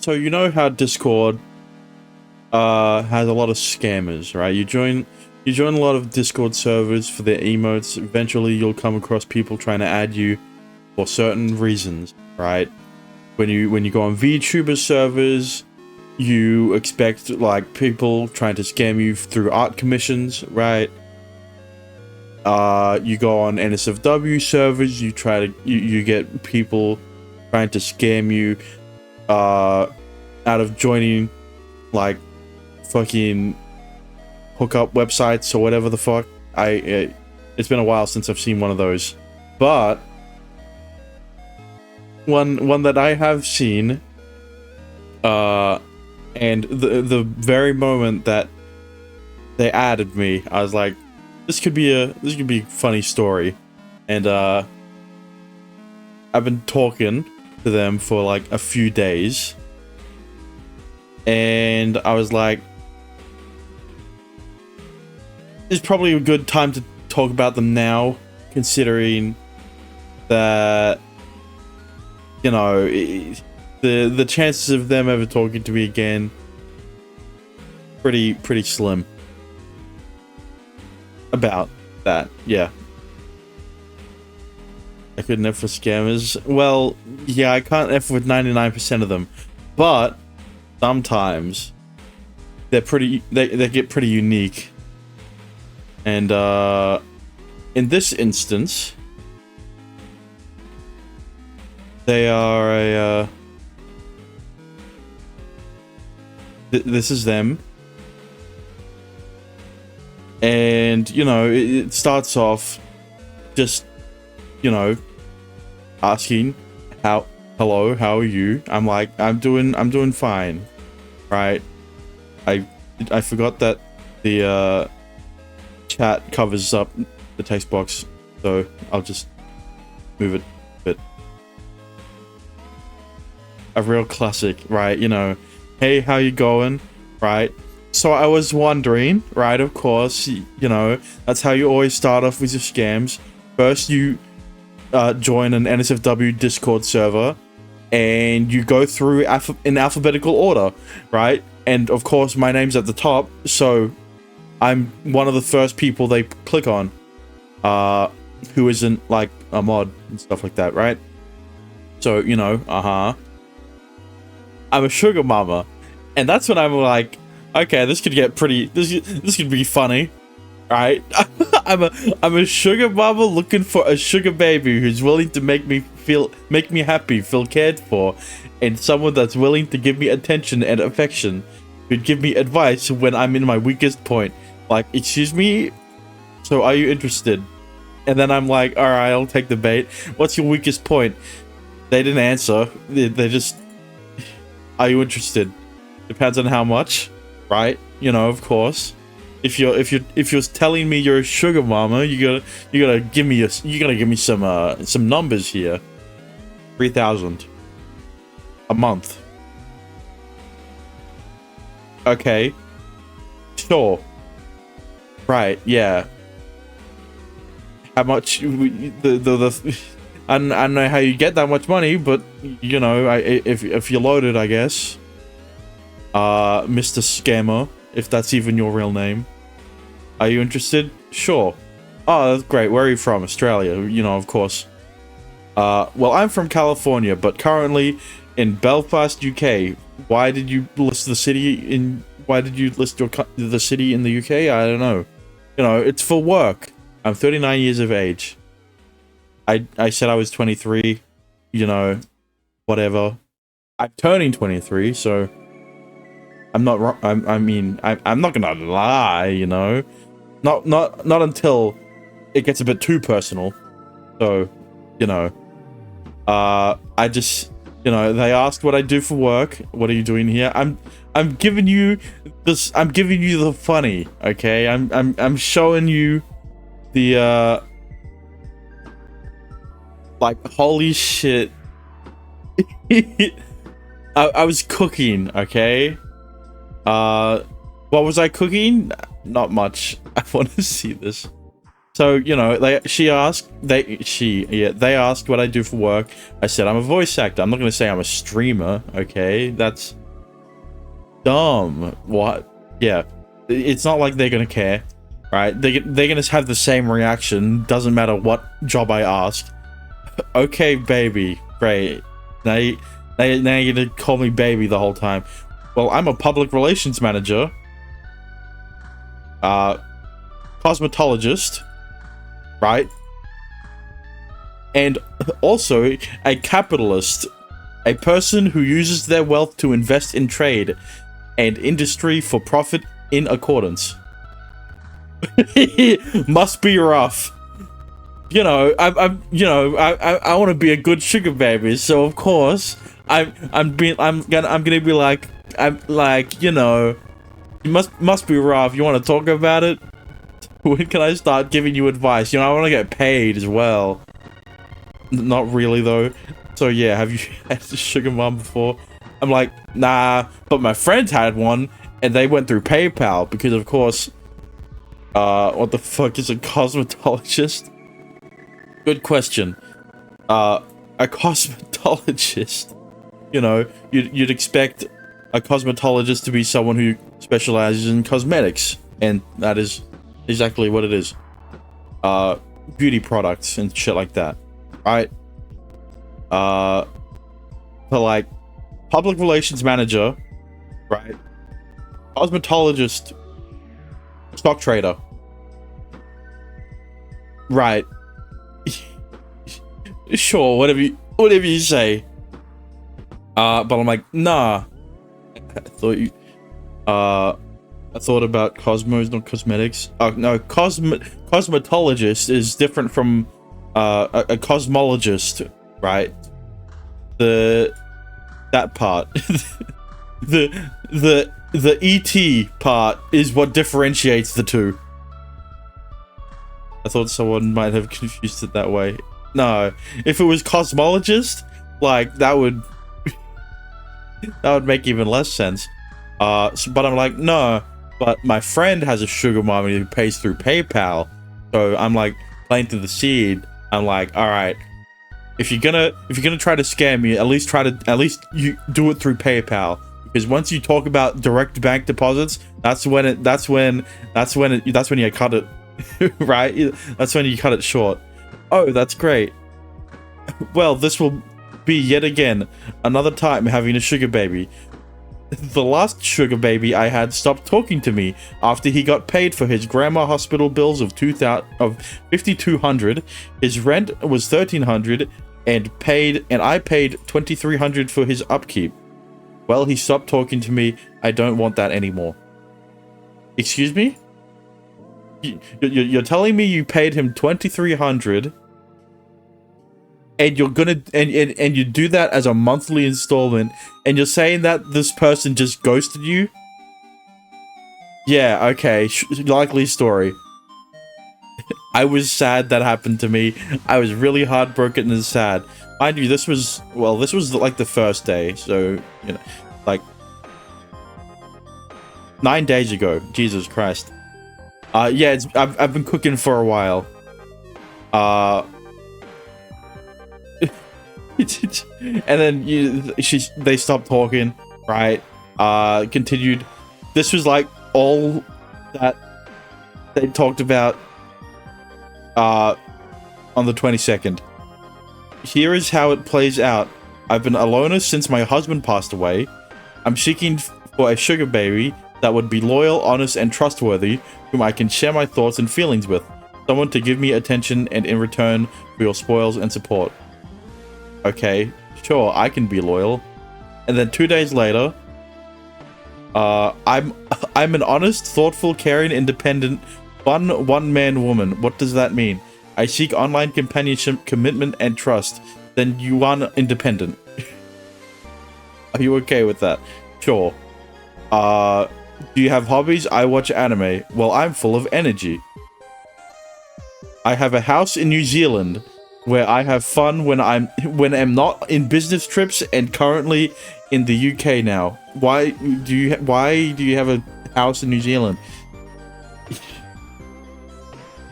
So you know how Discord has a lot of scammers, right? You join a lot of Discord servers for their emotes. Eventually you'll come across people trying to add you for certain reasons, right? When you go on VTuber servers, you expect like people trying to scam you through art commissions, right? You go on NSFW servers, you get people trying to scam you out of joining like fucking hookup websites or whatever the fuck. It's been a while since I've seen one of those, but one that I have seen, and the very moment that they added me, I was like, this could be a funny story, and I've been talking to them for like a few days, and I was like, it's probably a good time to talk about them now, considering that, you know, the chances of them ever talking to me again pretty slim. About that, yeah. I couldn't F for scammers. Well, yeah, I can't F with 99% of them, but sometimes they're they get pretty unique. And in this instance, they are a this is them. And, you know, it starts off just, you know, asking, hello, how are you? I'm like, I'm doing fine, right? I forgot that the chat covers up the text box, so I'll just move it a bit. A real classic, right? You know, hey, how you going? Right? So I was wondering, right, of course, you know, that's how you always start off with your scams. First, you join an NSFW Discord server, and you go through in alphabetical order, right? And of course, my name's at the top, so I'm one of the first people they click on, who isn't, like, a mod and stuff like that, right? So, you know, I'm a sugar mama, and that's when I'm like, okay, this could get pretty. This could be funny, right? I'm a sugar mama looking for a sugar baby who's willing to make me happy, feel cared for, and someone that's willing to give me attention and affection, who'd give me advice when I'm in my weakest point. Like, excuse me, so are you interested? And then I'm like, all right, I'll take the bait. What's your weakest point? They didn't answer. They just, are you interested? Depends on how much. Right, you know, of course. If you're telling me you're a sugar mama, you gotta give me some numbers here. 3,000 a month. Okay, sure. Right, yeah. How much? I don't know how you get that much money, but you know, if you're loaded, I guess. Mr. Scammer, if that's even your real name. Are you interested? Sure. Oh, that's great. Where are you from? Australia, you know, of course. Well, I'm from California, but currently in Belfast, UK. Why did you list the city in the city in the UK? I don't know. You know, it's for work. I'm 39 years of age. I said I was 23, you know, whatever. I'm turning 23, so I'm not wrong. I'm not gonna lie, you know. Not until it gets a bit too personal. So, you know, I just, you know, they asked what I do for work. What are you doing here? I'm giving you this. I'm giving you the funny. Okay, I'm showing you the like, holy shit. I was cooking. Okay. What was I cooking? Not much. I want to see this. So, you know, they asked what I do for work. I said I'm a voice actor. I'm not gonna say I'm a streamer, okay? That's dumb. What? Yeah. It's not like they're gonna care, right? They're gonna have the same reaction, doesn't matter what job I ask. Okay, baby. Great. Now you're gonna call me baby the whole time. Well, I'm a public relations manager. Cosmetologist. Right? And also a capitalist, a person who uses their wealth to invest in trade and industry for profit in accordance. Must be rough. You know, I want to be a good sugar baby, so of course I'm gonna be like, you know, you must be rough. You want to talk about it? When can I start giving you advice? You know, I want to get paid as well. Not really, though. So, yeah, have you had a sugar mom before? I'm like, nah, but my friends had one, and they went through PayPal, because, of course, what the fuck is a cosmetologist? Good question. A cosmetologist. You know, you'd expect a cosmetologist to be someone who specializes in cosmetics, and that is exactly what it is. Beauty products and shit like that, right? But like, public relations manager, right? Cosmetologist, stock trader, right? Sure, whatever you say. But I'm like, nah. I thought about cosmos, not cosmetics. No, cosmetologist is different from a cosmologist, right? That part. the ET part is what differentiates the two. I thought someone might have confused it that way. No, if it was cosmologist, like that would make even less sense. But I'm like, no. But my friend has a sugar mommy who pays through PayPal, so I'm like planting the seed. I'm like, all right, if you're gonna try to scam me, at least you do it through PayPal, because once you talk about direct bank deposits, that's when you cut it, right? That's when you cut it short. Oh, that's great. Well, this will be yet again another time having a sugar baby. The last sugar baby I had stopped talking to me after he got paid for his grandma hospital bills of $5,200. His rent was $1,300, and I paid $2,300 for his upkeep. Well, he stopped talking to me. I don't want that anymore. Excuse me? You're telling me you paid him $2,300, and you're gonna and you do that as a monthly installment, and you're saying that this person just ghosted you? Yeah, okay, likely story. I was sad that happened to me. I was really heartbroken and sad. Mind you, this was like the first day, so, you know, like 9 days ago. Jesus Christ. Yeah, I've been cooking for a while. And then they stopped talking, right? Continued. This was like all that they talked about on the 22nd. Here is how it plays out. I've been a loner since my husband passed away. I'm seeking for a sugar baby that would be loyal, honest, and trustworthy, whom I can share my thoughts and feelings with. Someone to give me attention and in return for your spoils and support. Okay, sure, I can be loyal. And then 2 days later, I'm an honest, thoughtful, caring, independent, fun one-man woman. What does that mean? I seek online companionship, commitment, and trust. Then you are independent. Are you okay with that? Sure. Do you have hobbies? I watch anime. Well, I'm full of energy. I have a house in New Zealand where I have fun when I'm not in business trips, and currently in the UK now. Why do you have a house in New Zealand?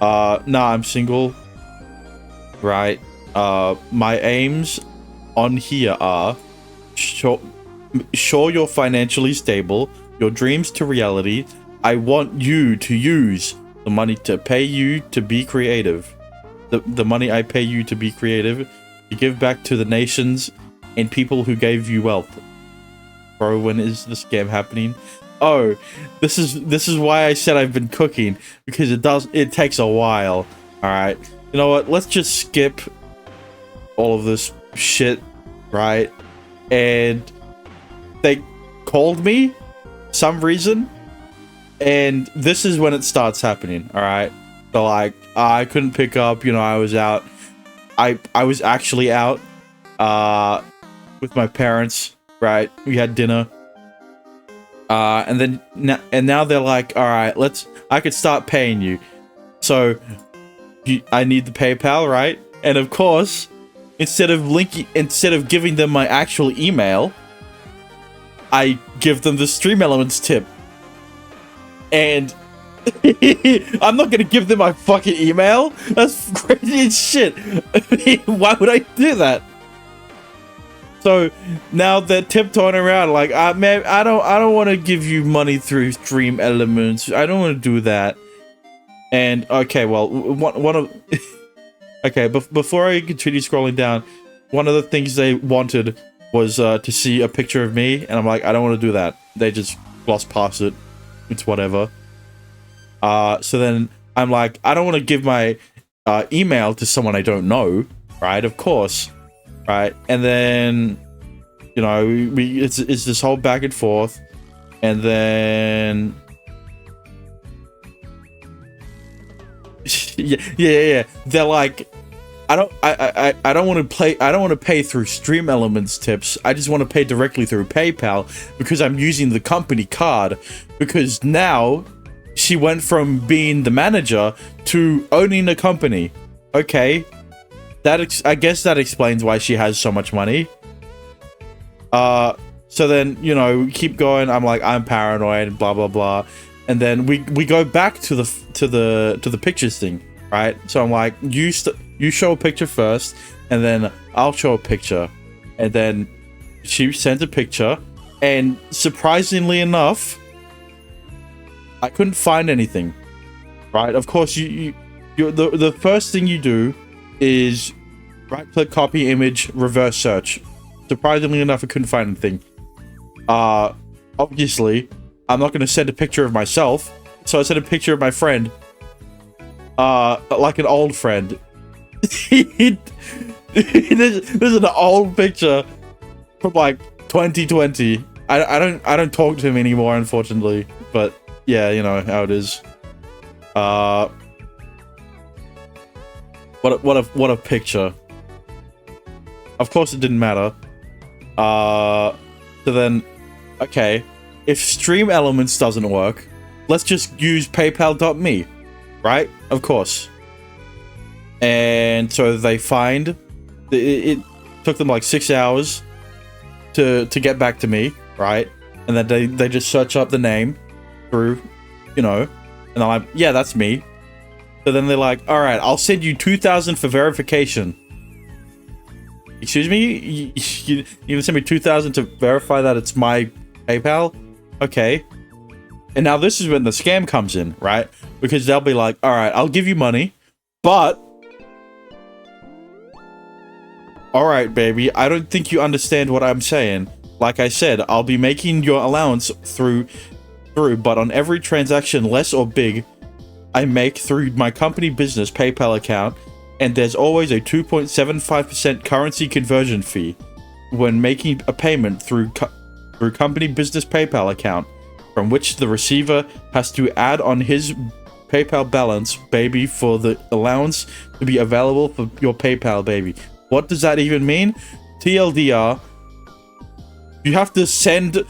Nah, I'm single. Right. My aims on here are sure you're financially stable, your dreams to reality. I want you to use the money to pay you to be creative. The money I pay you to be creative, to give back to the nations and people who gave you wealth. Bro, when is this scam happening? Oh, this is why I said I've been cooking, because it takes a while. All right, you know what? Let's just skip all of this shit, right? And they called me some reason, and this is when it starts happening. All right, so like I couldn't pick up. You know, I was out. I was actually out with my parents. Right, we had dinner. And then now they're like, all right, I could start paying you. So I need the PayPal, right? And of course, instead of giving them my actual email, I give them the Stream Elements tip. And I'm not gonna give them my fucking email. That's crazy as shit. Why would I do that? So now they're tiptoeing around like, man, I don't want to give you money through Stream Elements. I don't want to do that. And okay, well, one of okay, before I continue scrolling down, one of the things they wanted was to see a picture of me, and I'm like, I don't want to do that. They just gloss past it. It's whatever. So then I'm like, I don't want to give my email to someone I don't know, right? Of course. Right, and then, you know, it's this whole back and forth, and then yeah. They're like, I don't want to pay through Stream Elements tips. I just want to pay directly through PayPal because I'm using the company card. Because now she went from being the manager to owning a company. Okay. I guess that explains why she has so much money. So then, you know, we keep going. I'm like, I'm paranoid, blah blah blah, and then we go back to the pictures thing, right? So I'm like, you show a picture first, and then I'll show a picture, and then she sends a picture, and surprisingly enough, I couldn't find anything, right? Of course, the first thing you do is right-click, copy image, reverse search. Surprisingly enough, I couldn't find anything. Obviously, I'm not going to send a picture of myself, so I sent a picture of my friend. Like an old friend. This is an old picture from like 2020. I don't talk to him anymore, unfortunately. But yeah, you know how it is. What a picture. Of course it didn't matter. So then, okay, if Stream Elements doesn't work, let's just use PayPal.me, right? Of course. And so they find it took them like 6 hours to get back to me, right? And then they just search up the name through, you know, and I'm like, yeah, that's me. So then they're like, all right, I'll send you 2,000 for verification. Excuse me? You gonna send me 2,000 to verify that it's my PayPal? Okay. And now this is when the scam comes in, right? Because they'll be like, all right, I'll give you money, but all right, baby, I don't think you understand what I'm saying. Like I said, I'll be making your allowance through, but on every transaction, less or big, I make through my company business PayPal account, and there's always a 2.75% currency conversion fee when making a payment through company business PayPal account, from which the receiver has to add on his PayPal balance, baby, for the allowance to be available for your PayPal, baby. What does that even mean? TLDR, you have to send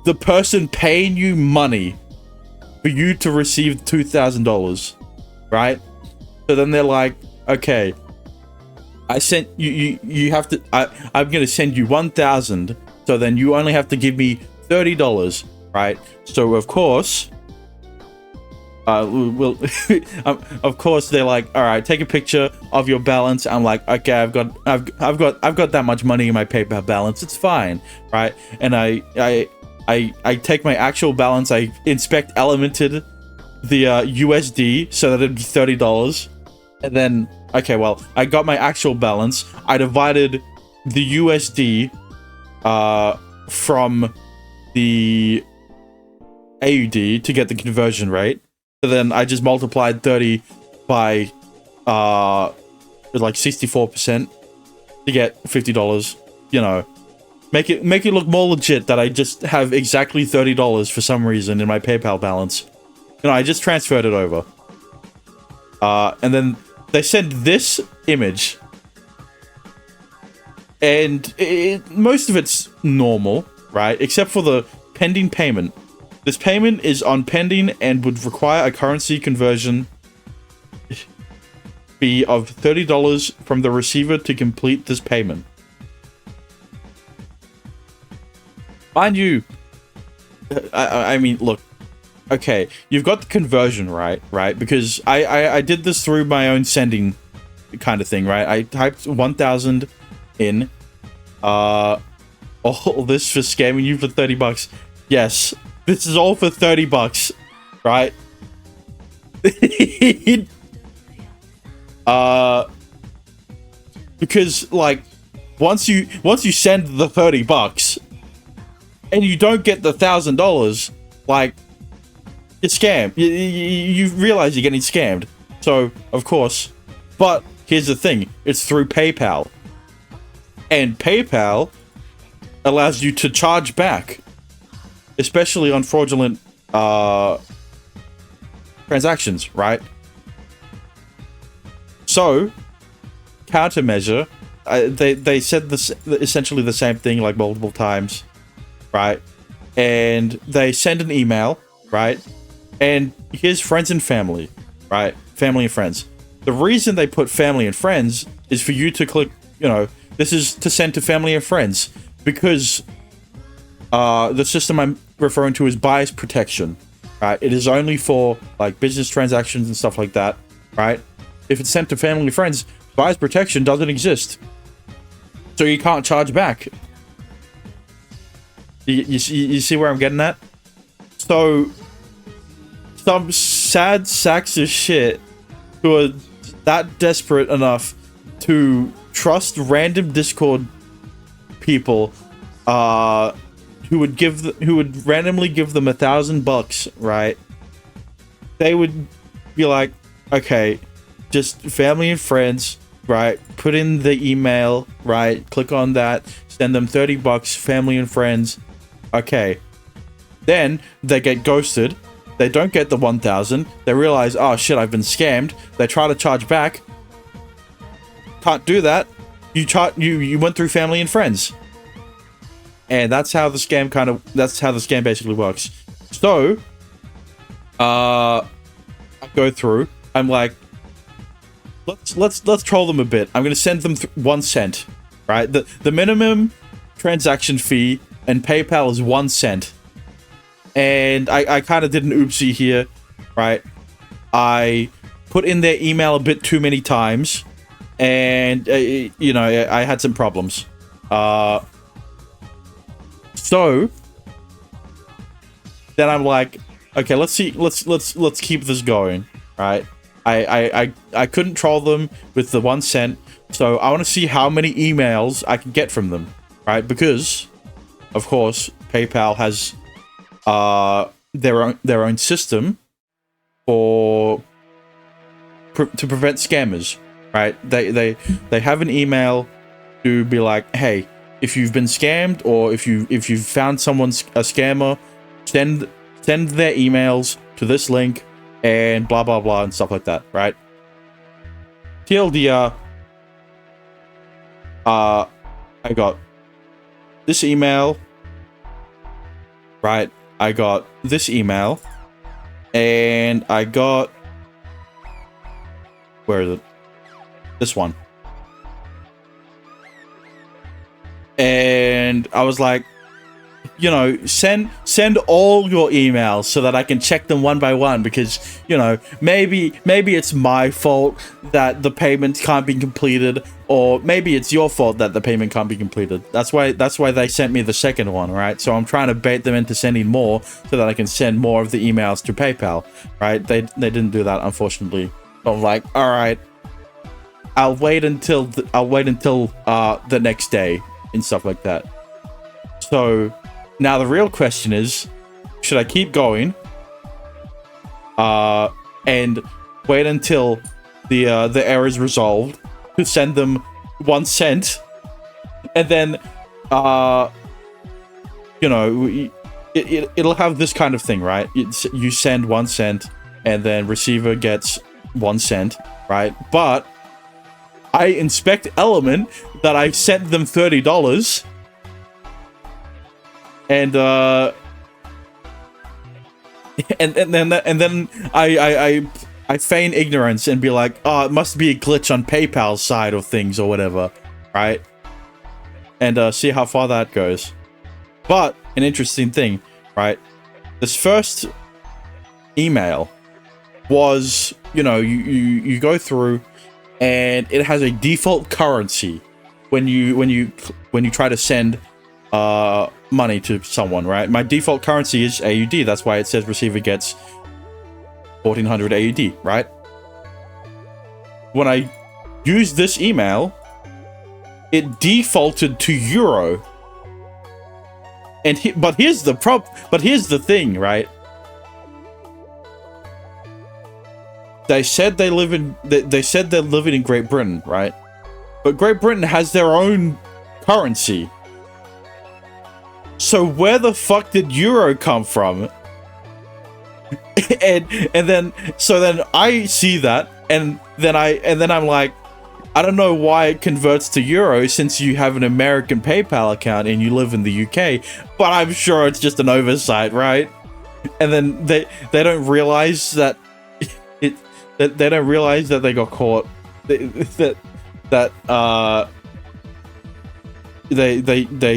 the person paying you money for you to receive $2,000, right? So then they're like, okay, I sent you have to, I'm gonna send you 1,000, so then you only have to give me $30, right? So of course, will of course they're like, all right, take a picture of your balance. I'm like, okay, I've got that much money in my PayPal balance, it's fine, right? And I take my actual balance, I inspect elemented the USD so that it'd be $30, and then okay, well, I got my actual balance, I divided the USD from the AUD to get the conversion rate. So then I just multiplied 30 by like 64% to get $50. You know, make it look more legit that I just have exactly $30 for some reason in my PayPal balance. You know, I just transferred it over. And then they send this image, and most of it's normal, right? Except for the pending payment. This payment is on pending and would require a currency conversion fee of $30 from the receiver to complete this payment. Mind you, I mean, look, okay, you've got the conversion right, because I did this through my own sending kind of thing, right? I typed 1,000 in, all this for scamming you for $30. Yes. This is all for $30, right? Because like once you send the $30 and you don't get the $1,000, like you're scammed. You realize you're getting scammed. So of course, but here's the thing: it's through PayPal, and PayPal allows you to charge back. Especially on fraudulent transactions, right? So, countermeasure, they said this essentially the same thing like multiple times, right? And they send an email, right? And here's friends and family, right? Family and friends. The reason they put family and friends is for you to click, you know, this is to send to family and friends, because the system I'm referring to is bias protection, right? It is only for like business transactions and stuff like that, right? If it's sent to family and friends, bias protection doesn't exist, so you can't charge back. You see where I'm getting at? So some sad sacks of shit who are that desperate enough to trust random Discord people, who would randomly give them $1,000, right? They would be like, okay, just family and friends, right? Put in the email, right? Click on that, send them $30, family and friends. Okay. Then they get ghosted. They don't get the 1,000. They realize, oh shit, I've been scammed. They try to charge back. Can't do that. You went through family and friends. And that's how the scam basically works. So, I go through. I'm like, let's troll them a bit. I'm gonna send them 1 cent, right? The minimum transaction fee and PayPal is 1 cent. And I kind of did an oopsie here, right? I put in their email a bit too many times, and you know, I had some problems. So then I'm like, okay, let's keep this going, right? I couldn't troll them with the 1 cent, so I want to see how many emails I can get from them, right? Because, of course, PayPal has their own system to prevent scammers, right? They have an email to be like, hey, if you've been scammed, or if you've found someone's a scammer, send their emails to this link and blah blah blah and stuff like that, right? TLDR, I got this email, right? I got this email, and I got, where is it? This one. And I was like, you know, send all your emails so that I can check them one by one, because, you know, maybe it's my fault that the payment can't be completed, or maybe it's your fault that the payment can't be completed. That's why they sent me the second one, right? So I'm trying to bait them into sending more so that I can send more of the emails to PayPal, right? They didn't do that, unfortunately. So I'm like, all right, I'll wait until the next day and stuff like that. So now the real question is, should I keep going and wait until the error is resolved to send them 1 cent, and then you know, it'll have this kind of thing, right? You send 1 cent and then receiver gets 1 cent, right? But I inspect Element that I sent them $30, and then I feign ignorance and be like, oh, it must be a glitch on PayPal's side of things or whatever, right? And see how far that goes. But an interesting thing, right? This first email was, you know, you go through and it has a default currency when you try to send money to someone, right? My default currency is AUD. That's why it says receiver gets 1400 AUD, right? When I used this email, it defaulted to euro. And but here's the thing, right? They said they're living in Great Britain, right? But Great Britain has their own currency. So where the fuck did euro come from? and then I see that, and then I'm like, I don't know why it converts to euro since you have an American PayPal account and you live in the UK, but I'm sure it's just an oversight, right? And then they don't realize that they don't realize that they got caught. They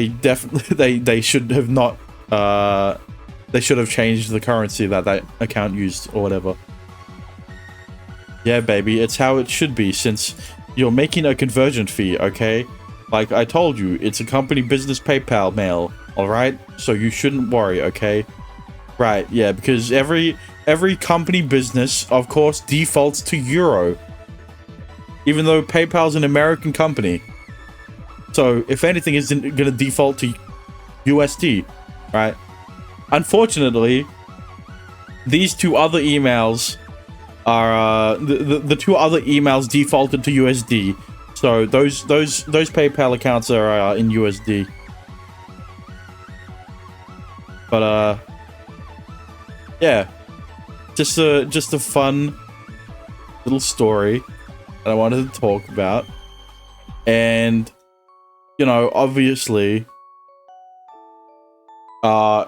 definitely they should have not they should have changed the currency that account used or whatever. Yeah, baby, it's how it should be since you're making a conversion fee, okay? Like I told you, it's a company business PayPal mail, all right? So you shouldn't worry, okay? Right, yeah, because every company business, of course, defaults to euro, even though PayPal's an American company. So if anything, it's going to default to USD, right? Unfortunately, these two other emails are the two other emails defaulted to USD. So those PayPal accounts are in USD. But yeah, just a fun little story that I wanted to talk about. And you know, obviously, I'm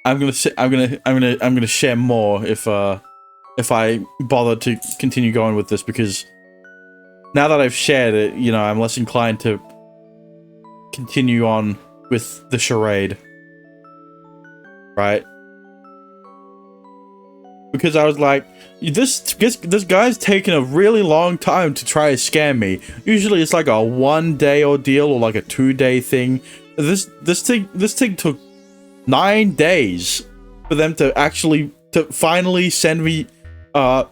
gonna share more if I bother to continue going with this, because now that I've shared it, you know, I'm less inclined to continue on with the charade, right? Because I was like, this guy's taking a really long time to try to scam me. Usually it's like a 1-day ordeal or like a 2-day thing. This thing took 9 days for them to finally send me, to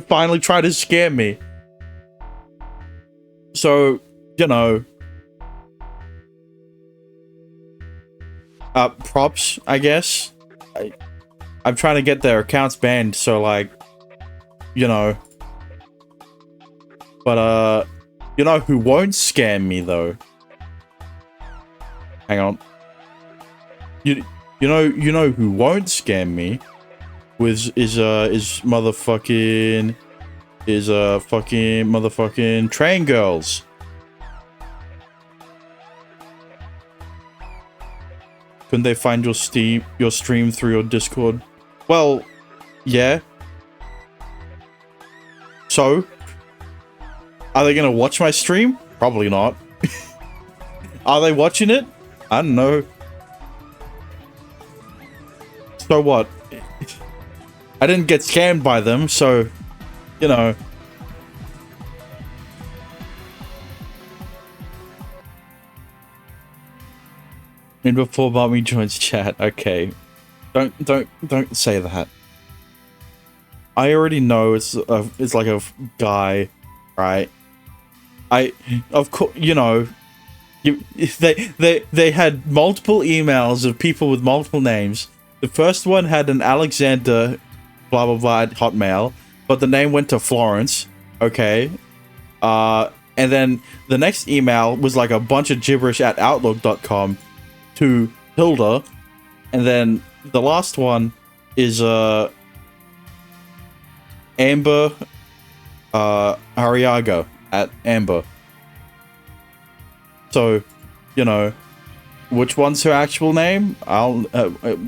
finally try to scam me. So, you know, props, I guess. I'm trying to get their accounts banned, so like, you know. But you know who won't scam me though? Hang on. You know who won't scam me is motherfucking train girls. Couldn't they find your stream through your Discord? Well, yeah. So, are they gonna watch my stream? Probably not. Are they watching it? I don't know. So what? I didn't get scammed by them, so, you know. And before Mommy joins chat, okay. Don't say that. I already know it's like a guy, right? Of course, you know, they had multiple emails of people with multiple names. The first one had an Alexander, blah blah blah at Hotmail, but the name went to Florence. Okay, and then the next email was like a bunch of gibberish at Outlook.com to Hilda, and then the last one is Amber Ariaga at Amber. So, you know, which one's her actual name?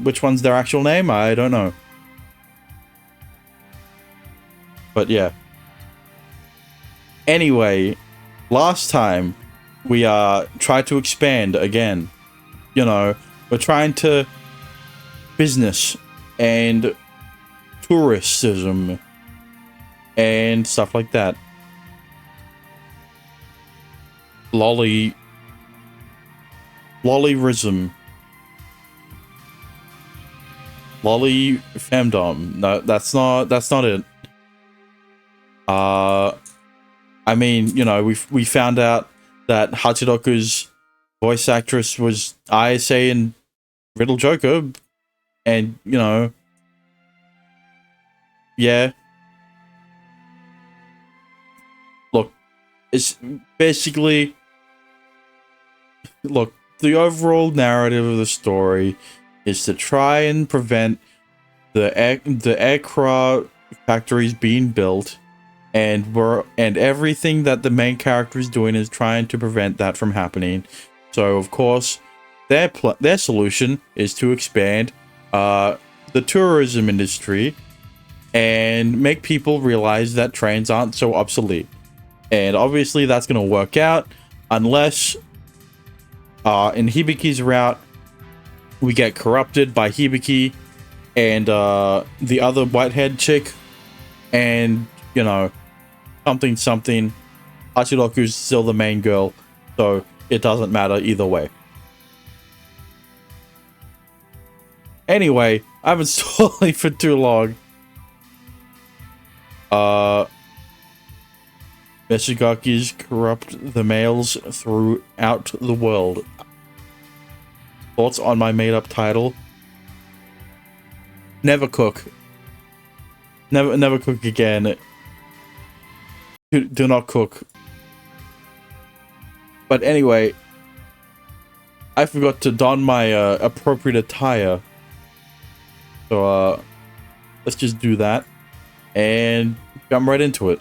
Which one's their actual name? I don't know. But yeah. Anyway, last time we tried to expand again. You know, we're trying to business and tourism and stuff like that. Lollyrism. Lolly femdom. No, that's not it. I mean, you know, we found out that Hachiroku's voice actress was ISA in Riddle Joker, and you know, yeah. Look, it's basically, look, the overall narrative of the story is to try and prevent the aircraft factories being built, and everything that the main character is doing is trying to prevent that from happening. So of course, their solution is to expand the tourism industry and make people realize that trains aren't so obsolete. And obviously that's going to work out unless in Hibiki's route we get corrupted by Hibiki and the other whitehead chick, and you know, something. Hachiroku's still the main girl, so it doesn't matter either way. Anyway, I've been stalling for too long. Meshigakis corrupt the males throughout the world. Thoughts on my made-up title? Never cook. Never cook again. Do not cook. But anyway, I forgot to don my appropriate attire. So let's just do that and jump right into it.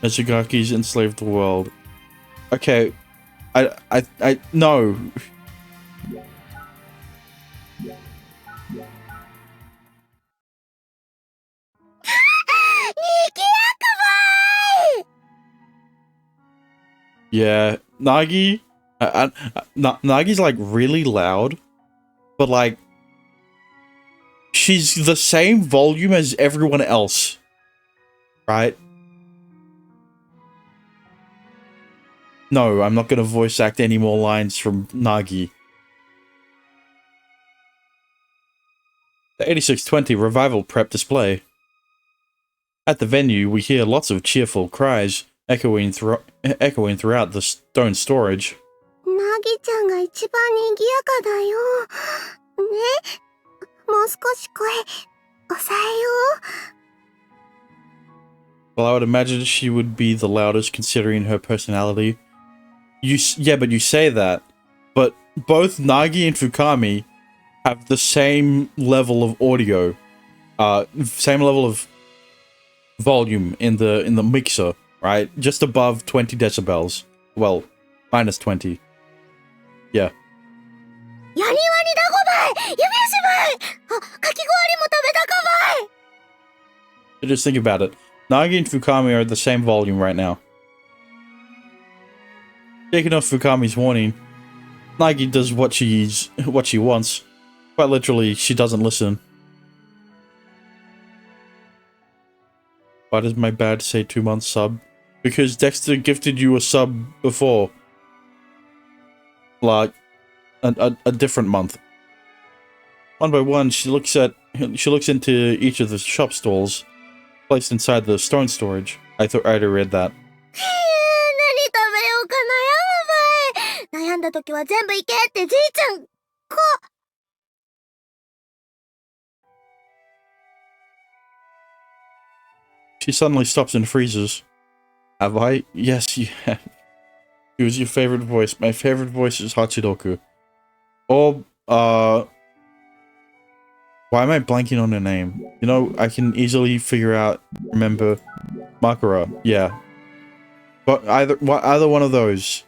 Mishigaki's enslaved the world. Okay, I no. Yeah, Nagi. Nagi's like really loud, but like she's the same volume as everyone else, right? No, I'm not gonna voice act any more lines from Nagi. The 8620 Revival Prep display. At the venue, we hear lots of cheerful cries echoing throughout the stone storage. Nagi-chanが一番賑やかだよ。ね？もう少し声抑えよう。 Well, I would imagine she would be the loudest considering her personality. Yeah, but you say that, but both Nagi and Fukami have the same level of audio, same level of volume in the mixer, right? Just above 20 decibels. Well, minus 20. Yeah. Just think about it. Nagi and Fukami are at the same volume right now. Taking off Fukami's warning, Nagi does what she wants. Quite literally, she doesn't listen. Why does my bad say 2 months sub? Because Dexter gifted you a sub before. Like, a different month. One by one, she looks into each of the shop stalls placed inside the stone storage. I thought I'd read that. 何食べようか悩むばい。悩んだ時は全部いけってじいちゃん。She suddenly stops and freezes. Have I? Yes, you have. Who's your favorite voice? My favorite voice is Hachiroku. Or, why am I blanking on her name? You know, I can easily remember Makura. Yeah. But either one of those.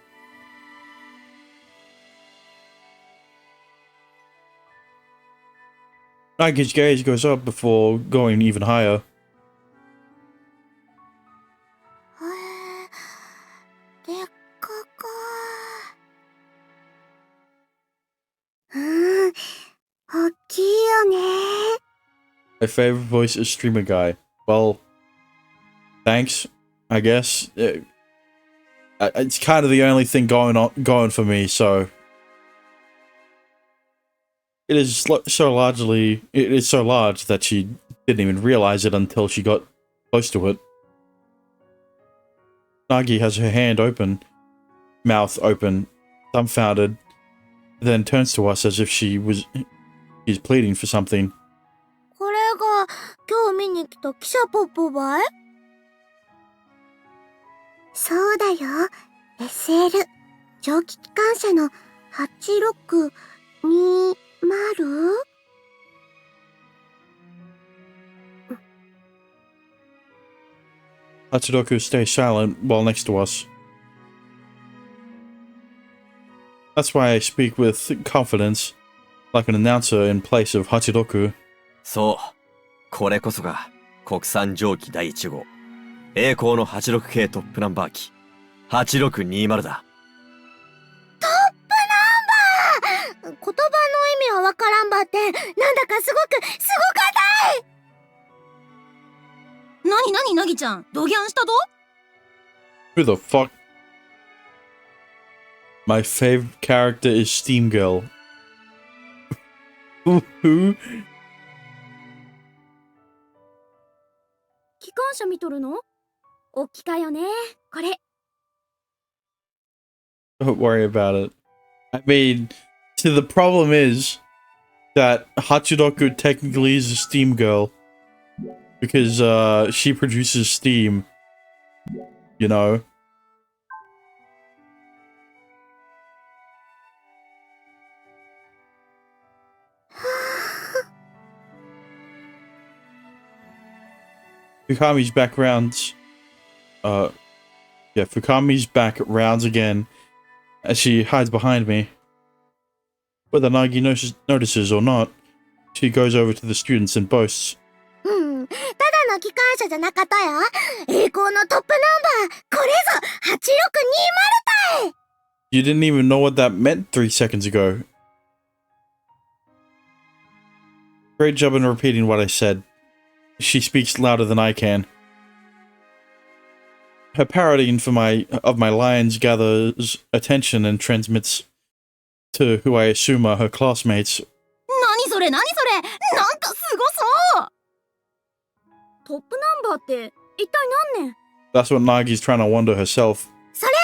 Nagi's gaze goes up before going even higher. でっかか。大きいよね。My favorite voice is Streamer Guy. Well, thanks, I guess. It's kind of the only thing going for me, so it is so large that she didn't even realize it until she got close to it. Nagi has her hand open, mouth open, dumbfounded, then turns to us as if she's pleading for something. これが今日見に来た記者ポッポばい？そうだよ。SL 蒸気機関車の8620？ Hachiroku stays silent while next to us. That's why I speak with confidence, like an announcer in place of Hachiroku. そう。これこそが国産蒸気第1号。栄光の86系トップナンバー機。8620だ。トップナンバー！言葉の意味はわからんばって、なんだかすごかたい！なぎちゃん、ドギャンしたと？ Who the fuck? My favorite character is Steam Girl. Who? 機関車見とるの？おっきかよね、これ。Don't worry about it. I mean, see, the problem is that Hachiroku technically is a Steam Girl. Because, she produces Steam. You know? Fukami's back rounds. Fukami's back rounds again as she hides behind me. Whether Nagi notices or not, she goes over to the students and boasts. ただの機関車じゃなかったよ。栄光のトップナンバー、これぞ8620たい！ You didn't even know what that meant 3 seconds ago. Great job in repeating what I said. She speaks louder than I can. Her parodying of my lines gathers attention and transmits to who I assume are her classmates. 何それなんかすごそう！トップナンバーって一体何年？ That's what Nagi's trying to wonder herself. それは、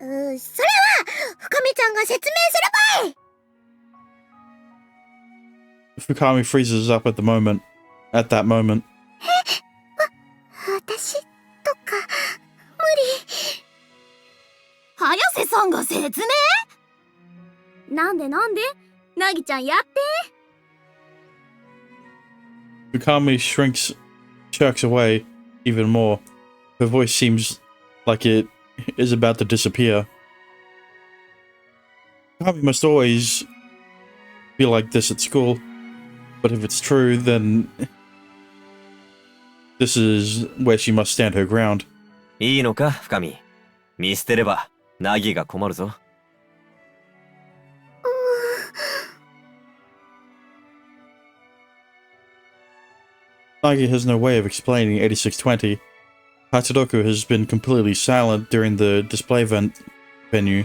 深見ちゃんが説明するばい！ Fukami freezes up at that moment. 私とか、無理。早瀬さんが説明？なんでなぎちゃんやって。 Fukami jerks away even more. Her voice seems like it is about to disappear. Fukami must always be like this at school. But if it's true, then this is where she must stand her ground. いいのか、深見。見捨てればナギが困るぞ。Nagi has no way of explaining 8620. Hachiroku has been completely silent during the display venue.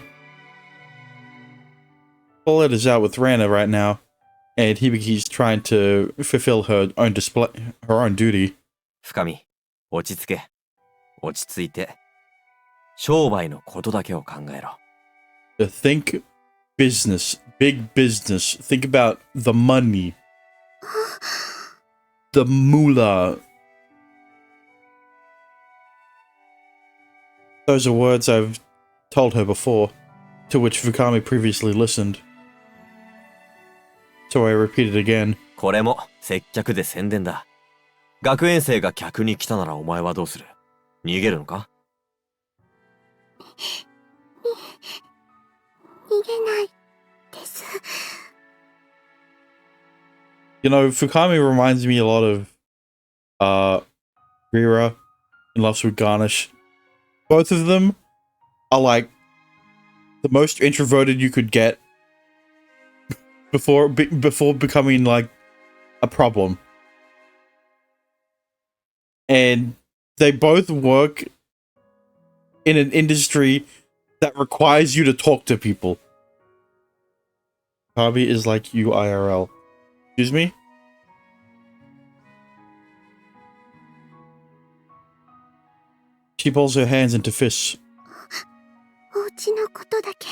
Paulette is out with Rana right now, and Hibiki's trying to fulfill her own duty. 深見、落ち着け。落ち着いて。商売のことだけを考えろ。Think business, big business. Think about the money. The moolah. Those are words I've told her before, to which Fukami previously listened. So I repeat it again. これも接客で宣伝だ。学園生が客に来たならお前はどうする？逃げるのか？逃げないです。You know, Fukami reminds me a lot of Rira in Loves with Garnish. Both of them are like the most introverted you could get before becoming like a problem. And they both work in an industry that requires you to talk to people. Fukami is like you IRL. Excuse me? She pulls her hands into fists. お家のことだけ、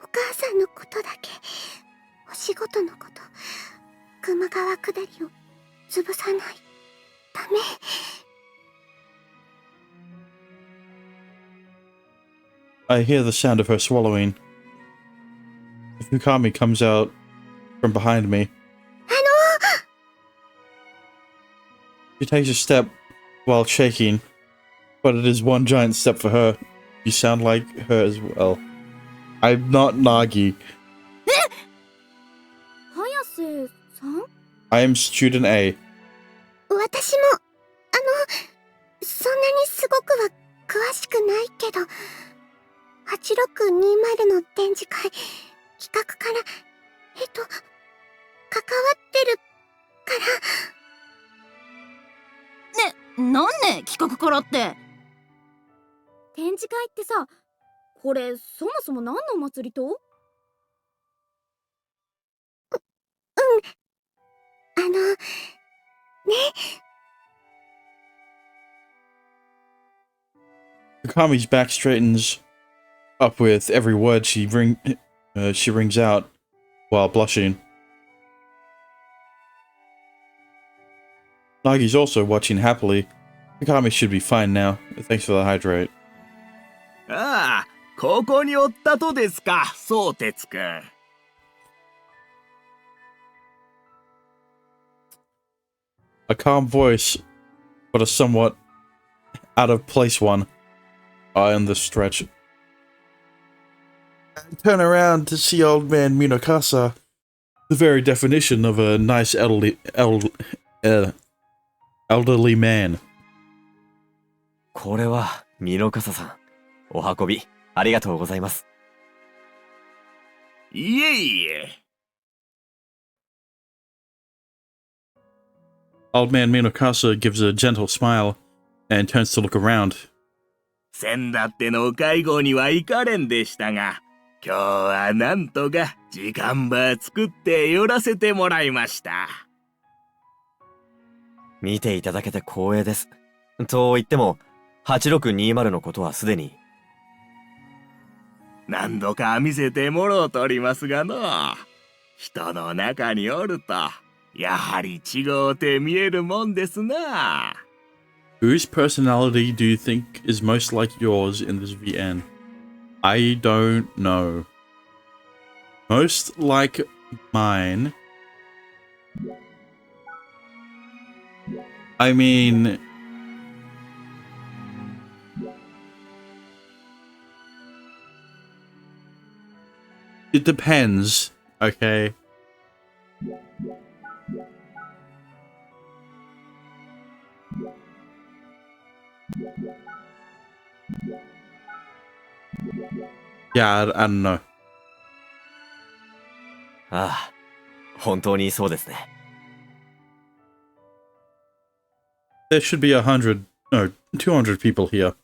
お母さんのことだけ、お仕事のこと、熊川下りを潰さない。ダメ。I hear the sound of her swallowing. Fukami comes out from behind me. She takes a step while shaking, but it is one giant step for her. You sound like her as well. I'm not Nagi. 早瀬さん？ I am student A. 私も、そんなにすごくは詳しくないけど、8620の展示会、企画から、関わってるから。ね、なんね企画からって。展示会ってさ、これそもそも何のお祭りと？ね。Fukami's back straightens up with every word she rings out while blushing. Nagi's also watching happily. Fukami should be fine now. Thanks for the hydrate. ああ、ここにおったとですか、そうてつくん。A calm voice, but a somewhat out of place one, in the stretch. I turn around to see old man Minokasa, the very definition of a nice elderly man. これは、ミノカサさん。お運び、ありがとうございます。いえいえ。Old man Minokasa gives a gentle smile and turns to look around. 先だってのお会合には行かれんでしたが、今日はなんとか時間ば作って寄らせてもらいました。見ていただけて光栄です。と言っても、8620のことはすでに。何度か見せてもろうとおりますがの、人の中におると、やはり違うて見えるもんですな。Whose personality do you think is most like yours in this VN? I don't know. Most like mine? I mean... It depends, okay? Yeah, I don't know. ああ、本当にそうですね。There should be 100, no, 200 people here.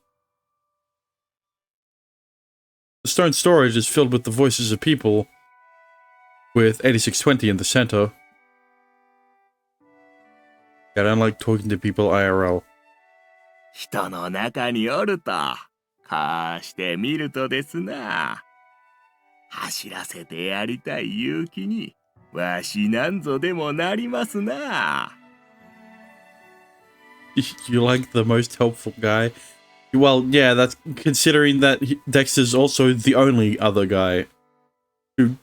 The stone storage is filled with the voices of people, with 8620 in the center. I don't like talking to people IRL. 人の中におると、こうして見るとですな。走らせてやりたい勇気に、わしなんぞでもなりますな。You like the most helpful guy? Well, yeah, that's considering that Dexter's also the only other guy who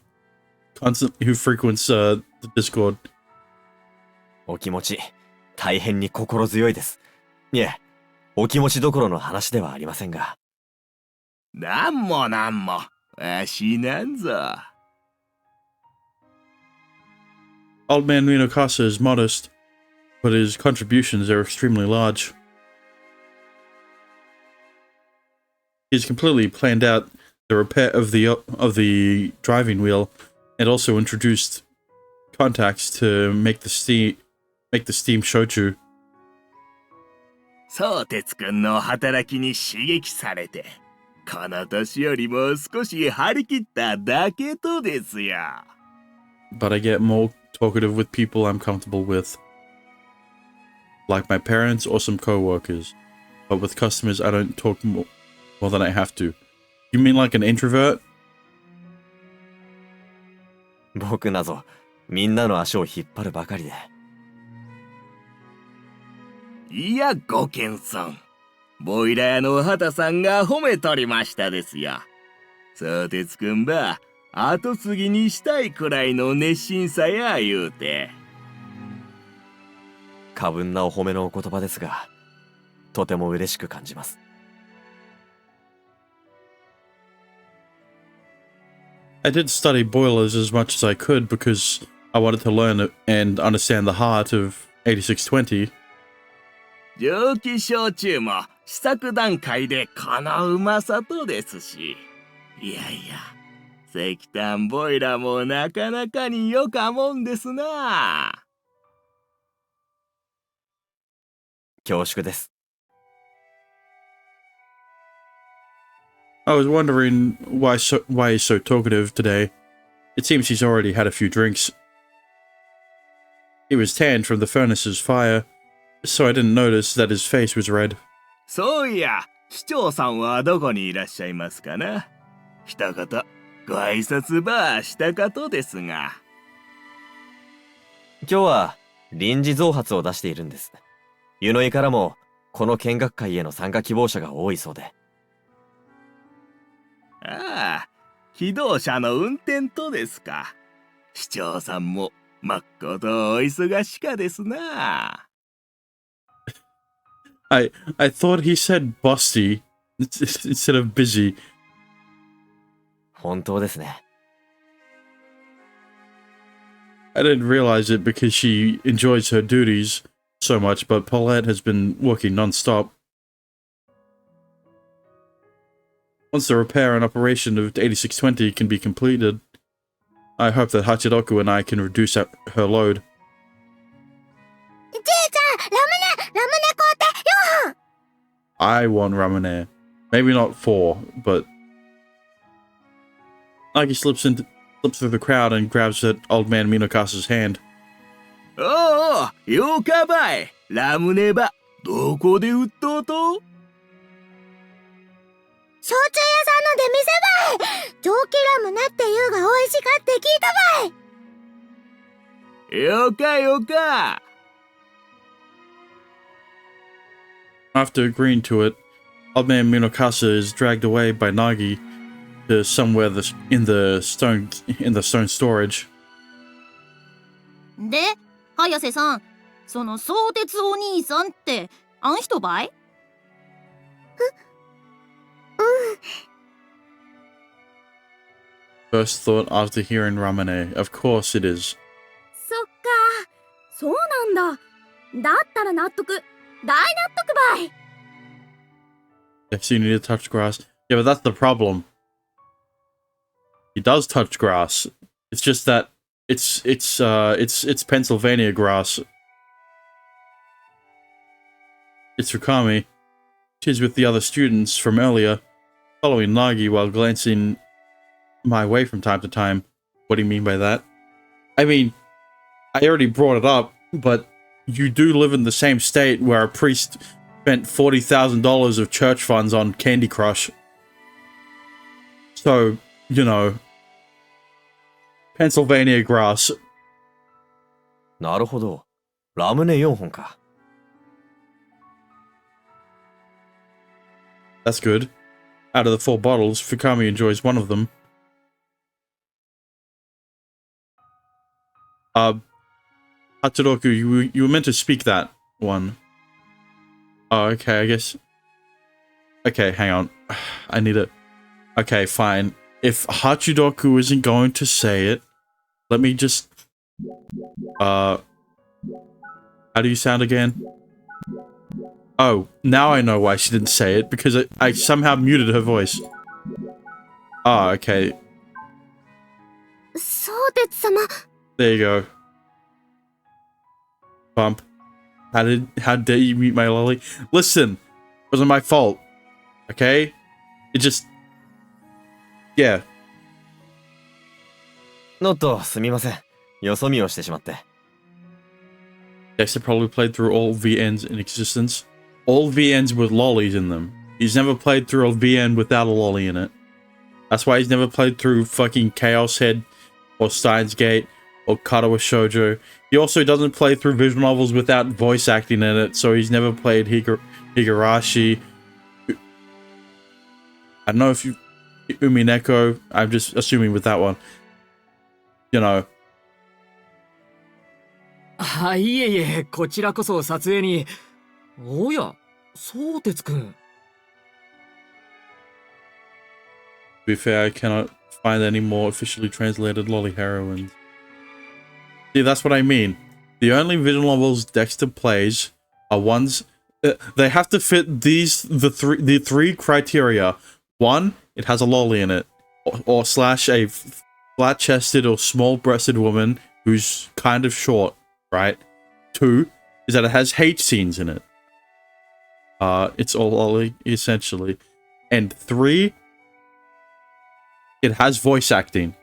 frequents the Discord. お気持ち、大変に心強いです。いえ、お気持ちどころの話ではありませんが。なんもなんも、わしなんぞ。Old man Minokasa is modest, but his contributions are extremely large. He's completely planned out the repair of the driving wheel, and also introduced contacts to make the steam shochu. そうてつくんの働きに刺激されて、この年よりも少し張り切っただけとですよ。But I get more talkative with people I'm comfortable with, like my parents or some co-workers. But with customers, I don't talk more than I have to. You mean like an introvert? 僕なぞ、みんなの足を引っ張るばかりで。いや、ご謙遜。ボイラー屋の畑さんが褒めとりましたですよ。そうてつくんば、後継ぎにしたいくらいの熱心さや言うて。過分なお褒めのお言葉ですが、とても嬉しく感じます。I did study boilers as much as I could because I wanted to learn and understand the heart of 8620. 蒸気焼酎も試作段階でこのうまさとですし。いやいや、石炭ボイラーもなかなかによかもんですな。恐縮です。I was wondering why he's so talkative today. It seems he's already had a few drinks. He was tanned from the furnace's fire, so I didn't notice that his face was red. そういや、市長さんはどこにいらっしゃいますかな。一言ご挨拶ばしたかとですが。今日は臨時増発を出しているんです。湯の井からもこの見学会への参加希望者が多いそうで。ああ、機動車の運転とですか。市長さんもまっことお忙しかですな。I thought he said busty instead of busy. 本当ですね。I didn't realize it because she enjoys her duties so much, but Paulette has been working non-stop. Once the repair and operation of 8620 can be completed, I hope that Hachiroku and I can reduce her load. じいちゃん、ラムネ買うて、4本。 I want ramen. Maybe not 4, but... Nagi slips through the crowd and grabs at old man Minokasa's hand. おお、よかばい。ラムネば、どこで売っとうと？焼酎屋さんの出店ばい。蒸気ラムネっていうが美味しかって聞いたばい。よかよか。After agreeing to it, old man Minokasa is dragged away by Nagi to somewhere in the stone storage. で、早瀬さん、その相鉄お兄さんってあん人ばい？First thought after hearing Ramune, of course it is. そっか、そうなんだ。だったら納得。大納得ばい。Yes, you need to touch grass. Yeah, but that's the problem. He does touch grass. It's just that it's Pennsylvania grass. It's Fukami. She's with the other students from earlier, following Nagi while glancing my way from time to time. What do you mean by that? I mean, I already brought it up, but you do live in the same state where a priest spent $40,000 of church funds on Candy Crush. So, you know, Pennsylvania grass. なるほど。ラムネ4本か。That's good. Out of the 4 bottles, Fukami enjoys one of them. Hatsuroku, you were meant to speak that one. Oh, okay, I guess. Okay, hang on. I need it. Okay, fine. If Hachidoku isn't going to say it, let me just... How do you sound again? Oh, now I know why she didn't say it, because I somehow muted her voice. Oh, okay. そうです、様。 There you go. Bump. How dare you mute my lolly? Listen, it wasn't my fault. Okay? It just... Yeah. のっと、すみません。よそ見をしてしまって。Dexter probably played through all VNs in existence. All VNs with lollies in them. He's never played through a VN without a lolly in it. That's why he's never played through fucking Chaos Head or Steins Gate or Katawa Shoujo. He also doesn't play through visual novels without voice acting in it, so he's never played Higurashi. I don't know if you... Umineko. I'm just assuming with that one. You know. はい、いえいえ、こちらこそ撮影に。おや、そうてつくん。To be fair, I cannot find any more officially translated lolly heroines. See, that's what I mean. The only visual novels Dexter plays are ones... they have to fit the three criteria. One, it has a lolly in it. Or slash a flat-chested or small-breasted woman who's kind of short, right? 2 is that it has hate scenes in it. It's all lolly, essentially. And 3, it has voice acting.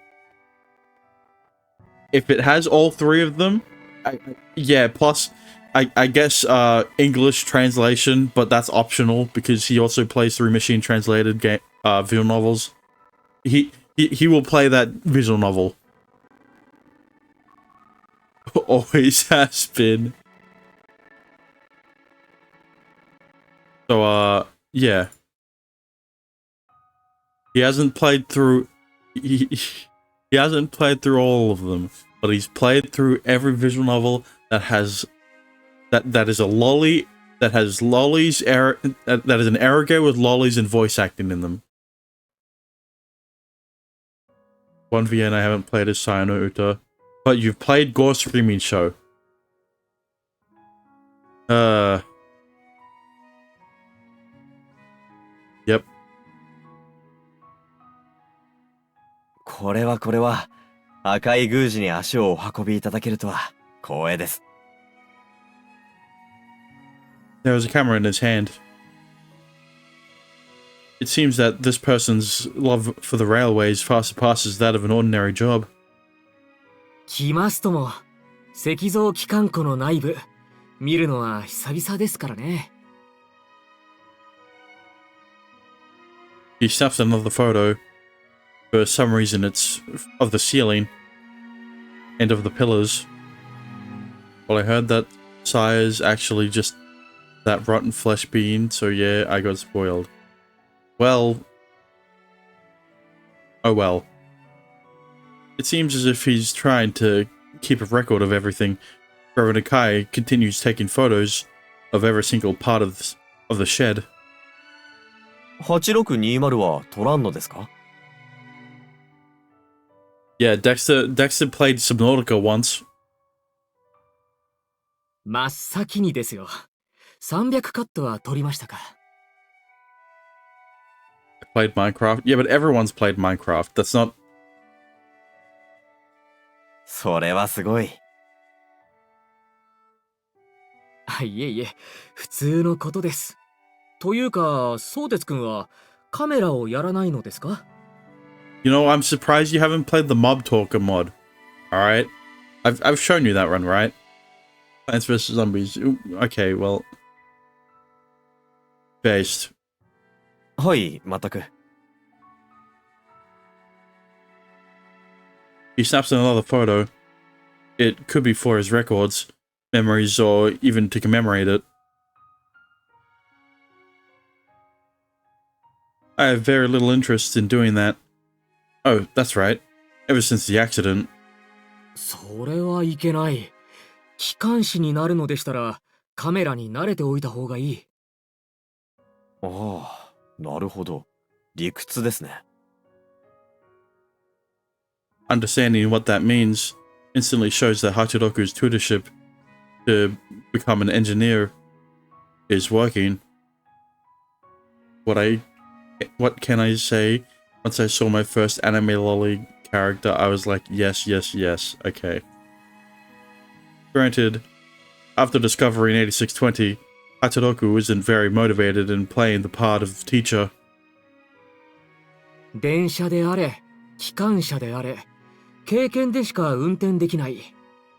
If it has all 3 of them, yeah, plus, I guess, English translation, but that's optional because he also plays through machine translated visual novels. He will play that visual novel. Always has been. So, yeah. He hasn't played through... He hasn't played through all of them, but he's played through every visual novel that has... That is a lolly... That has lollies... That is an eroge with lollies and voice acting in them. One VN I haven't played is Sayano Uta. But you've played Gore Screaming Show. Yep. これは、赤い宮司に足をお運びいただけるとは光栄です。There was a camera in his hand. It seems that this person's love for the railways far surpasses that of an ordinary job. 来ますとも、石像機関庫の内部、見るのは久々ですからね。He snaps another photo. For some reason it's of the ceiling and of the pillars. Well, I heard that Sire's actually just that rotten flesh being, so yeah, I got spoiled. Well... Oh well. It seems as if he's trying to keep a record of everything. Reverend Akai continues taking photos of every single part of the shed. 8620は取らんのですか? Yeah, Dexter played Subnautica once. 真っ先にですよ。300カットは取りましたか。Played Minecraft. Yeah, but everyone's played Minecraft. That's not それはすごい。あ、いえいえ、普通のことです。というか、相鉄くんはカメラをやらないのですか？ You know, I'm surprised you haven't played the Mob Talker mod. Alright? I've shown you that run, right? Plants vs. Zombies. Ooh, okay, well. Based. はい、全く。He snaps another photo. It could be for his records, memories, or even to commemorate it. I have very little interest in doing that. Oh, that's right. Ever since the accident. それはいけない。機関士になるのでしたら、カメラに慣れておいた方がいい。ああ、なるほど。理屈ですね。Understanding what that means instantly shows that Hachiroku's tutorship to become an engineer is working. What can I say? Once I saw my first anime lolly character, I was like, yes, yes, yes, okay. Granted, after discovering 8620, Hachiroku isn't very motivated in playing the part of teacher. 電車であれ、機関車であれ、経験でしか運転できない。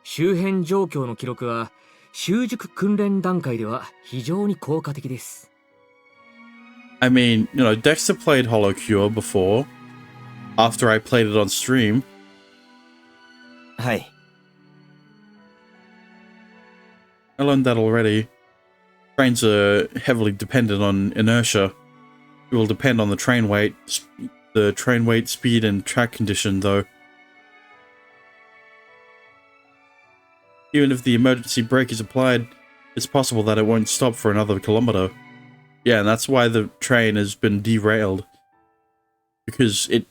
周辺状況の記録は、習熟訓練段階では非常に効果的です。I mean, you know, Dexter played Hollow Cure before, after I played it on stream. はい。I learned that already. Trains are heavily dependent on inertia. It will depend on the train weight, speed, and track condition, though. Even if the emergency brake is applied, it's possible that it won't stop for another kilometer. Yeah, and that's why the train has been derailed. Because it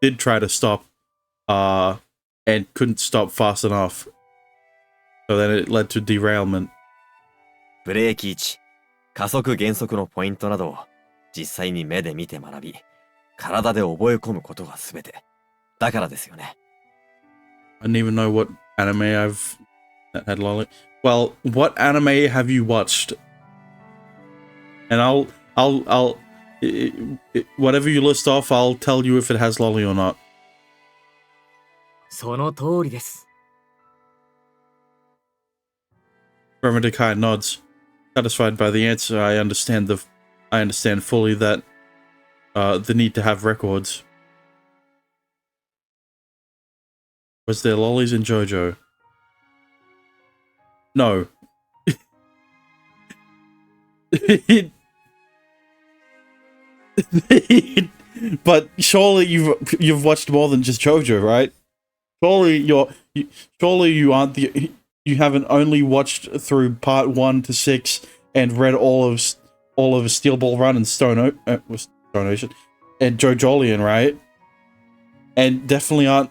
did try to stop, and couldn't stop fast enough. So then it led to derailment. ブレーキ位置、加速減速のポイントなどを実際に目で見て学び、体で覚え込むことが全て。だからですよね。I didn't even know what anime that had lolly. Well, what anime have you watched? And whatever you list off, I'll tell you if it has lolly or not. その通りです。Kai nods. Satisfied by the answer, I understand fully that the need to have records. Was there lollies in JoJo? No. But surely you've watched more than just JoJo, right? Surely you haven't only watched through part 1 to 6 and read all of Steel Ball Run and Stone Ocean and JoJolion, right? And definitely aren't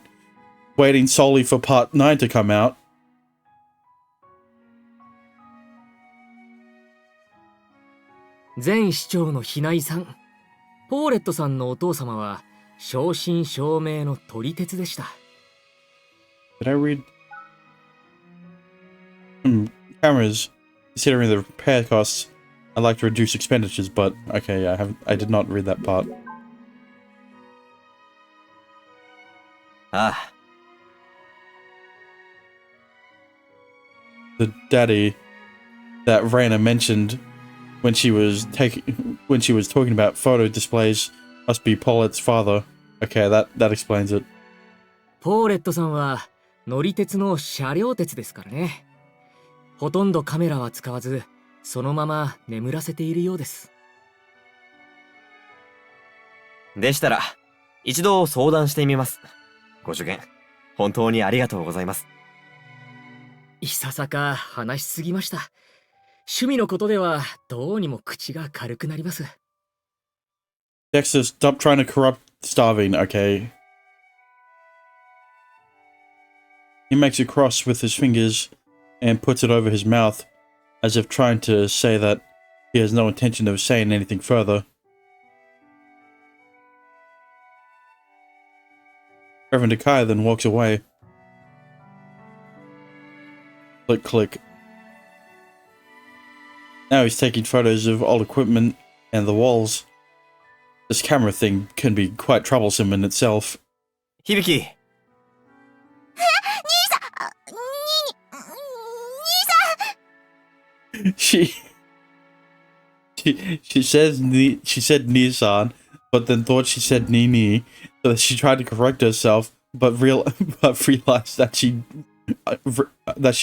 waiting solely for part 9 to come out. 前市長のひないさん、ポーレットさんのお父様は正真正銘の撮り鉄でした。Did I read? Cameras. Considering the repair costs, I'd like to reduce expenditures, but okay, yeah, I did not read that part. ああ。 The daddy that Raina mentioned when she was talking about photo displays must be Paulette's father. Okay, that explains it. ポーレットさんは乗り鉄の車両鉄ですからね。ほとんどカメラは使わず、そのまま眠らせているようです。でしたら、一度相談してみます。ご助言、本当にありがとうございます。いささか話しすぎました。趣味のことではどうにも口が軽くなります。Dexter, stop trying to corrupt starving, okay? He makes a cross with his fingers and puts it over his mouth, as if trying to say that he has no intention of saying anything further. Reverend Akai then walks away. Click, click. Now he's taking photos of old equipment and the walls. This camera thing can be quite troublesome in itself. 響She she said Nissan, but then thought she said Nini, so she tried to correct herself, but realized that she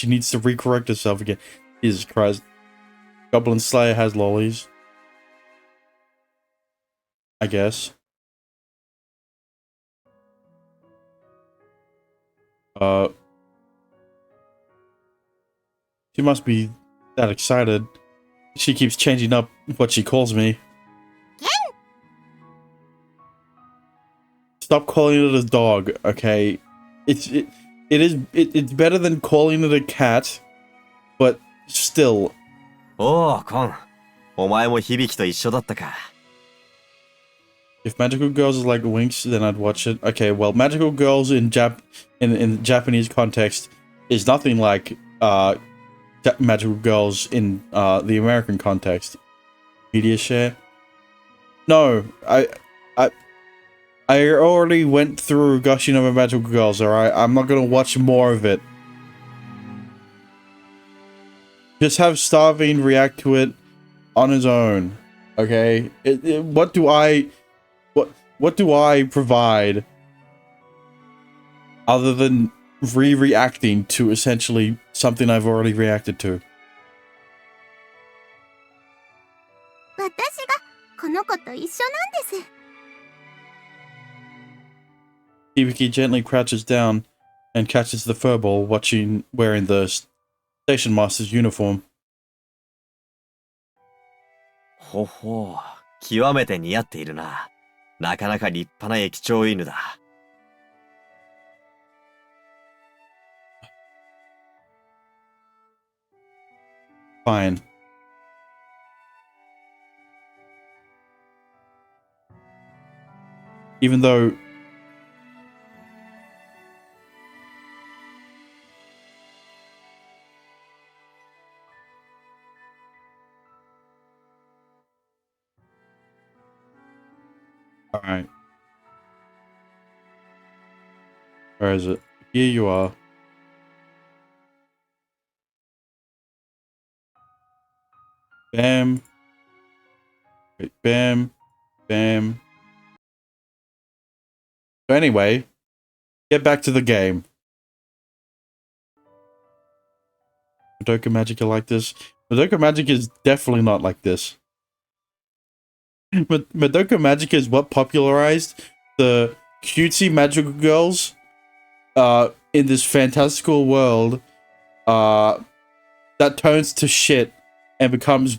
needs to recorrect herself again. Jesus Christ. Goblin Slayer has lollies. I guess. She must be that excited. She keeps changing up what she calls me. Stop calling it a dog, okay? It's better than calling it a cat, but still. おお、コン。お前も響と一緒だったか。If Magical Girls is like Winx, then I'd watch it. Okay, well, Magical Girls in in Japanese context is nothing like Magical Girls in the American context. Media share? No, I already went through gushing over Magical Girls, alright? I'm not gonna watch more of it. Just have Starving react to it on his own, okay? What do I provide other than reacting to essentially something I've already reacted to? 私がこの子と一緒なんです。 Hibiki gently crouches down and catches the furball wearing the station master's uniform. ほほう、極めて似合っているな。なかなか立派な駅長犬だ。Fine. Even though alright. Where is it? Here you are. Bam. Wait, bam. Bam. So anyway, get back to the game. Madoka Magica like this? Madoka Magica is definitely not like this. Madoka Magica is what popularized the cutesy magical girls in this fantastical world that turns to shit and becomes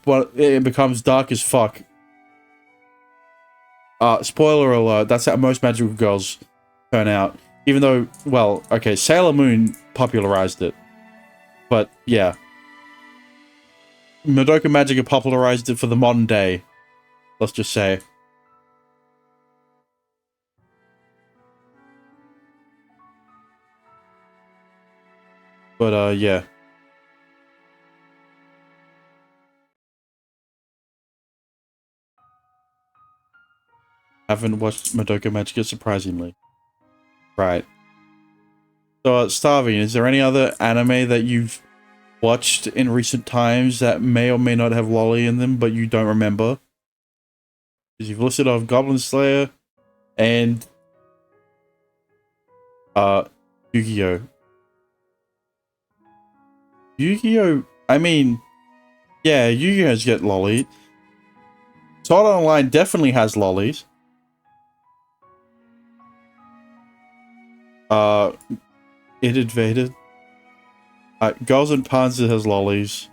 dark as fuck. Spoiler alert, that's how most magical girls turn out. Even though, well, okay, Sailor Moon popularized it. But, yeah. Madoka Magica popularized it for the modern day. Let's just say. But, yeah. Haven't watched Madoka Magica, surprisingly. Right. So, Starving, is there any other anime that you've watched in recent times that may or may not have lolly in them, but you don't remember? Because you've listed off Goblin Slayer and Yu-Gi-Oh! Yu-Gi-Oh! I mean, yeah, Yu-Gi-Oh's get lolly. Sword Art Online definitely has lollies. It Invaded. Girls and Panzer has lollies.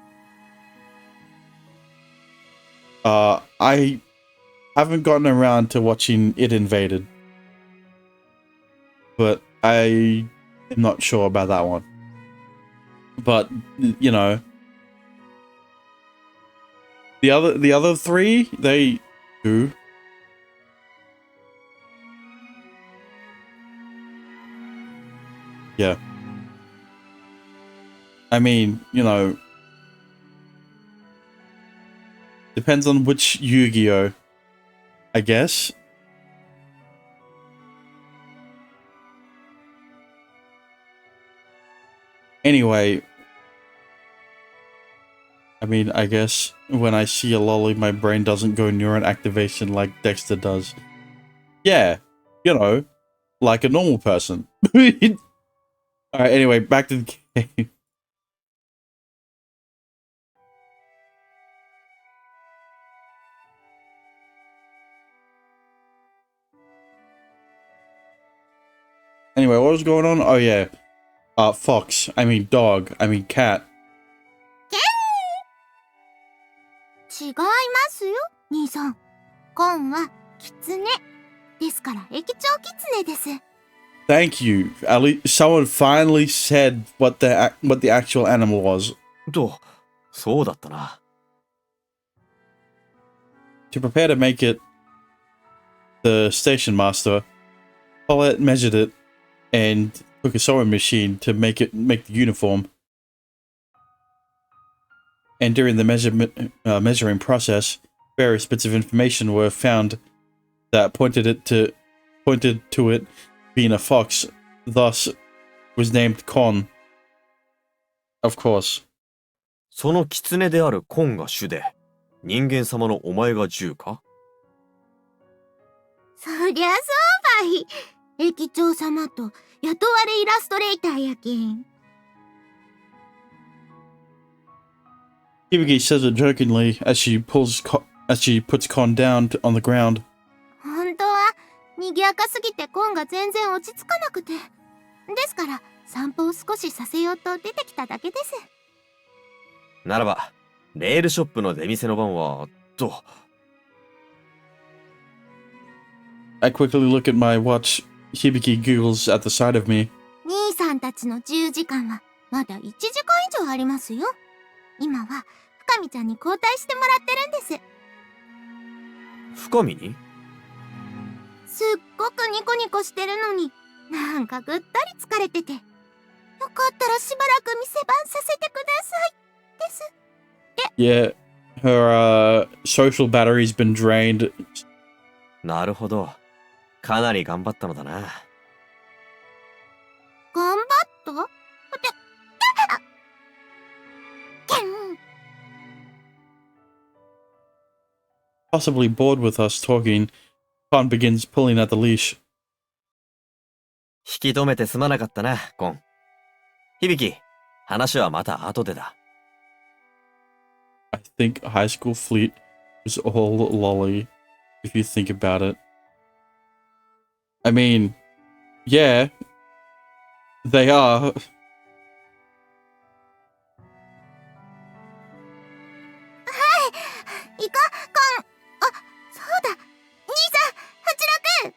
I haven't gotten around to watching It Invaded. But I am not sure about that one. But, you know. The other three, they do. Yeah. I mean, you know, depends on which Yu-Gi-Oh, I guess. Anyway, I mean, I guess when I see a lolly, my brain doesn't go neuron activation like Dexter does. Yeah, you know, like a normal person. Alright, anyway, back to the game. Anyway, what was going on? Oh yeah. Fox. I mean dog. I mean cat. 違いますよ、兄さん。コンはキツネ。ですから駅長キツネです。 Thank you. At least someone finally said what the actual animal was. と、そうだったな。To prepare to make it, the station master, Paulette measured it and took a sewing machine to make the uniform. And during the measuring process, various bits of information were found that pointed to it being a fox, thus was named Con. Of course. その狐であるコンが主で、人間様のお前が銃か？そりゃそうばい。駅長様と雇われイラストレーターやけん。 Hibiki says it jokingly as she puts Con down on the ground. 本当は賑やかすぎてコンが全然落ち着かなくて。ですから散歩を少しさせようと出てきただけです。ならば、レールショップの出店の番は、と。I quickly look at my watch. Hibiki giggles at the sight of me. 兄さんたちの自由時間はまだ1時間以上ありますよ。今は深見ちゃんに交代してもらってるんです。深見に？すっごくニコニコしてるのに、なんかぐったり疲れてて。よかったらしばらく店番させてください。です。Yeah, her social battery's been drained. なるほど。かなり頑張ったのだな。頑張った？Possibly bored with us talking, Con begins pulling at the leash. 引き止めてすまなかったな、コン。響、話はまた後でだ。I think high school fleet was all lolly, if you think about it. I mean, yeah, they are. 行こう、コン。あ、そうだ。兄さん、八郎くん。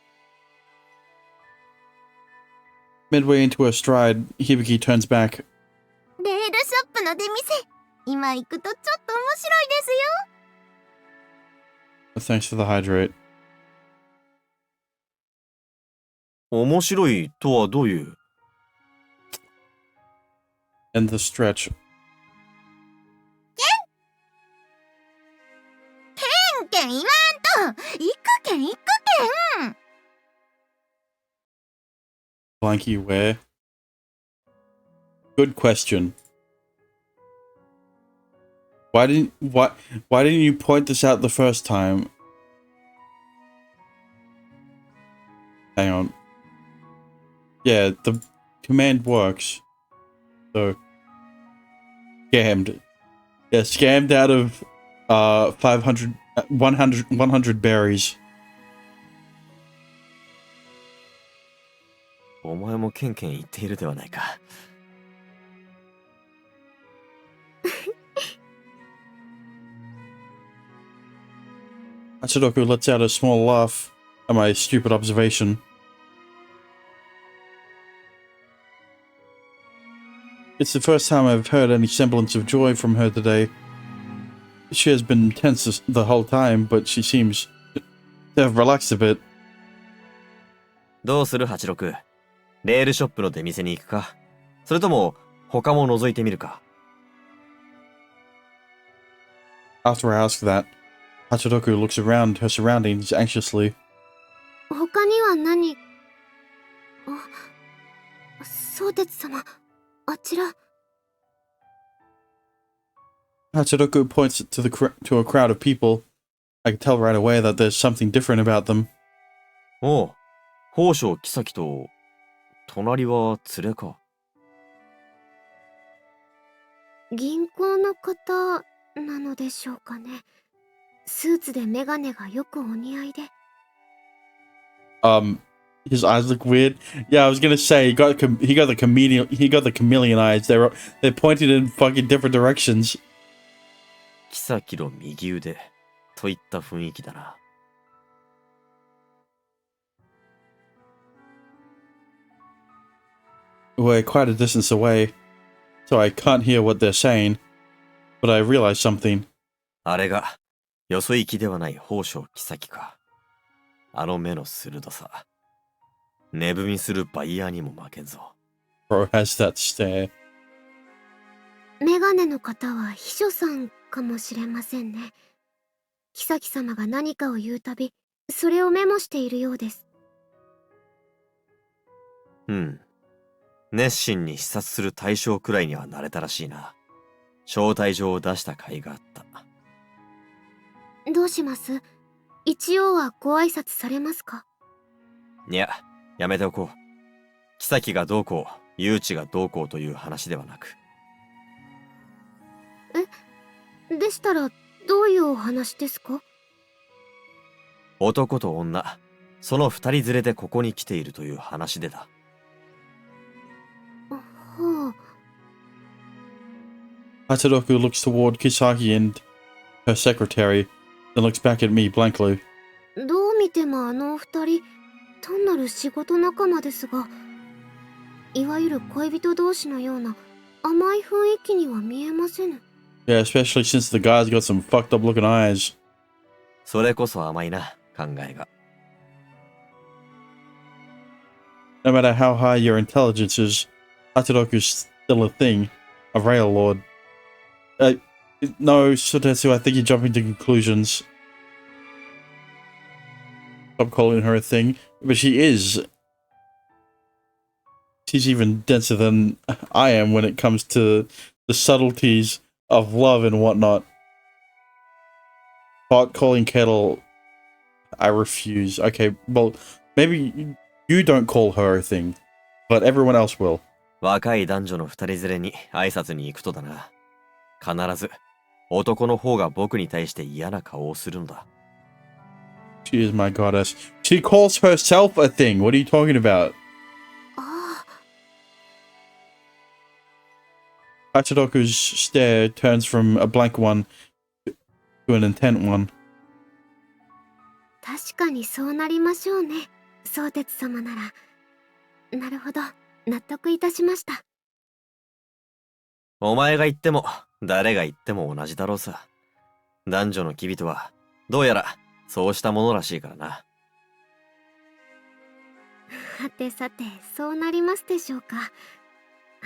Midway into her stride, Hibiki turns back. レールショップの出店。今行くとちょっと面白いですよ。 Thanks for the hydrate. 面白いとはどういう？ And the stretch. けん言わんと。行くけん。 Blanky, where? Good question. Why didn't you point this out the first time? Hang on. Yeah, the command works. So scammed. Yeah, scammed out of 100 berries. お前もケンケン言っているではないか。Atsudoku lets out a small laugh at my stupid observation. It's the first time I've heard any semblance of joy from her today. She has been tense the whole time, but she seems to have relaxed a bit. どうする86？レールショップの出店に行くか？それとも他も覗いてみるか？ After I ask that, Hachinoku looks around her surroundings anxiously. 他には何？あ、相鉄様、あちら。Hachinoku points to a crowd of people. I can tell right away that there's something different about them. おう、宝生妃と、隣は連れか。銀行の方なのでしょうかね。スーツでメガネがよくお似合いで。His eyes look weird. Yeah, I was gonna say he got the chameleon eyes. They're pointed in fucking different directions. 妃の右腕といった雰囲気だな。We're quite a distance away, so I can't hear what they're saying. But I realize something. あれが、よそ行きではない宝生妃か。あの目の鋭さ。値踏みするバイヤーにも負けんぞ。Bro has that stare. メガネの方は秘書さんかもしれませんね。妃様が何かを言うたび、それをメモしているようです。うん。熱心に視察する対象くらいにはなれたらしいな。招待状を出した甲斐があった。どうします？一応はご挨拶されますか？いや、やめておこう。妃がどうこう、誘致がどうこうという話ではなく。でしたら、どういうお話ですか？男と女、その二人連れでここに来ているという話でだ。はあ。Hachinoku looks toward Kisaki and her secretary, then looks back at me blankly. どう見てもあのお二人、単なる仕事仲間ですが、いわゆる恋人同士のような甘い雰囲気には見えませぬ。Yeah, especially since the guy's got some fucked up looking eyes. それこそ甘いな、考えが。No matter how high your intelligence is, Hachinoku's still a thing, a rail lord. No, Sotetsu, I think you're jumping to conclusions. Stop calling her a thing, but she is. She's even denser than I am when it comes to the subtleties of love and whatnot. Pot calling kettle, I refuse. Okay, well, maybe you don't call her a thing, but everyone else will. 若い男女の二人連れに挨拶に行くとだな。必ず、男の方が僕に対して嫌な顔をするのだ。She is my goddess. She calls herself a thing. What are you talking about? ああ、 Hachinoku's stare turns from a blank one to an intent one. 確かにそうなりましょうね、相鉄様なら。なるほど、納得いたしました。お前が言っても、誰が言っても同じだろうさ。男女の機微とは、どうやら、そうしたものらしいからな。はてさて、そうなりますでしょうか。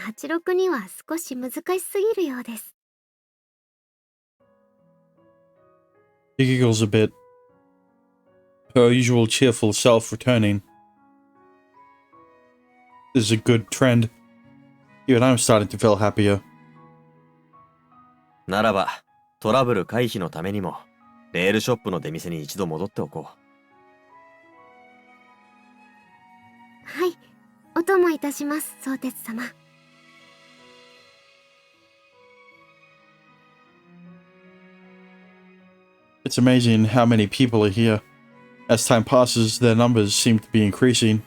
86には少し難しすぎるようです。He giggles a bit, her usual cheerful self returning. This is a good trend. Even I'm starting to feel happier. ならば、トラブル回避のためにも、レールショップの出店に一度戻っておこはい、お供いたします、相鉄様。It's amazing how many people are here. As time passes, their numbers seem to be increasing.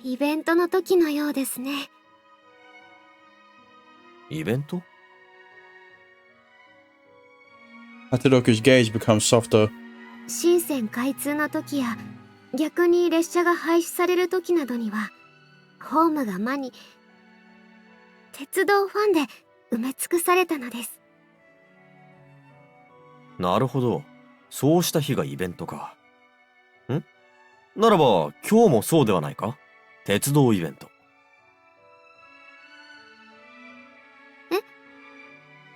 イベントの時のようですね。う。イベント？ Hachinoku's gaze becomes softer. 新線開通の時や、逆に列車が廃止される時などには、ホームが魔に、鉄道ファンで埋め尽くされたのです。なるほど。そうした日がイベントか。ん？ならば、今日もそうではないか？鉄道イベント。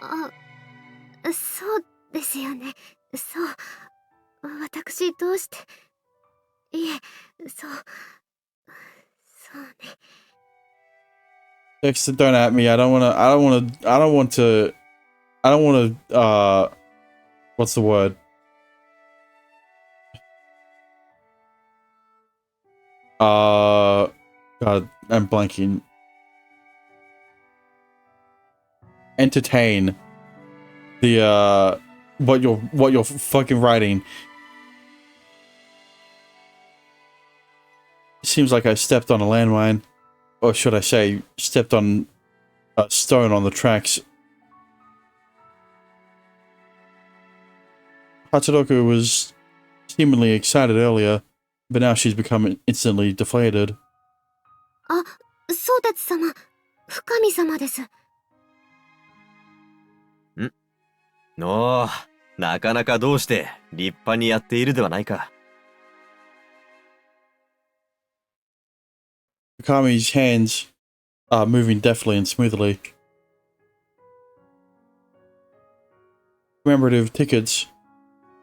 あ、そうですよね。どうして。いえ、そうね。Dexter, don't at me. I don't want to, what's the word? God, I'm blanking. Entertain the, what you're fucking writing. Seems like I stepped on a landmine. Or should I say, stepped on a stone on the tracks. Hatsudoku was seemingly excited earlier, but now she's become instantly deflated. あ、宗達様、深見様です。おー、なかなかどうして立派にやっているではないか。Akami's hands are moving deftly and smoothly. Commemorative tickets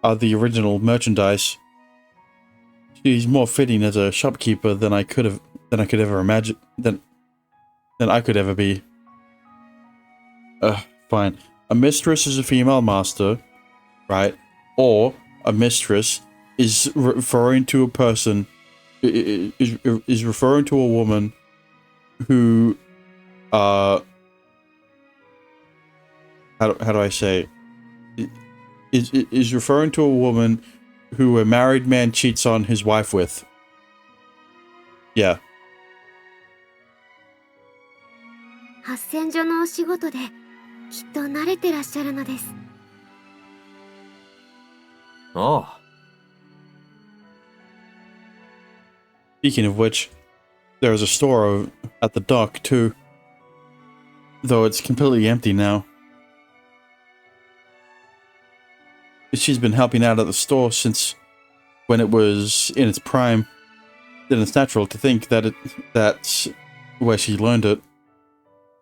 are the original merchandise. She's more fitting as a shopkeeper than I could ever imagine than I could ever be. Fine. A mistress is a female master, right? Or a mistress is referring to a person is referring to a woman who how do I say is referring to a woman who a married man cheats on his wife with. Yeah. 8000所のお仕事できっと慣れてらっしゃるのです。おう。Speaking of which, there is a store at the dock too, though it's completely empty now. She's been helping out at the store since when it was in its prime. Then it's natural to think that that's where she learned it.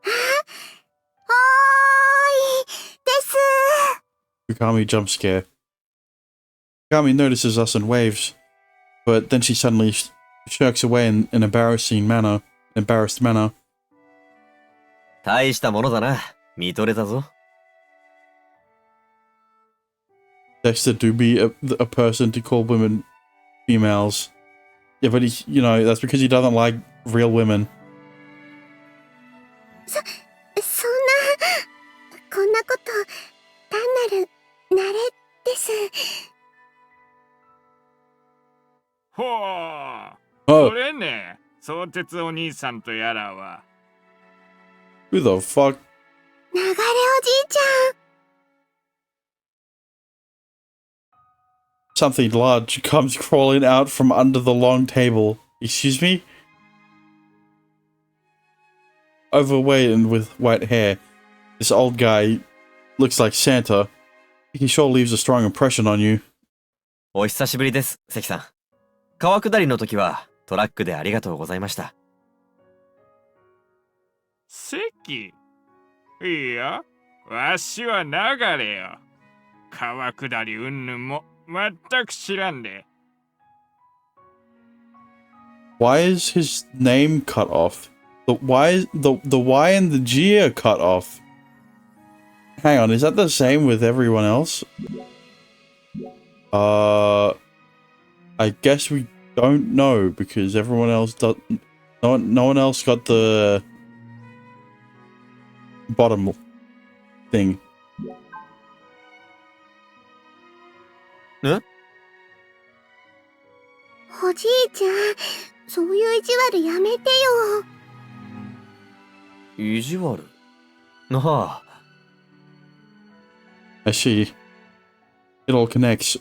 おーいです。 Kagami jump scare. Kagami notices us and waves, but then she suddenly shirks away in an embarrassed manner. 大したものだな。見とれたぞ。Dexter do be a person to call women females. Yeah, but that's because he doesn't like real women. そんな、こんなこと、単なる慣れです。ほう、 Oh, それね、相鉄お兄さんとやらは。 who the fuck? 流れおじいちゃん。Something large comes crawling out from under the long table. Excuse me? Overweight and with white hair, this old guy looks like Santa. He sure leaves a strong impression on you. お久しぶりです、関さん。川下りの時はトラックでありがとうございました。関？いや、わしは流れよ。川下りうんぬんも全く知らんで。Why is his name cut off? The Y and the G are cut off. Hang on, is that the same with everyone else? I guess we don't know because everyone else does. No one else got the bottom thing. おじいちゃん、そういう意地悪やめてよ。意地悪なあ。I see. It all connects.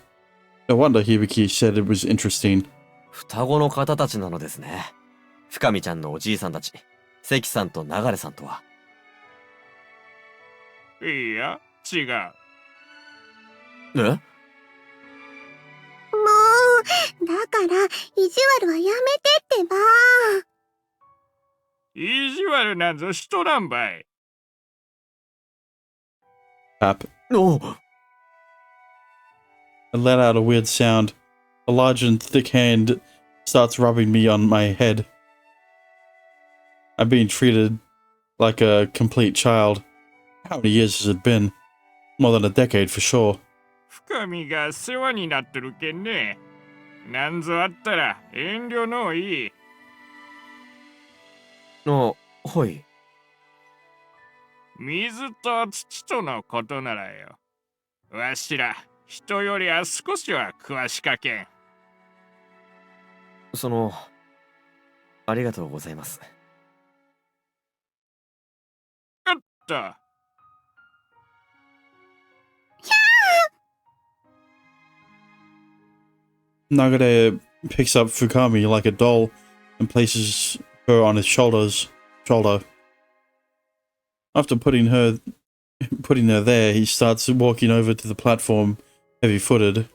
No wonder Hibiki said it was interesting. 双子の方たちなのですね。深見ちゃんのおじいさんたち、関さんと流さんとは。いや、違う。え？もう、だから意地悪はやめてってば。意地悪なんぞしとらんばい。Tap. おう。 I let out a weird sound. A large and thick hand starts rubbing me on my head. I'm being treated like a complete child. How many years has it been? More than a decade for sure. 深見が世話になってるけんね。なんぞあったら遠慮のいい。あ、はい。水と土とのことならよ。わしら人よりは少しは詳しかけん。ありがとうございます。おっと。Nagade picks up Fukami like a doll and places her on his shoulder. After putting her there, he starts walking over to the platform, heavy-footed.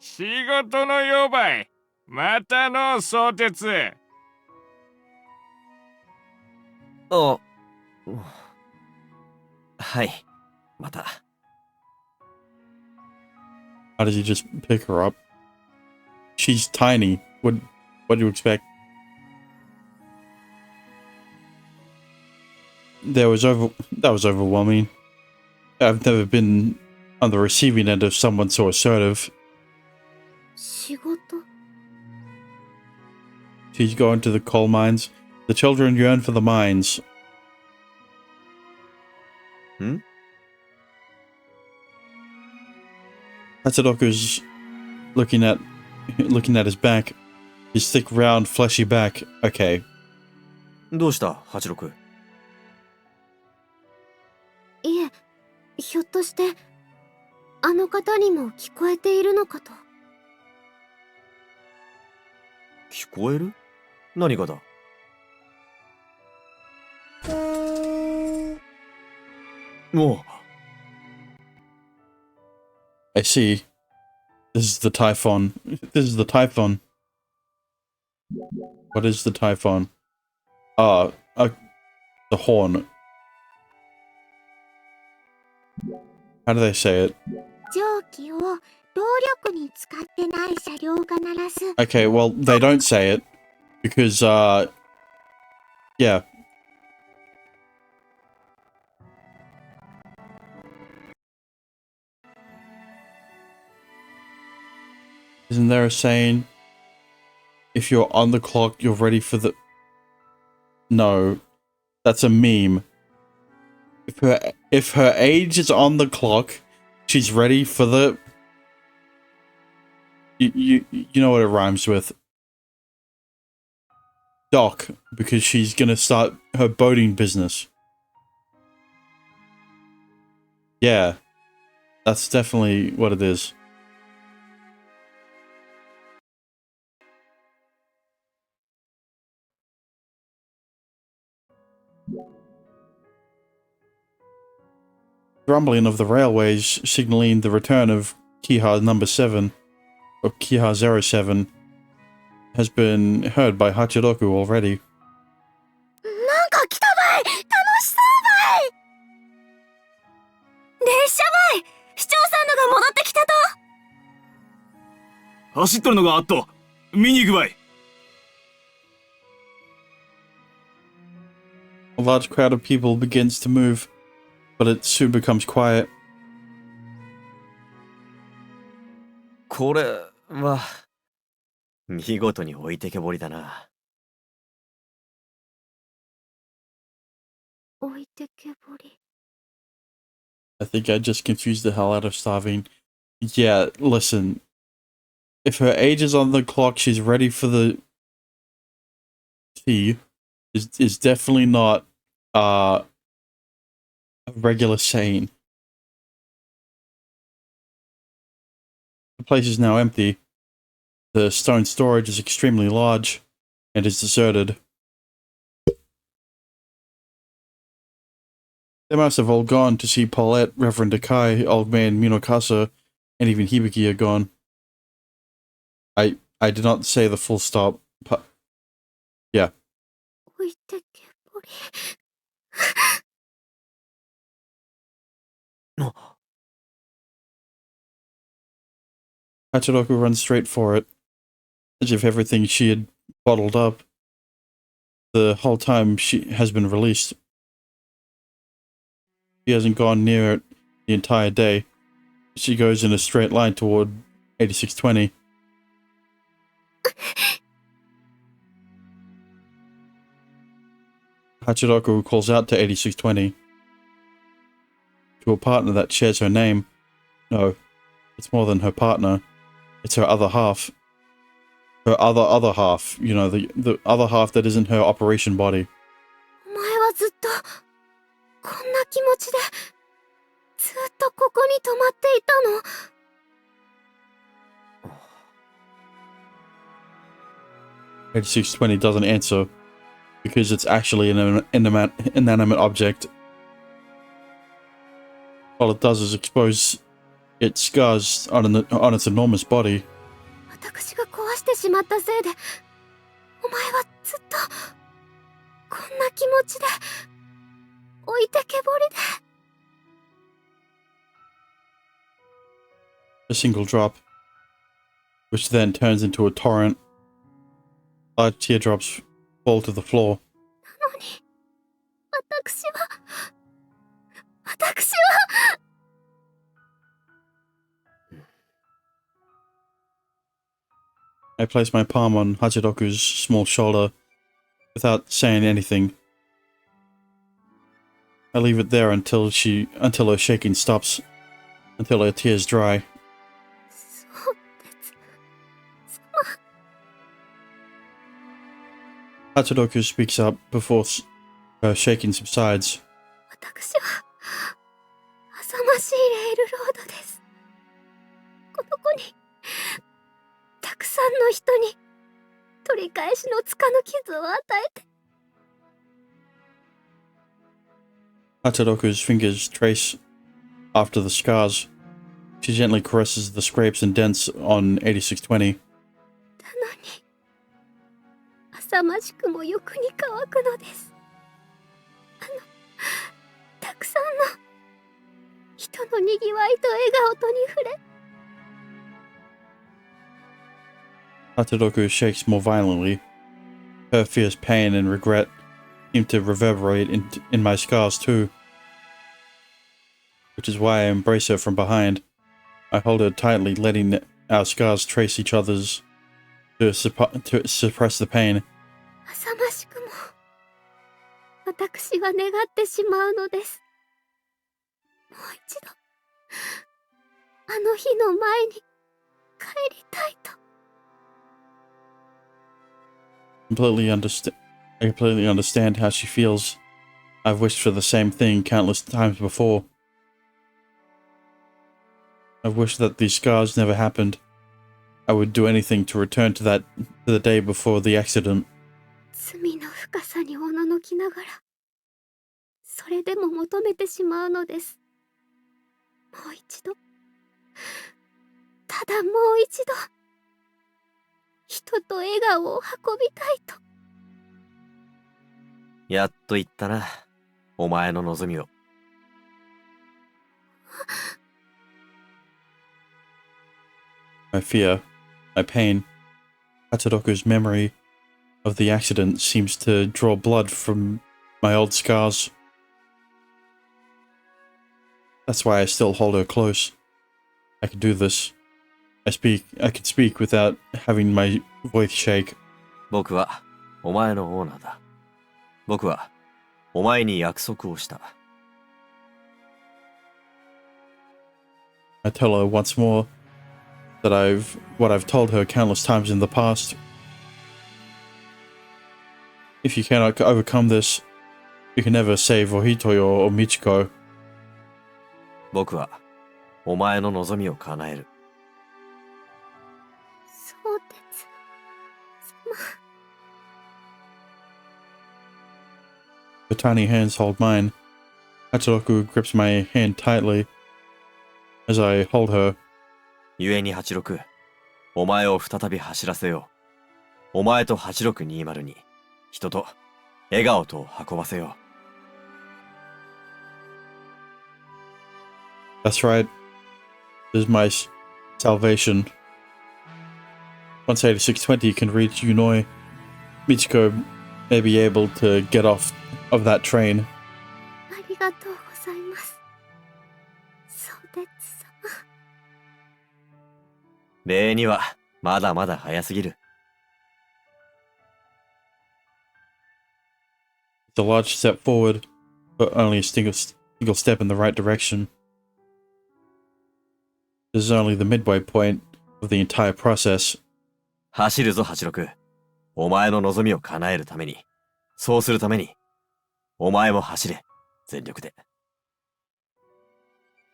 仕事のよばい。またの相鉄。あ、はい。また。How does he just pick her up? She's tiny. What do you expect? That was overwhelming. I've never been on the receiving end of someone so assertive. 仕事 She's going to the coal mines. The children yearn for the mines. Hmm? Hatsudoku's looking at his back. His thick, round, fleshy back. Okay. どうした、86。いえ、ひょっとしてあの方にも聞こえているのかと。聞こえる？何がだ？ おう。 I see. This is the typhon. This is the typhon. What is the typhon? The horn. How do they say it? 蒸気を動力に使ってない車両が鳴らす。 Okay, well, they don't say it. Because, yeah. Isn't there a saying? If you're on the clock, you're ready for the... No. That's a meme. If her age is on the clock, she's ready for the... You know what it rhymes with. Dock, because she's gonna start her boating business. Yeah. That's definitely what it is. Rumbling of the railways signaling the return of Kiha number 7, or Kiha 07, has been heard by Hachiroku already. なんか来たばい。楽しそうばい。列車ばい。市長さんのが戻ってきたと。走っとるのがあっと。見に行くばい。A large crowd of people begins to move, but it soon becomes quiet. これは見事に置いてけぼりだな。置いてけぼり。 I think I just confused the hell out of Starving. Yeah, listen. If her age is on the clock, she's ready for the tea. Is definitely not a regular saying. The place is now empty. The stone storage is extremely large and is deserted. They must have all gone to see Paulette, Reverend Akai, Old Man Minokasa, and even Hibiki are gone. I did not say the full stop. Yeah. 置いてけぼり。Hachiroku runs straight for it. as if everything she had bottled up the whole time she has been released. She hasn't gone near it the entire day. She goes in a straight line toward 8620. Hachiroku calls out to 8620. To a partner that shares her name. No, it's more than her partner. It's her other half. Her other half. You know, the other half that isn't her operation body. お前はずっとこんな気持ちでずっとここに泊まっていたの？ 8620 doesn't answer because it's actually an inanimate object. All it does is expose its scars on its enormous body. 私が壊してしまったせいでお前はずっとこんな気持ちで置いてけぼりで A single drop, which then turns into a torrent. Large teardrops fall to the floor. なのに私は I place my palm on Hachiroku's small shoulder without saying anything. I leave it there until her shaking stops, until her tears dry. そうです Hachiroku speaks up before her shaking subsides. 私は浅ましいレールロードです。この子にたくさんの人に取り返しのつかぬ傷を与えて Hachiroku's fingers trace after the scars. She gently caresses the scrapes and dents on 8620. なのに浅ましくも欲に乾くのです。たくさんの人のにぎわいと笑顔とに触れ Hachiroku shakes more violently. Her fierce pain and regret seem to reverberate in my scars too. Which is why I embrace her from behind. I hold her tightly, letting our scars trace each other's to suppress the pain. 浅ましくも私は願ってしまうのです。もう一度あの日の前に帰りたいと I completely understand how she feels. I've wished for the same thing countless times before. I've wished that these scars never happened. I would do anything to return to the day before the accident. 罪の深さにおののきながらそれでも求めてしまうのです。もう一度ただもう一度人と笑顔を運びたいと。やっと言ったな。お前の望みを。My fear, my pain, Hachiroku's memory of the accident seems to draw blood from my old scars. That's why I still hold her close. I can do this. I can speak without having my voice shake. 僕はお前のオーナーだ。僕はお前に約束をした。I tell her once more that what I've told her countless times in the past. If you cannot overcome this, you can never save Ohitoyo or Michiko. 僕はお前の望みを叶える。そうです様。 Her tiny hands hold mine. Hachiroku grips my hand tightly as I hold her. 故に86、お前を再び走らせよう。お前と8620に人と笑顔と運ばせよThat's right. This is my salvation. Once 8620 can reach Unoi, Michiko may be able to get off of that train. ありがとうございます。相鉄様。礼にはまだまだ早すぎる。It's a large step forward, but only a single step in the right direction. This is only the midway point of the entire process. 走るぞ、86。お前の望みを叶えるために、そうするために、お前も走れ、全力で。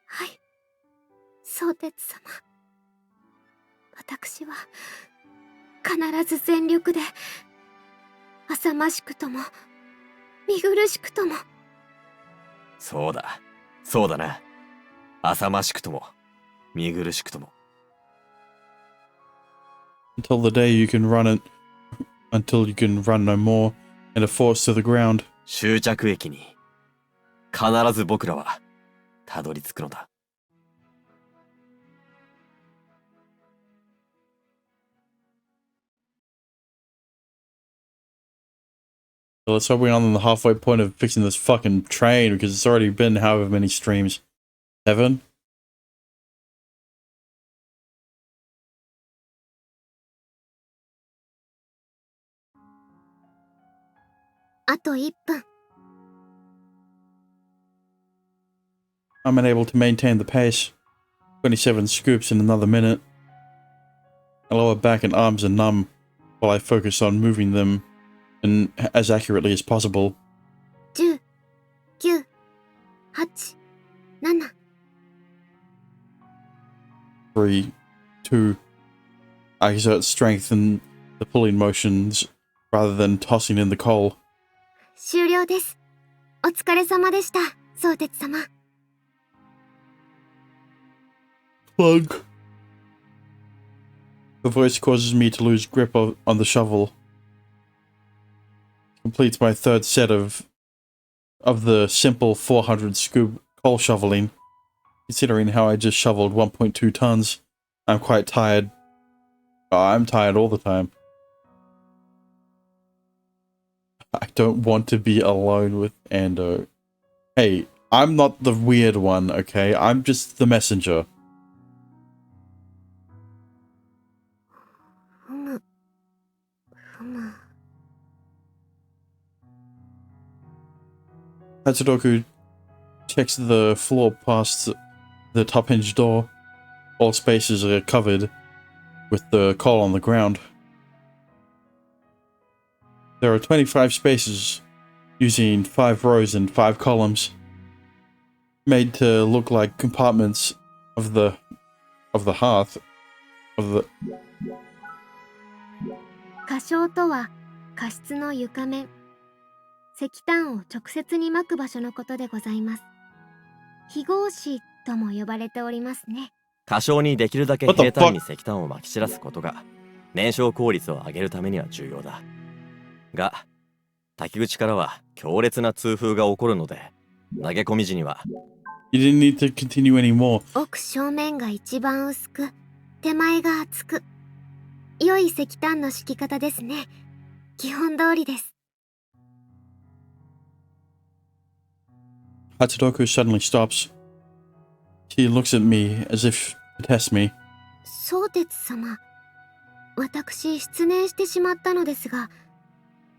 はい。相鉄様。私は、必ず全力で、浅ましくとも、見苦しくとも。そうだ、そうだな。浅ましくとも、見苦しくとも。Until the day you can run it, until you can run no more, and are forced to the ground. 終着駅に、必ず僕らは、たどり着くのだ。So let's hope we're on the halfway point of fixing this fucking train, because it's already been however many streams. 7? あと1分。I'm unable to maintain the pace. 27 scoops in another minute. My lower back and arms are numb while I focus on moving them and as accurately as possible. 10、9、8、7。 3, 2. I exert strength in the pulling motions rather than tossing in the coal. 終了です。お疲れ様でした、相鉄様。Plug. The voice causes me to lose grip on the shovel. Completes my third set of the simple 400 scoop coal shoveling. Considering how I just shoveled 1.2 tons, I'm quite tired. Oh, I'm tired all the time. I don't want to be alone with Ando. Hey, I'm not the weird one, okay? I'm just the messenger. ふむ。ふむ。 Hatsudoku checks the floor past the top hinge door. All spaces are covered with the coal on the ground. There are 25 spaces using 5 rows and 5 columns, made to look like compartments of the hearth of the. 火床とは加湿の床面、石炭を直接に撒く場所のことでございます。非合紙とも呼ばれておりますね。過小にできるだけ平坦に石炭をまき散らすことが燃焼効率を上げるためには重要だ。が、滝口からは強烈な痛風が起こるので、投げ込み時には You didn't need to continue anymore. 奥正面が一番薄く、手前が厚く。良い石炭の敷き方ですね。基本通りです。Hatsudoku suddenly stops. She looks at me as if to test me. 相鉄様、私失念してしまったのですが、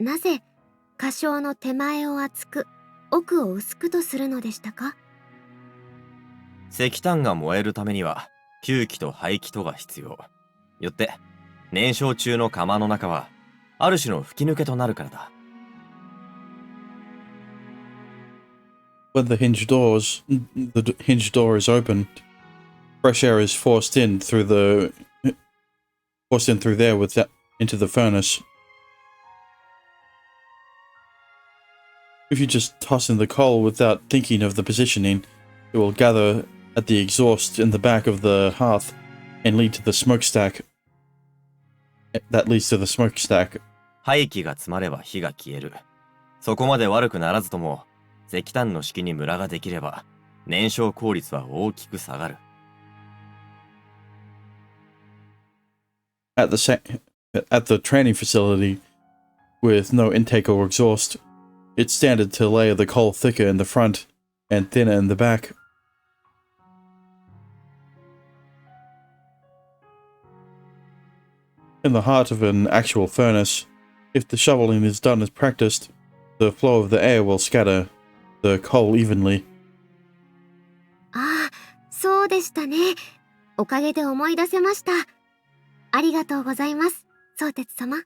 なぜ火床の手前を厚く、奥を薄くとするのでしたか？石炭が燃えるためには吸気と排気とが必要。よって燃焼中の窯の中はある種の吹き抜けとなるからだ。When the hinge door is opened, fresh air is forced in through there into the furnace. If you just toss in the coal without thinking of the positioning, it will gather at the exhaust in the back of the hearth and lead to the smokestack. That leads to the smokestack. 排気が詰まれば火が消える。そこまで悪くならずとも、石炭の式にムラができれば、燃焼効率は大きく下がる。at the training facility with no intake or exhaust. It's standard to layer the coal thicker in the front and thinner in the back. In the heart of an actual furnace, if the shoveling is done as practiced, the flow of the air will scatter the coal evenly. ああ、そうでしたね。おかげで思い出せました。ありがとうございます、相鉄様。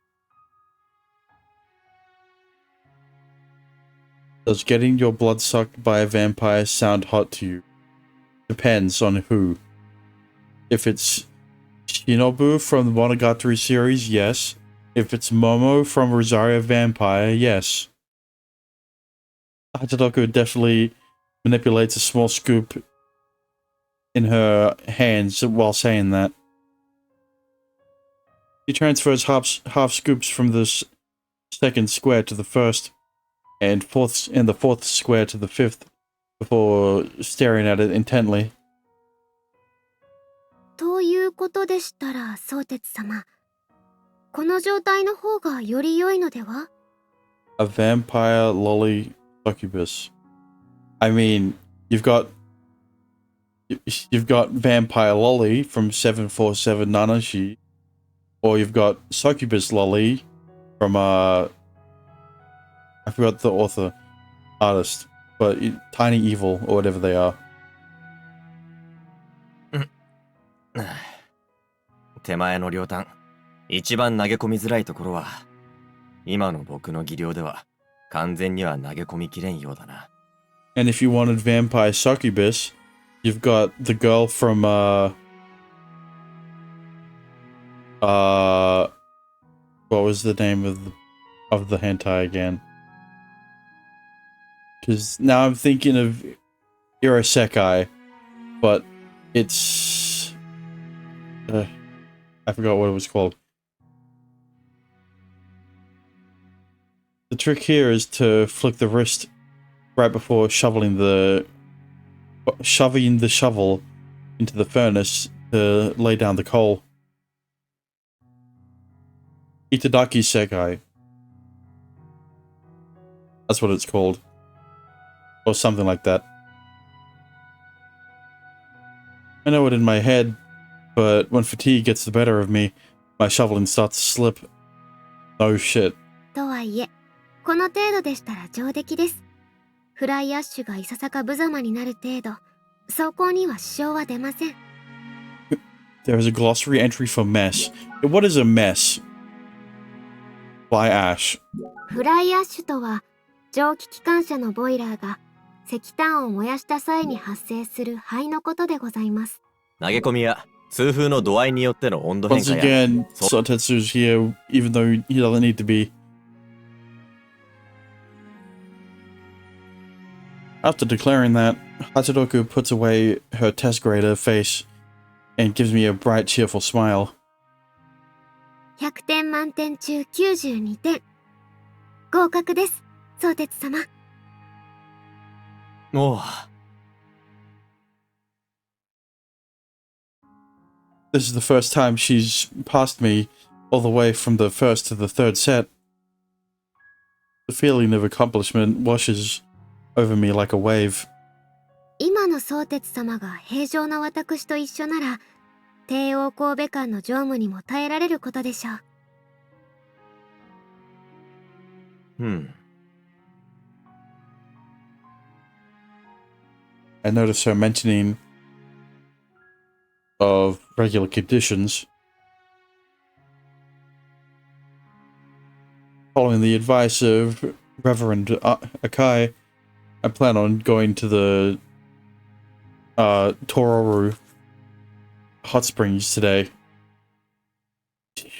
Does getting your blood sucked by a vampire sound hot to you? Depends on who. If it's Shinobu from the Monogatari series, yes. If it's Momo from Rosario Vampire, yes. Hachinoku definitely manipulates a small scoop in her hands while saying that. He transfers half scoops from the second square to the first, and the fourth square to the fifth, before staring at it intently. ということでしたら、相鉄様。この状態の方がより良いのでは？ A vampire lolly succubus. I mean, you've got vampire lolly from 747 Nanashi, or you've got succubus lolly from I forgot the artist, but Tiny Evil or whatever they are. 手前の両端、一番投げ込みづらいところは、今の僕の技量では完全には投げ込みきれんようだな。And if you wanted vampire succubus, you've got the girl from what was the name of the hentai again? Because now I'm thinking of Irasekai, but it's I forgot what it was called. The trick here is to flick the wrist right before shoving the shovel into the furnace to lay down the coal. Itadaki Sekai. That's what it's called. Or something like that. I know it in my head, but when fatigue gets the better of me, my shoveling starts to slip. No shit. とはいえ、この程度でしたら上出来です。フライアッシュがいささか無様になる程度、走行には支障は出ません。There is a glossary entry for mess. What is a mess? Fly ash. フライアッシュとは、蒸気機関車のボイラーが石炭を燃やした際に発生する灰のことでございます。投げ込みや痛風の度合いによっての温度変 Once 化や。 again, Sotetsu's here, even though he doesn't need to be. After declaring that, Hachinoku puts away her test grader face and gives me a bright, cheerful smile. 100点満点中92点。合格です、相鉄様。おう。This is the first time she's passed me all the way from the first to the third set. The feeling of accomplishment washes over me like a wave. 今の相鉄様が平常な私と一緒なら、帝王神戸間の乗務にも耐えられることでしょう。I noticed her mentioning of regular conditions. Following the advice of Reverend Akai, I plan on going to the Tororu hot springs today.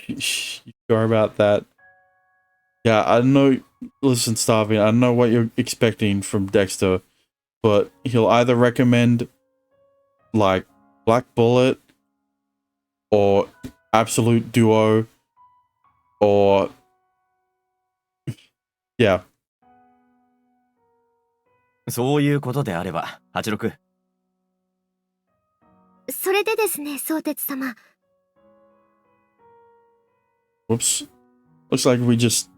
You sure about that? Yeah, I know. Listen, Starving, I know what you're expecting from Dexter, but he'll either recommend like Black Bullet or Absolute Duo or yeah. そういうことであれば、86。それでですね、相鉄様。Whoops. Looks like we just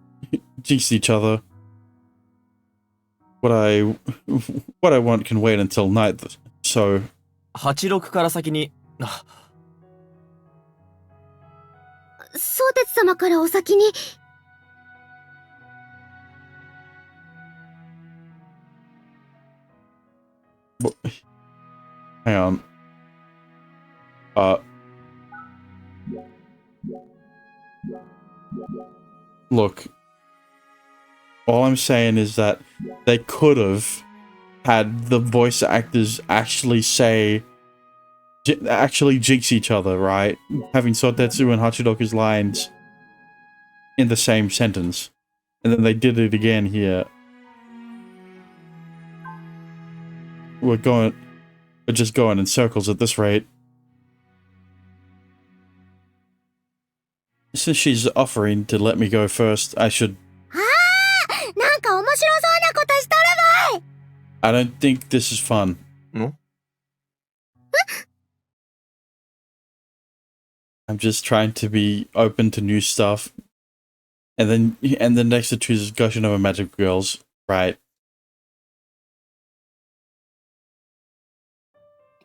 jinxed each other. What I want can wait until night, so... 86から先に、相鉄様からお先に。Hang on. Look. All I'm saying is that they could have had the voice actors actually jinx each other, right? Having Sotetsu and Hachiroku's lines in the same sentence. And then they did it again here. We're just going in circles at this rate. Since she's offering to let me go first, I should... I don't think this is fun. No? I'm just trying to be open to new stuff. And then next to choose Gushing Over Magic Girls, right?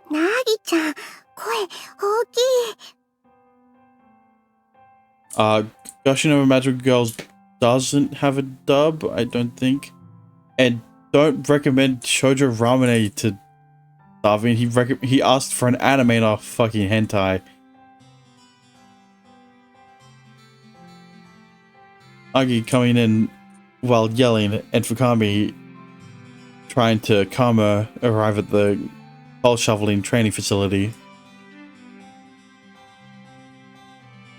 Nagi-chan, 声大きい。 Gushing Over Magic Girls doesn't have a dub, I don't think. And don't recommend Shoujo Ramune to dub. I mean, he asked for an anime, not fucking hentai. Agi coming in while yelling, and Fukami trying to calm her arrive at the coal shoveling training facility.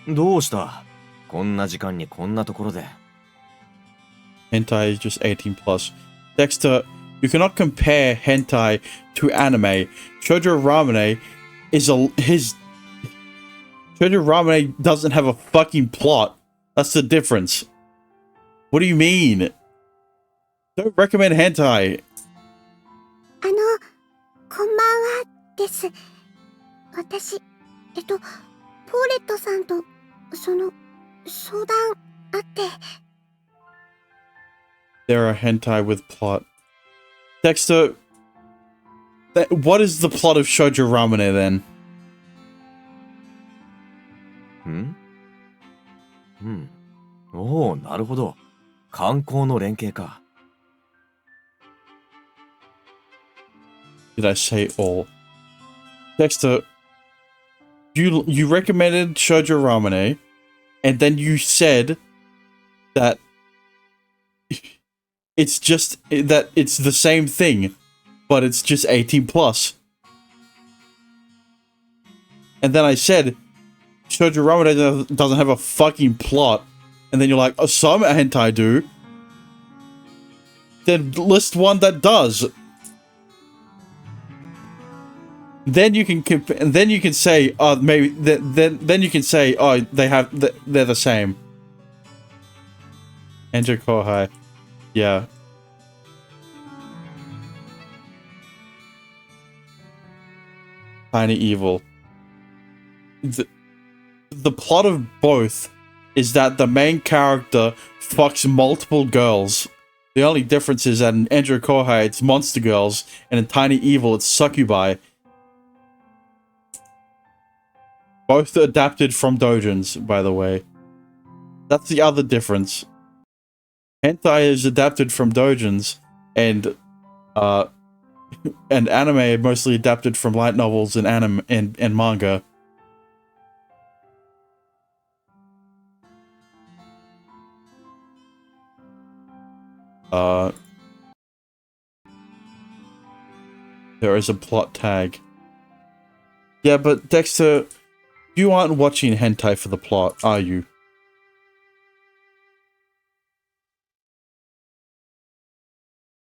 どうした?こんな時間にこんなところで。 Hentai is just 18 plus. Dexter, you cannot compare hentai to anime. Shoujo Ramune Shoujo Ramune doesn't have a fucking plot. That's the difference. What do you mean? Don't recommend hentai. こんばんはです。私、ポーレットさんと、相談あって。There are hentai with plot. Dexter, what is the plot of Shoujo Ramune then? おお、なるほど。観光の連携か。Did I say all? Dexter, you recommended Shoujo Ramune, and then you said that it's the same thing, but it's just 18 plus. And then I said Shoujo Ramune doesn't have a fucking plot, and then you're like, oh, some hentai do. Then list one that does. Then you can say, oh, maybe then you can say, oh, they're the same. Enter Kohai, yeah. Tiny Evil. The plot of both is that the main character fucks multiple girls. The only difference is that in Enter Kohai it's monster girls, and in Tiny Evil it's succubi. Both adapted from doujins, by the way. That's the other difference. Hentai is adapted from doujins, and anime mostly adapted from light novels and anime and manga. There is a plot tag. Yeah, but Dexter, you aren't watching hentai for the plot, are you?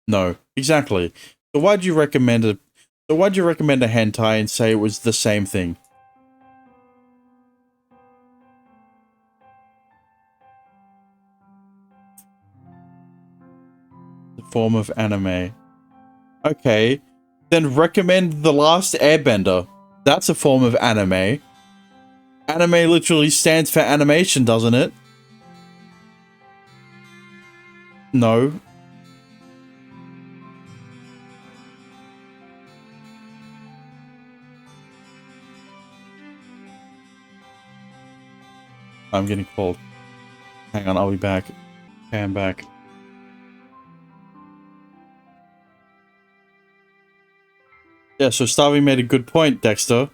No, exactly. So why'd you recommend a hentai and say it was the same thing? The form of anime. Okay, then recommend The Last Airbender. That's a form of anime. Anime literally stands for animation, doesn't it? No. I'm getting cold. Hang on, I'll be back. Okay, I'm back. Yeah, so Starving made a good point, Dexter.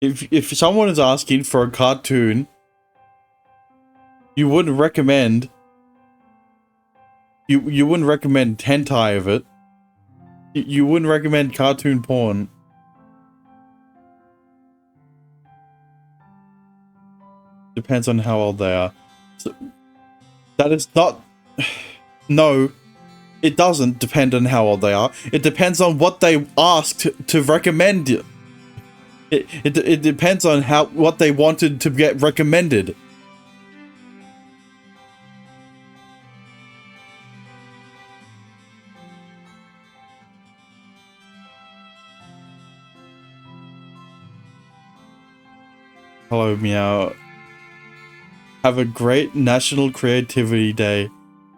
If someone is asking for a cartoon, you wouldn't recommend you wouldn't recommend hentai of it. You wouldn't recommend cartoon porn. Depends on how old they are. So, that is not... No, it doesn't depend on how old they are. It depends on what they asked to recommend. It depends on what they wanted to get recommended. Hello, Meow. Have a great National Creativity Day,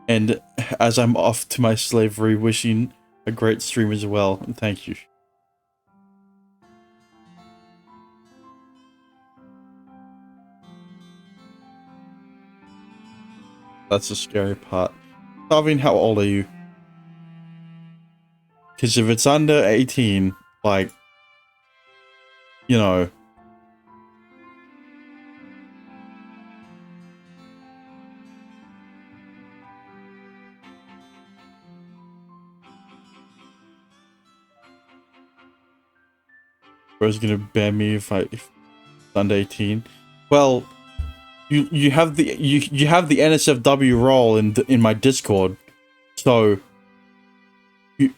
and as I'm off to my slavery, wishing a great stream as well. Thank you. That's the scary part. Starving, how old are you? Because if it's under 18, like, you know... Bro's gonna ban me if it's under 18. Well, you have the you have the NSFW role in my Discord, so you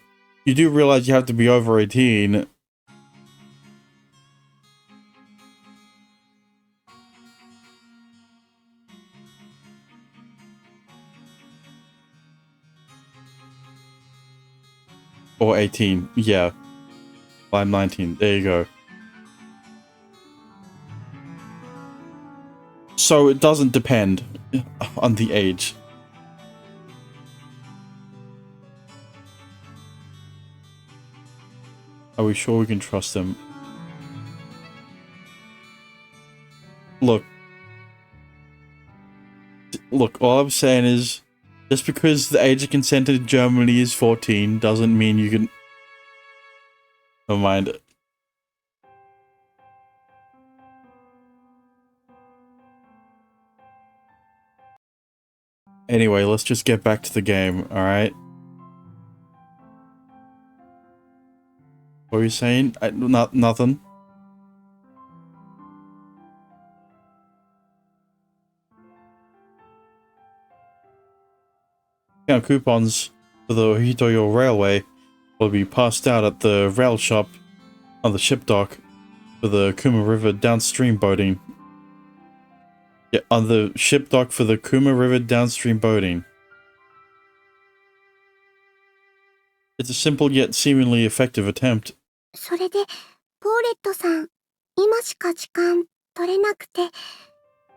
do realize you have to be over 18. Or 18, yeah. I'm 19, there you go. So it doesn't depend on the age. Are we sure we can trust them? Look, all I'm saying is, just because the age of consent in Germany is 14 doesn't mean you can... Never mind. Anyway, let's just get back to the game, alright? What were you saying? Nothing. Coupons for the Hitoyo Railway will be passed out at the rail shop on the ship dock for the Kuma River downstream boating. Yeah, on the ship dock for the Kuma River downstream boating. It's a simple yet seemingly effective attempt. それで、ポーレットさん、今しか時間取れなくて、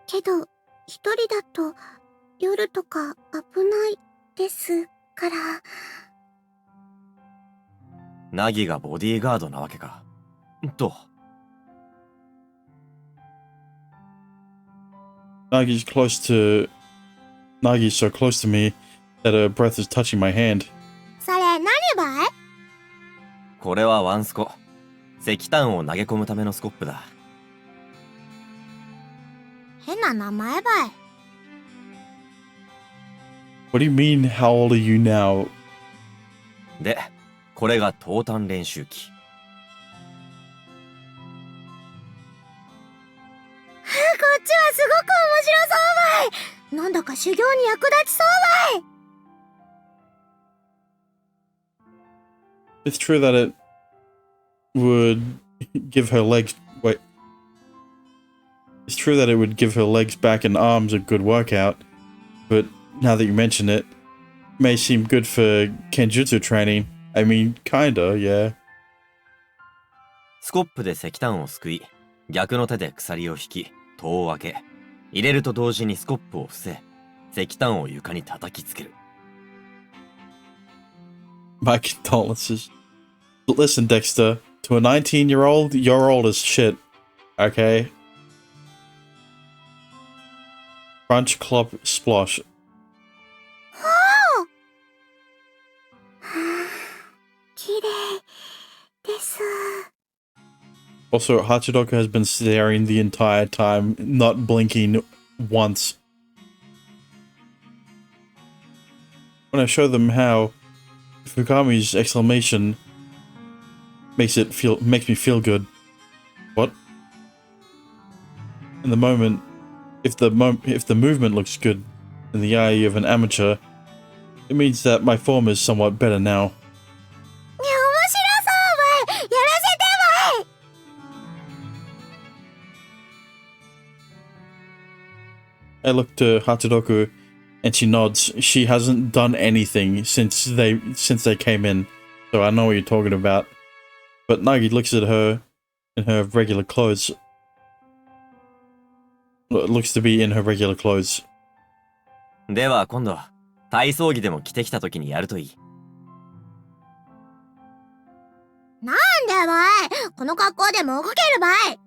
けど、一人だと夜とか危ないですから。ナギがボディーガードなわけか。と。Nagi's so close to me that her breath is touching my hand. それ何ばい？これはワンスコ。石炭を投げ込むためのスコップだ。変な名前ばい。What do you mean, how old are you now? で、これが投炭練習機。こっちはすごく面白そうばい。なんだか修行に役立ちそうばい。It's true that it would give her legs... Wait. It's true that it would give her legs, back, and arms a good workout, but now that you mention it, may seem good for Kenjutsu training. I mean, kinda, yeah. スコップで石炭をすくい、逆の手で鎖を引き、戸を開け、入れると同時にスコップを伏せ、石炭を床に叩きつける。My condolences. Listen, Dexter, to a 19-year-old, you're old as shit. Okay? Crunch, clop, splosh. 綺麗です。 Also, Hachidoka has been staring the entire time, not blinking once. When I show them how, Fukami's exclamation makes me feel good. What? In the moment, if the movement looks good in the eye of an amateur, it means that my form is somewhat better now. 面白そうばい。やらせてばい。I look to Hachidoku, and she nods. She hasn't done anything since they came in, so I know what you're talking about. But Nagi looks at her in her regular clothes. Looks to be in her regular clothes. では今度、体操着でも着てきた時にやるといい。なんでばい。この格好でも動けるばい。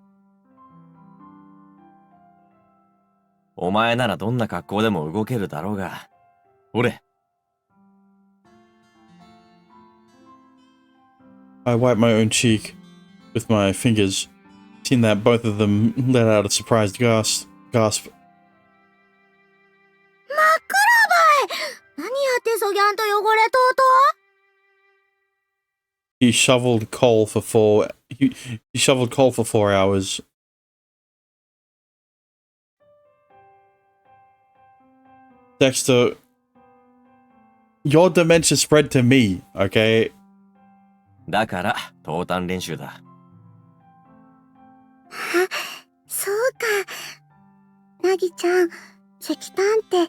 お前ならどんな格好でも動けるだろうが。俺。I wipe my own cheek with my fingers, seeing that both of them let out a surprised gasp. 真っ暗ばい。何やってそぎゃんと汚れとうと。 He shoveled coal for 4 hours. Dexter, your dementia spread to me, okay? だから、投炭練習だ。そうか。なぎちゃん、石炭って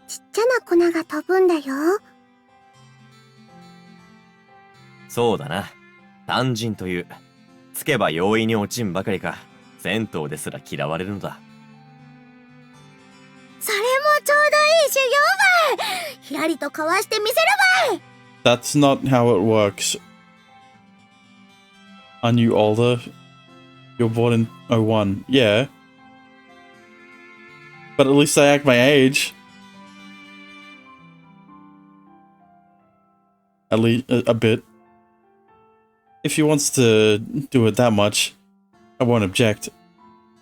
ちっちゃな粉が飛ぶんだよ。そうだな。単純という。つけば容易に落ちんばかりか、銭湯ですら嫌われるのだ。それもちょうどいい修行ばい。ひらりとかわしてみせるばい。 That's not how it works. Aren't you older? You're born in 01. Yeah. But at least I act my age. At least a bit. If she wants to do it that much, I won't object.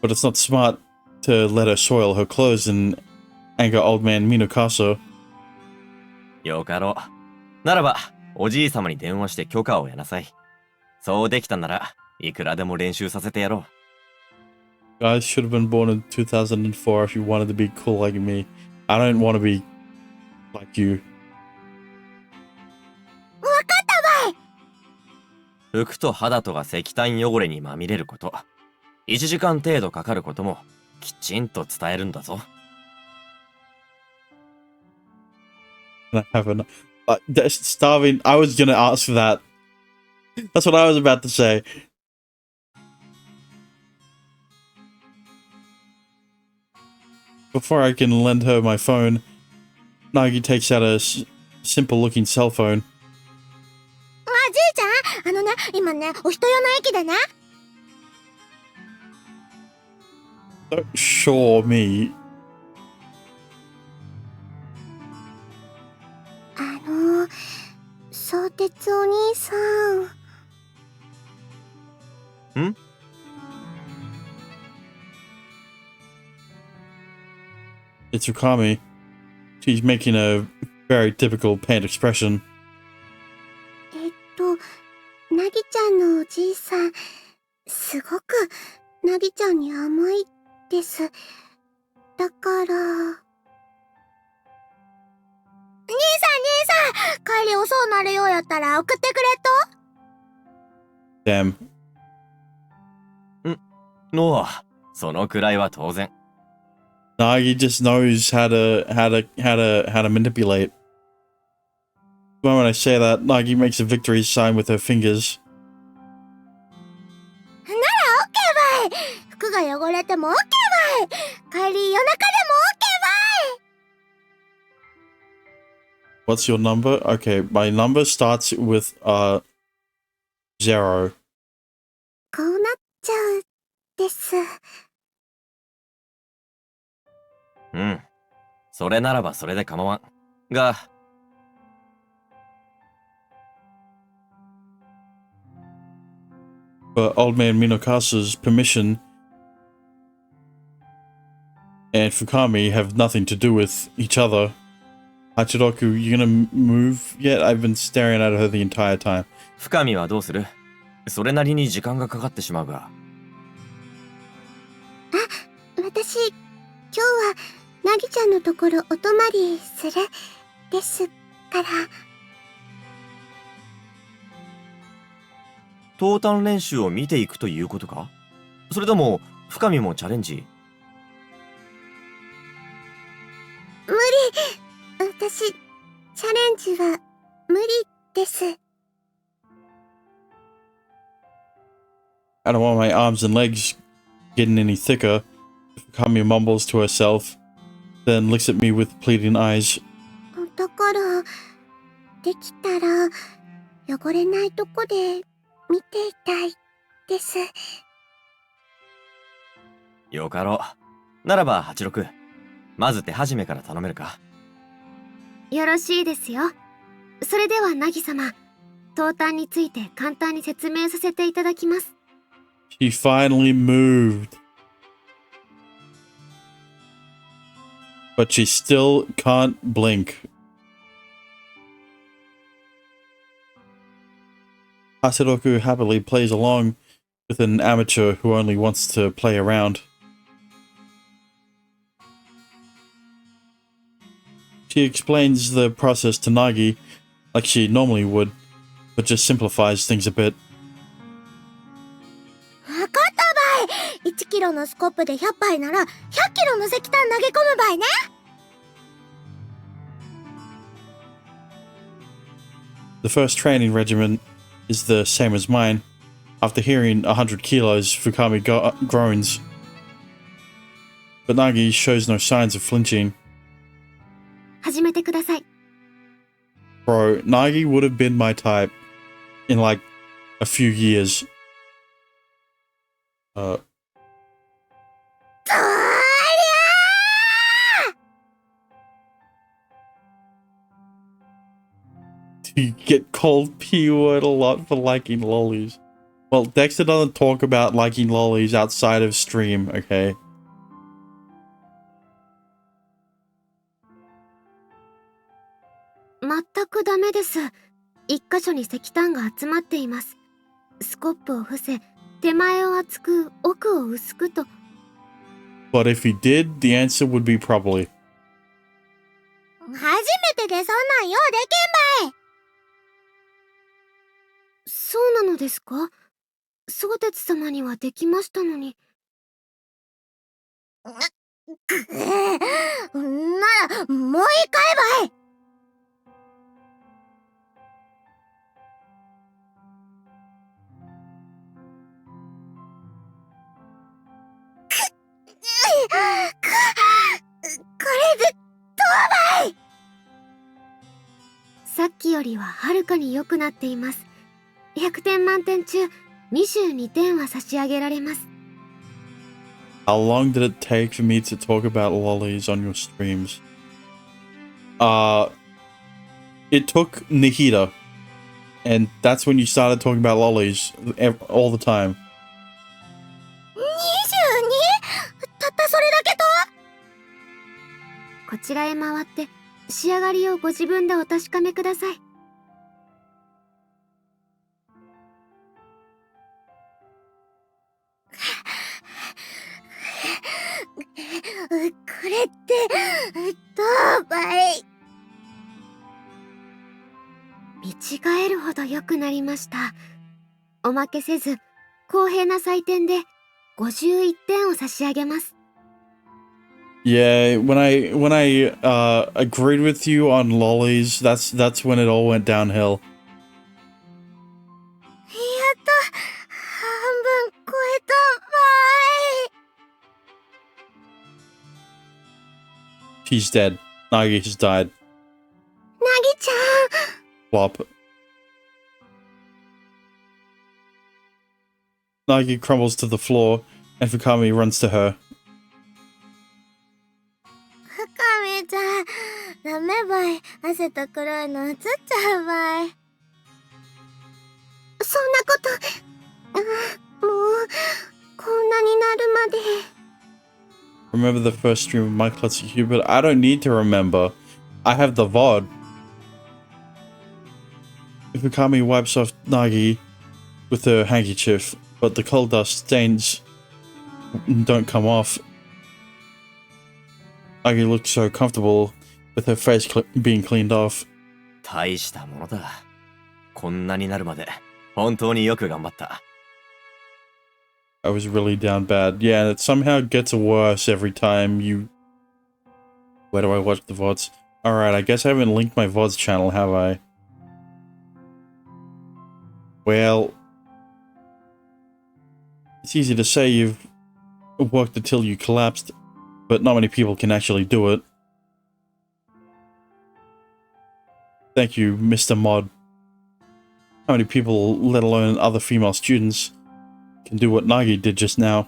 But it's not smart to let her soil her clothes and anger old man Minokasa. よかろう。ならば、おじい様に電話して許可を得なさい。そうできたなら、いくらでも練習させてやろう。Guys should have been born in 2004 if you wanted to be cool like me. I don't want to be like you. わかったばい。服と肌とが石炭汚れにまみれること、1時間程度かかることも、きちんと伝えるんだぞ。I have an starving. I was gonna ask that. That's what I was about to say. Before I can lend her my phone, Nagi takes out a simple-looking cell phone. じいちゃん、今ね、お人用の駅でね。Don't sure me. 相鉄お兄さん。んIt's Rukami. She's making a very typical pained expression. なぎちゃんのおじいさん、すごくなぎちゃんに甘いです。だから。兄さん、帰り遅うなるようやったら送ってくれと。 Damn. のそのくらいは当然。Nagi just knows how to manipulate. The moment I say that, Nagi makes a victory sign with her fingers. ならオッケーばい。服が汚れても OK ばい。帰り夜中でも OK ばい。What's your number? Okay, my number starts with 0. こうなっちゃうです。うん。それならばそれで構わん。が、But old man Minokasa's permission and Fukami have nothing to do with each other. Hachiroku, you gonna move yet? I've been staring at her the entire time. 深見はどうする？それなりに時間がかかってしまうが。私、今日はなぎちゃんのところお泊まりするですから。登壇練習を見ていくということか？それとも深見もチャレンジ？無理。私、チャレンジは無理です。I don't want my arms and legs getting any thicker. Fukami mumbles to herself, then looks at me with pleading eyes. だから、できたら、汚れないとこで見ていたいです。よかろう。ならば86。まず手始めから頼めるか？よろしいですよ。それではなぎ様、登壇について簡単に説明させていただきます。She finally moved. But she still can't blink. Haseroku happily plays along with an amateur who only wants to play around. She explains the process to Nagi like she normally would, but just simplifies things a bit. わかったばい。1キロのスコップで100杯なら100キロの石炭投げ込むばいね。The first training regimen is the same as mine. After hearing 100 kilos, Fukami groans. But Nagi shows no signs of flinching. 始めてください。 Bro, Nagi would have been my type in like a few years. とりゃー You get called P-word a lot for liking lollies. Well, Dexter doesn't talk about liking lollies outside of stream, okay? 全くダメです。一箇所に石炭が集まっています。スコップを伏せ、手前を厚く、奥を薄くと。But if he did, the answer would be probably. 初めてでそんなんようでけんばい。そうなのですか？相鉄様にはできましたのに。なら、もう一回ばい。これでどうばい。さっきよりははるかに良くなっています。100点満点中22点は差し上げられます。 How long did it take for me to talk about lollies on your streams? It took Nikita, and that's when you started talking about lollies all the time. 22？ たったそれだけと？こちらへ回って仕上がりをご自分でお確かめください。これってどうばい。見違えるほど良くなりました。おまけせず公平な採点で51点を差し上げます。 Yeah, when I agreed with you on lollies, that's when it all went downhill. やっと半分超えたばい。She's dead. Nagi has died. なぎちゃん Flop. Nagi crumbles to the floor, and Fukami runs to her. 深見ちゃんダメばい汗と黒いの映っちゃうばいそんなこともうこんなになるまで Remember the first stream of Maitetsu Cupid? I don't need to remember. I have the VOD. Fukami wipes off Nagi with her handkerchief, but the coal dust stains don't come off. Nagi looks so comfortable with her face being cleaned off. 大したものだ。こんなになるまで本当によく頑張った。I was really down bad. Yeah, it somehow gets worse every time you... Where do I watch the VODs? Alright, I guess I haven't linked my VODs channel, have I? Well... It's easy to say you've worked until you collapsed, but not many people can actually do it. Thank you, Mr. Mod. How many people, let alone other female students, can do what Nagi did just now?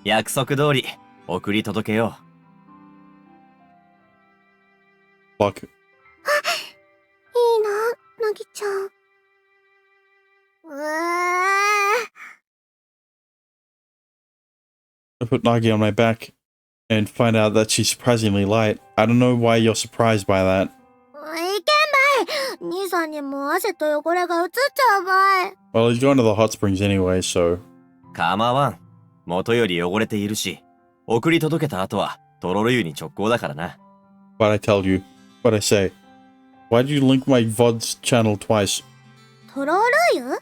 約束通り送り届けよう。Fuck. いいななぎちゃんI put Nagi on my back and find out that she's surprisingly light. I don't know why you're surprised by that. いけんばい兄さんにも汗と汚れが移っちゃうばい Well, he's going to the hot springs anyway, so... 構わん。元より汚れているし、送り届けた後はとろろ湯に直行だからな。What'd I tell you? What'd I say? Why'd you link my VODs channel twice? とろる湯さ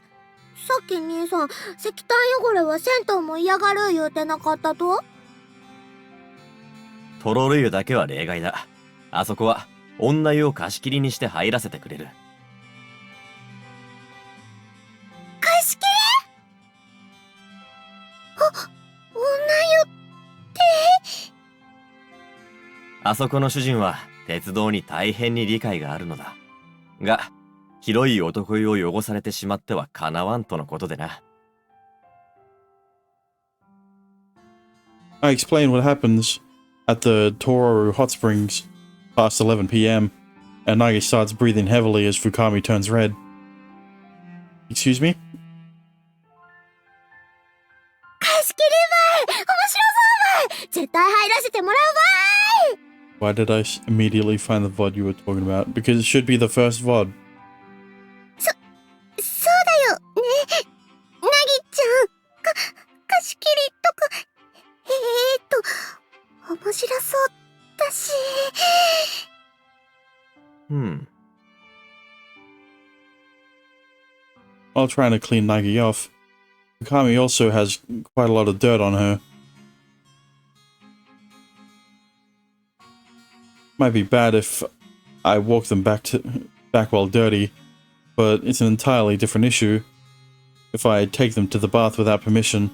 っき兄さん石炭汚れは銭湯も嫌がる言うてなかったととろろ湯だけは例外だ。あそこは女湯を貸し切りにして入らせてくれる。貸し切り女湯ってあそこの主人は鉄道に大変に理解があるのだ。が、広い男湯を汚されてしまってはかなわんとのことでな。I explain what happens at the Tororu Hot Springs past 11 p.m. and Nagi starts breathing heavily as Fukami turns red. Excuse me? 貸し切りばい面白そうばい絶対入らせてもらうばい Why did I immediately find the VOD you were talking about? Because it should be the first VOD. そうだよねなぎちゃん貸し切りとか面白そうだしWhile trying to clean Nagi off, Fukami also has quite a lot of dirt on her. Might be bad if I walk them back while dirty, but it's an entirely different issue if I take them to the bath without permission.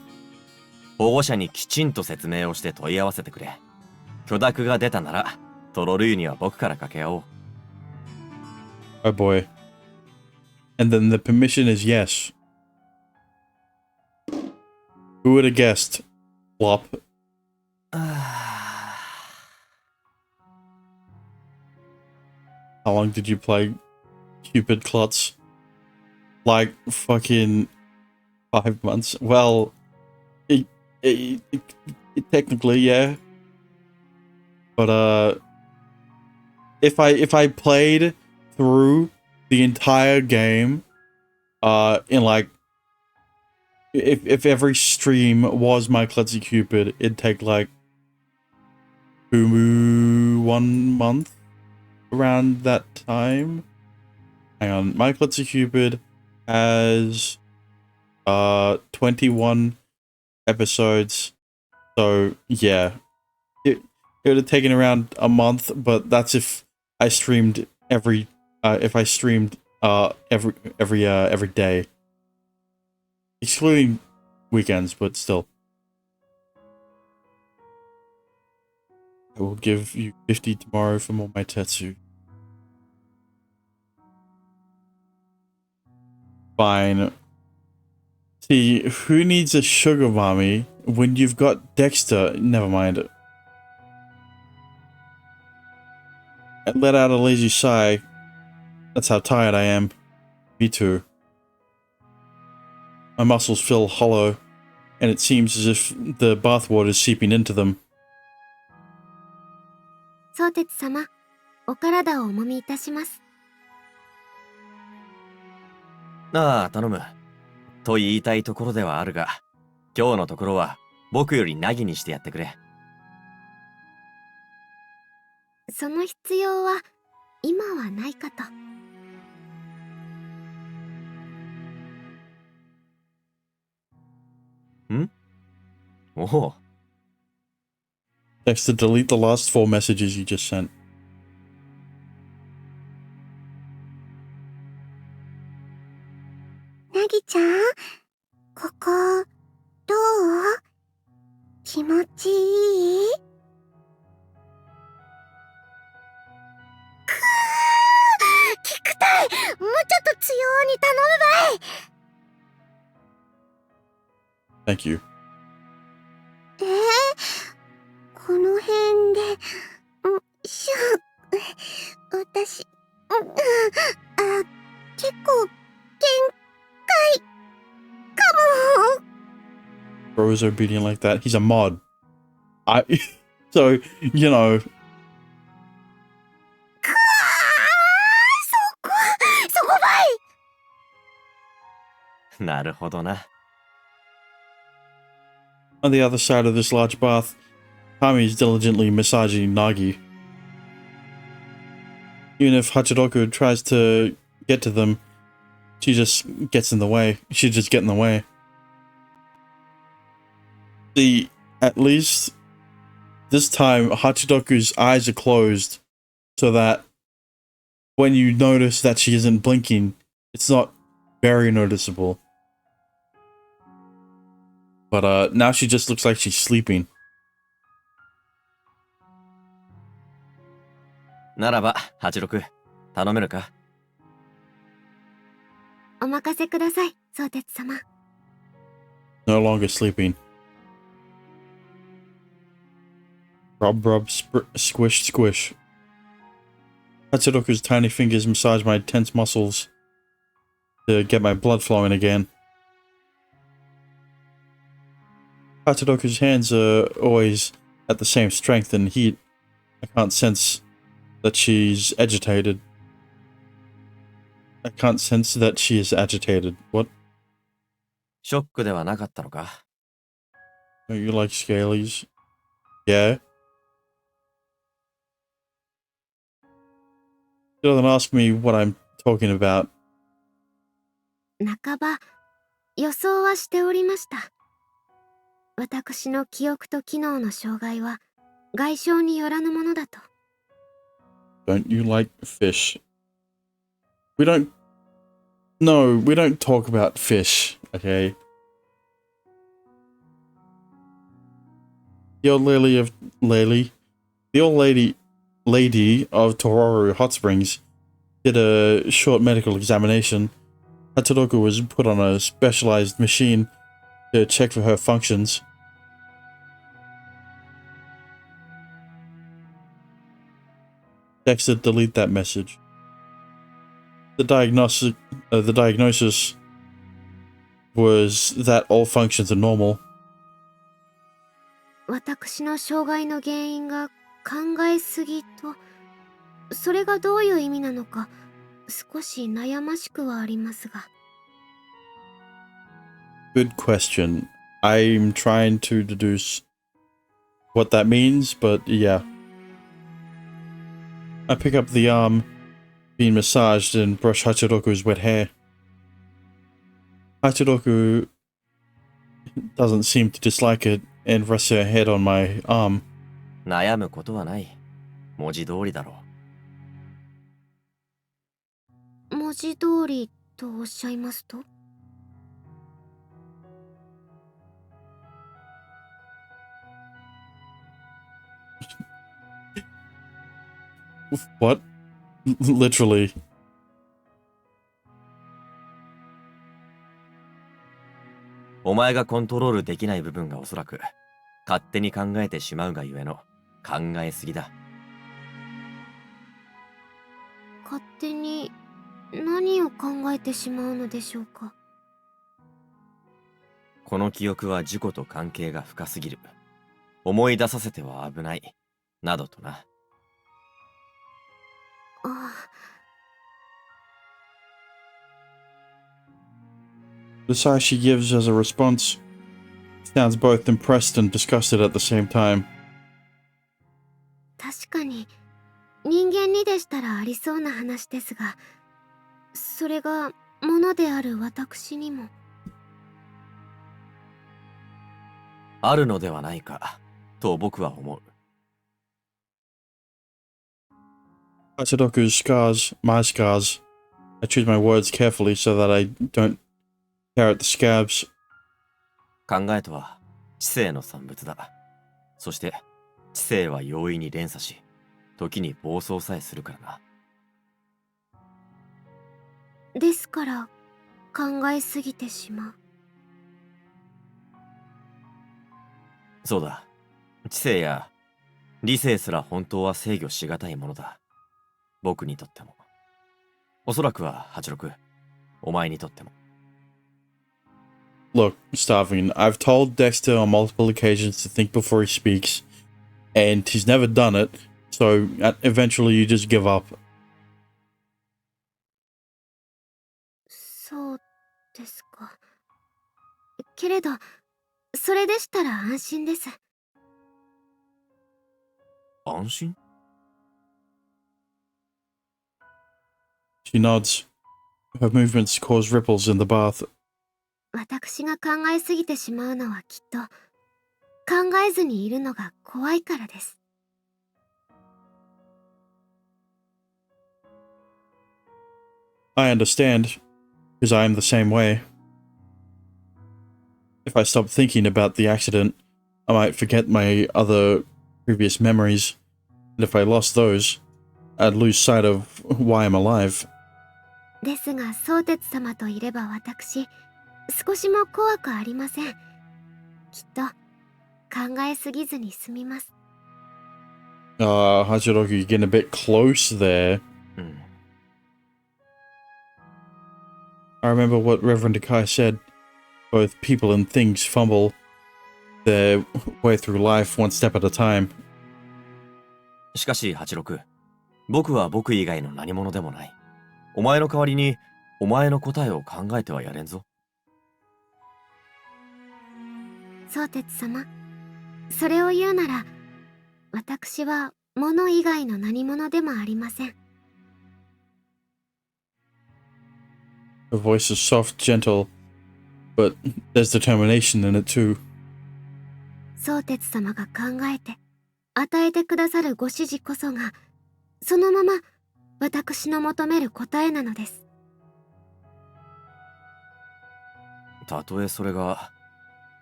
保護者にきちんと説明をして問い合わせてくれ。許諾が出たなら、とろる湯には僕から掛け合おう。Oh boy. And then the permission is yes. Who would have guessed? Flop. How long did you play Cupid Klutz? Like fucking 5 months. Well, it technically, yeah. But if I played through the entire game, in like, if every stream was Maitetsu Cupid, it'd take like 1 month around that time. Hang on, Maitetsu Cupid has 21 episodes, so yeah, it would have taken around a month, but that's if I streamed every day, excluding weekends, but still. I will give you 50 tomorrow for more Maitetsu. Fine. See, who needs a sugar mommy when you've got Dexter? Never mind. I let out a lazy sigh. That's how tired I am. Me too. My muscles feel hollow, and it seems as if the bathwater is seeping into them. 相鉄様、お体をお揉みいたします。ああ、頼む。と言いたいところではあるが、今日のところは僕より凪にしてやってくれ。その必要は今はないかと。ん？おお。Dexter, delete the last 4 messages you just sent. なぎちゃん、ここ、どう？気持ちいい？聞きたい！もうちょっと強に頼むばい！ Thank you. この辺で、私、結構、限界、かも。Bro is obedient like that. He's a mod. So, you know. そこばい！なるほどな。On the other side of this large bath, Kami is diligently massaging Nagi. Even if Hachiroku tries to get to them, she just gets in the way. She just get in the way. See, at least this time Hachiroku's eyes are closed so that when you notice that she isn't blinking, it's not very noticeable. But now she just looks like she's sleeping. ならば、86、頼めるか？お任せください、相鉄様。No longer sleeping. Rub, rub, squish, squish. Hachiroku's tiny fingers massage my tense muscles to get my blood flowing again. Hachiroku's hands are always at the same strength and heat. I can't sense that she's agitated. I can't sense that she is agitated. What? ショックではなかったのか？ Don't you like scalies? Yeah? Still don't ask me what I'm talking about. 半ば、予想はしておりました。私の記憶と機能の障害は、外傷によらぬものだと。Don't you like fish? We don't... No, we don't talk about fish, okay? The old lady of... The old lady of Tororu Hot Springs did a short medical examination. Hachiroku was put on a specialized machine to check for her functions. Dexter, delete that message. The diagnosis was that all functions are normal. 私の障害の原因が考えすぎと、それがどういう意味なのか少し悩ましくはありますが。Good question. I'm trying to deduce what that means, but yeah. I pick up the arm being massaged and brush Hachiroku's wet hair. Hachiroku doesn't seem to dislike it and rests her head on my arm. 悩むことはない。文字通りだろう。文字通りとおっしゃいますと？ What? Literally. お前がコントロールできない部分がおそらく勝手に考えてしまうがゆえの考えすぎだ。勝手に何を考えてしまうのでしょうか。この記憶は事故と関係が深すぎる。思い出させては危ない。などとな。ああ。The sigh she gives as a response sounds both impressed and disgusted at the same time. 確かに人間にでしたらありそうな話ですが、それがものである私にも。あるのではないかと僕は思う。Hachiroku's scars, my scars. I choose my words carefully so that I don't tear at the scabs. 考えとは知性の産物だ。そして知性は容易に連鎖し、時に暴走さえするからな。ですから考えすぎてしまう。そうだ。知性や理性すら本当は制御しがたいものだ。僕にとっても。おそらくは86、お前にとっても。Look, Starving, I've told Dexter on multiple occasions to think before he speaks, and he's never done it, so eventually you just give up. そうですか。けれどそれでしたら安心です。安心？ She nods. Her movements cause ripples in the bath. 私が考えすぎてしまうのはきっと考えずにいるのが怖いからです。I understand, because I am the same way. If I stop thinking about the accident, I might forget my other previous memories, and if I lost those, I'd lose sight of why I'm alive. ですが相鉄様といれば私少しも怖くありません。きっと考えすぎずに済みます。Hachiroku, you're getting a bit close there. I remember what Reverend Akai said. Both people and things fumble their way through life one step at a time. しかし86、僕は僕以外の何者でもない。お前の代わりにお前の答えを考えてはやれんぞ。相鉄様、それを言うなら私は物以外の何者でもありません。Her voice is soft, gentle, but there's determination in it too. 相鉄様が考えて与えてくださるご指示こそがそのまま私の求める答えなのです。たとえそれが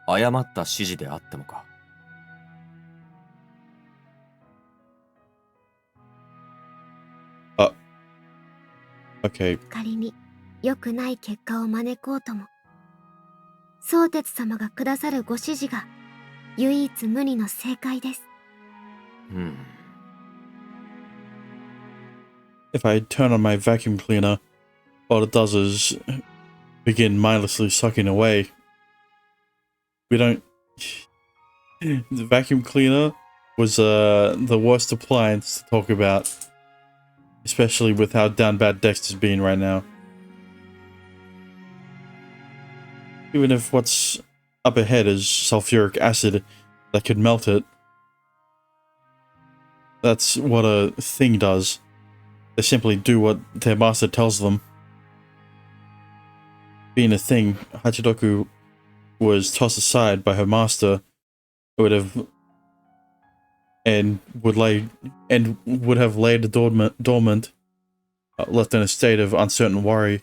誤った指示であってもか。Okay. 仮に良くない結果を招こうとも相鉄様がくださるご指示が唯一無二の正解です。If I turn on my vacuum cleaner, all it does is begin mindlessly sucking away. We don't... The vacuum cleaner was the worst appliance to talk about. Especially with how down bad Dexter's being right now. Even if what's up ahead is sulfuric acid that could melt it. That's what a thing does. They simply do what their master tells them. Being a thing, Hachiroku was tossed aside by her master, would have laid dormant, left in a state of uncertain worth.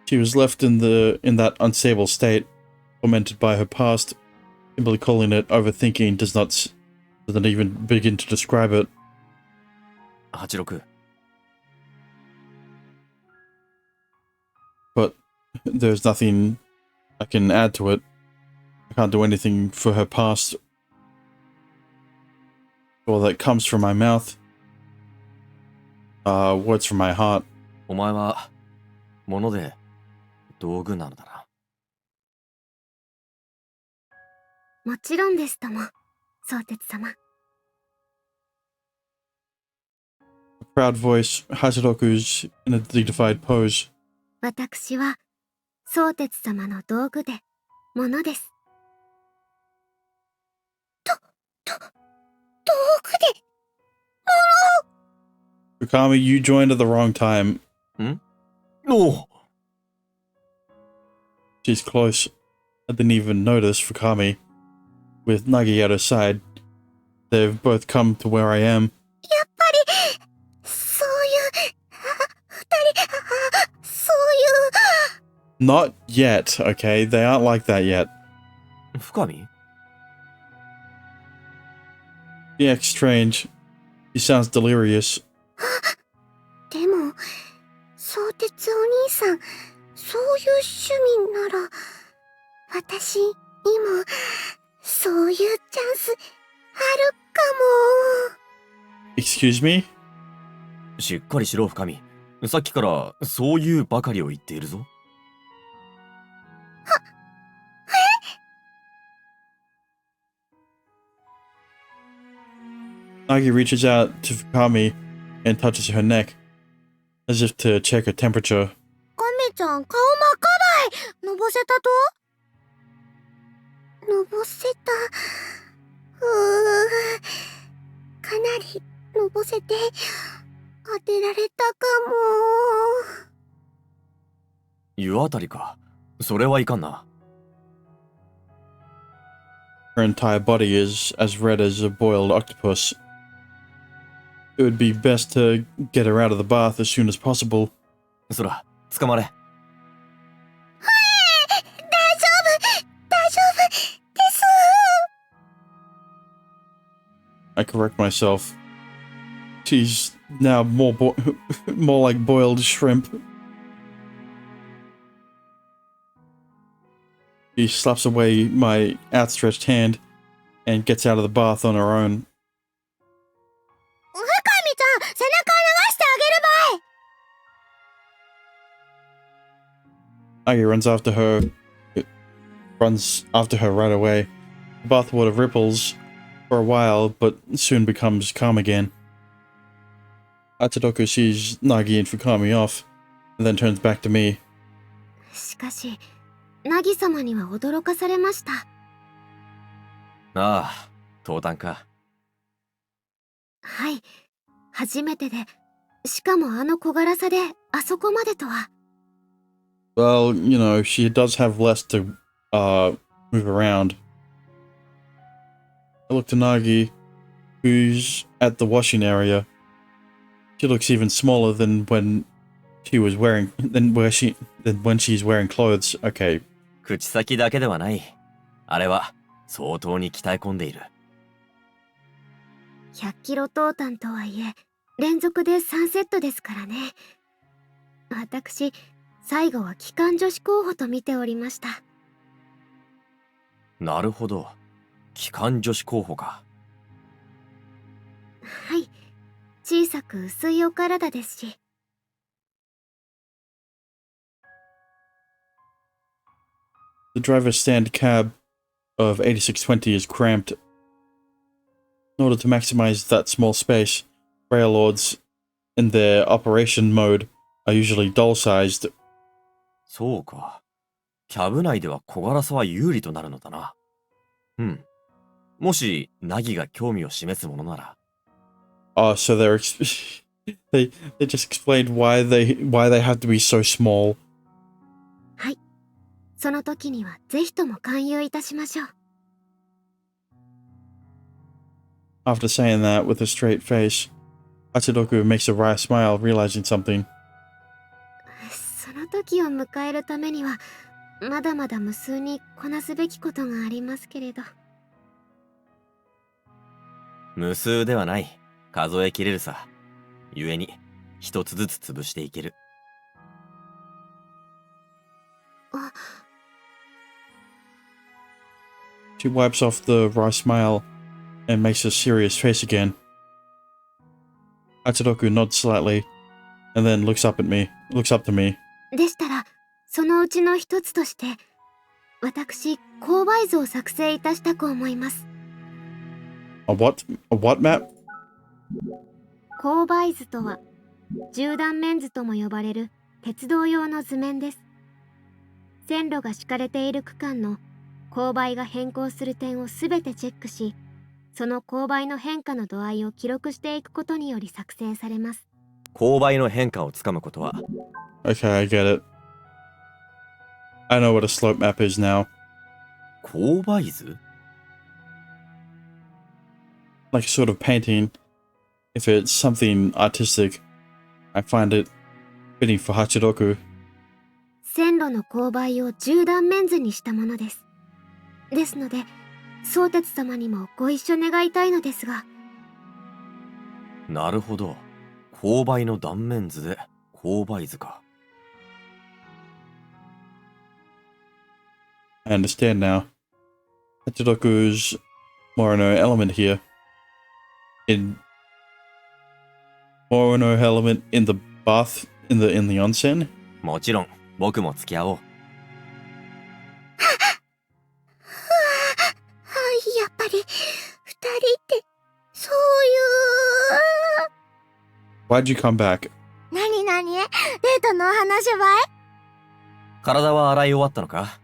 She was left in that unstable state, tormented by her past. Simply calling it overthinking doesn't even begin to describe it. 86。 But there's nothing I can add to it. I can't do anything for her past. All that comes from my mouth. Words from my heart. お前は物で道具なのだな。もちろんですとも、相鉄様。A proud voice, Hachinoku's in a dignified pose. 私は相鉄様の道具で物です。道具で Fukami, you joined at the wrong time. ん？おお！ She's close. I didn't even notice Fukami. With Nagi at her side, they've both come to where I am. やっぱりそういう二人そういう Not yet, okay? They aren't like that yet. 深見？ She acts strange. She sounds delirious. でも相鉄お兄さんそういう趣味なら私にもそういうチャンスあるかも。 Excuse me? しっかりしろ深見。さっきからそういうばかりを言っているぞ。Nagi reaches out to Fukami and touches her neck, as if to check her temperature. カメちゃん顔真っ赤ばい。のぼせたとのぼせたかなりのぼせて当てられたかも。湯あたりか。それはいかんな。Her entire body is as red as a boiled octopus. It would be best to get her out of the bath as soon as possible. そら、捕まれ。大丈夫です。 I correct myself. She's now more like boiled shrimp. She slaps away my outstretched hand and gets out of the bath on her own. 深見ちゃん背中流してあげるばい。 Aggie runs after her right away. The bathwater ripples for a while, but soon becomes calm again. Atsudoku sees Nagi and Fukami off, and then turns back to me. しかし凪様には驚かされました。ああ、登壇か。はい、初めてで、しかもあの小柄さであそこまでとは。 Well, you know, she does have less to move around. I look to Nagi, who's at the washing area. She looks even smaller than when she's wearing clothes. Okay. 口先だけではない。あれは相当に鍛え込んでいる。100キロトータンとはいえ、連続で3セットですからね。私、最後は機関女子候補と見ておりました。なるほど。機関女子候補か。はい。小さく薄いお体ですし。The driver's stand cab of 8620 is cramped. In order to maximize that small space, railroads in their operation mode are usually doll-sized. そうか。キャブ内では小柄さは有利となるのだな。うん。もし、ナギが興味を示すものなら。So they just explained why they have to be so small. はい。その時にはぜひとも勧誘いたしましょう。 After saying that with a straight face, Atsudoku makes a wry smile, realizing something. その時を迎えるためにはまだまだ無数にこなすべきことがありますけれど。無数ではない。数えきれるさ。故に、一つずつ潰していける。She wipes off the wry smile and makes a serious face again. Hachinoku nods slightly and then looks up to me. でしたら、そのうちの一つとして、私、購買図を作成いたしたく思います。A what map? 購買図とは、縦断面図とも呼ばれる鉄道用の図面です。線路が敷かれている区間の勾配が変更する点をすべてチェックし、その勾配の変化の度合いを記録していくことにより作成されます。勾配の変化をつかむことは。Okay, I get it. I know what a slope map is now. 勾配図 Like a sort of painting. If it's something artistic, I find it fitting for Hachiroku. 線路の勾配を縦断面図にしたものです。ですので、相鉄様にもご一緒願いたいのですが。なるほど。勾配の断面図で勾配図か。I understand now. Hachiroku's Morino element here. More no element in the bath in the onsen? もちろん、僕も付き合おう。やっぱり、二人って、そういう。Why'd you come back? なにデートの話ばい？体は洗い終わったのか？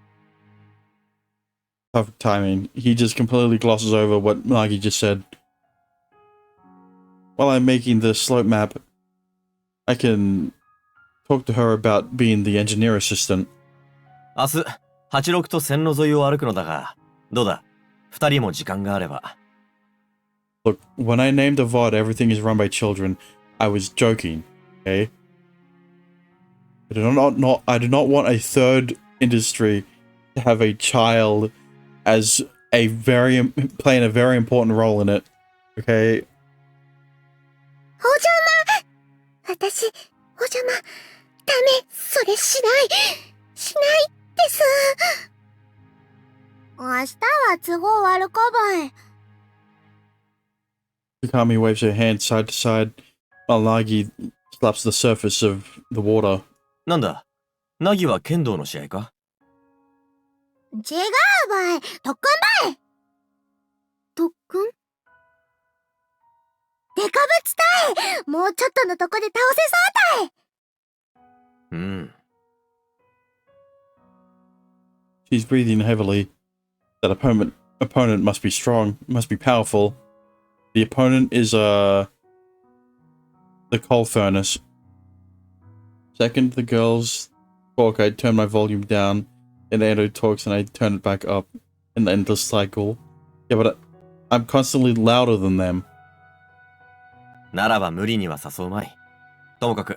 Perfect timing. He just completely glosses over what Nagi just said. While I'm making the slope map, I can talk to her about being the engineer assistant. 明日、86と線路沿いを歩くのだが、どうだ？二人も時間があれば。Look, when I named the VOD everything is run by children, I was joking, okay? I do not want a third industry to have a child as playing a very important role in it, okay? お邪魔！私、お邪魔。ダメ、それしないです。明日は都合悪かばい。Kami waves her hand side to side while Nagi slaps the surface of the water. なんだ？ナギは剣道の試合か？違うばい。特訓ばい。特訓？デカブツたい。もうちょっとのとこで倒せそうたい。うん。She's breathing heavily. That opponent must be strong, must be powerful. The opponent is the coal furnace. Second, the girls talk. I turn my volume down, and Ando talks, and I turn it back up. An endless cycle. Yeah, but I'm constantly louder than them. ならば無理には誘うまい。ともかく、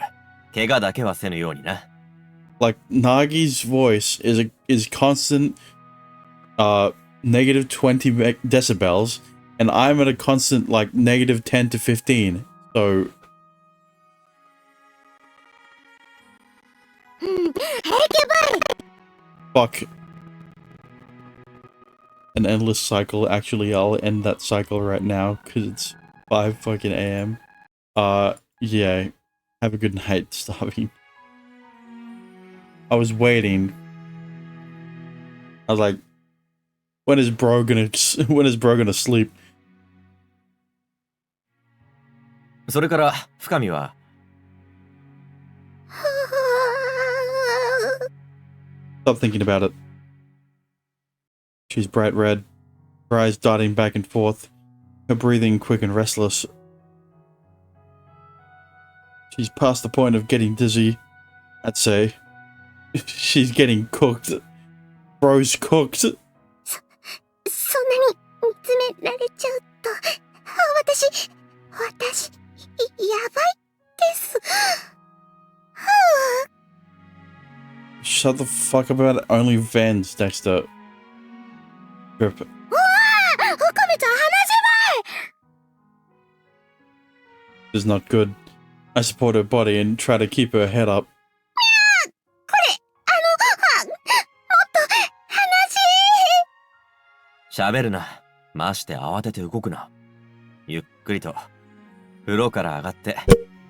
怪我だけはせぬようにな。Like Nagi's voice is constant, negative 20 decibels, and I'm at a constant like negative 10 to 15. So. 平気ばい。 Fuck. An endless cycle. Actually, I'll end that cycle right now because it's 5 fucking a.m. Yeah. Have a good night, Starving. I was waiting. I was like, when is bro gonna sleep? それから、深見は、Stop thinking about it. She's bright red, her eyes darting back and forth, her breathing quick and restless. She's past the point of getting dizzy, I'd say. She's getting cooked. Bro's cooked. そんなに見つめられちゃうと、私、やばいです。Shut the fuck up about OnlyFans, Dexter. Trip. うわー、岡部ちゃん話 Is not good. I support her body and try to keep her head up. これ、もっと話喋るな。まして慌てて動くな。ゆっくりと風呂から上がって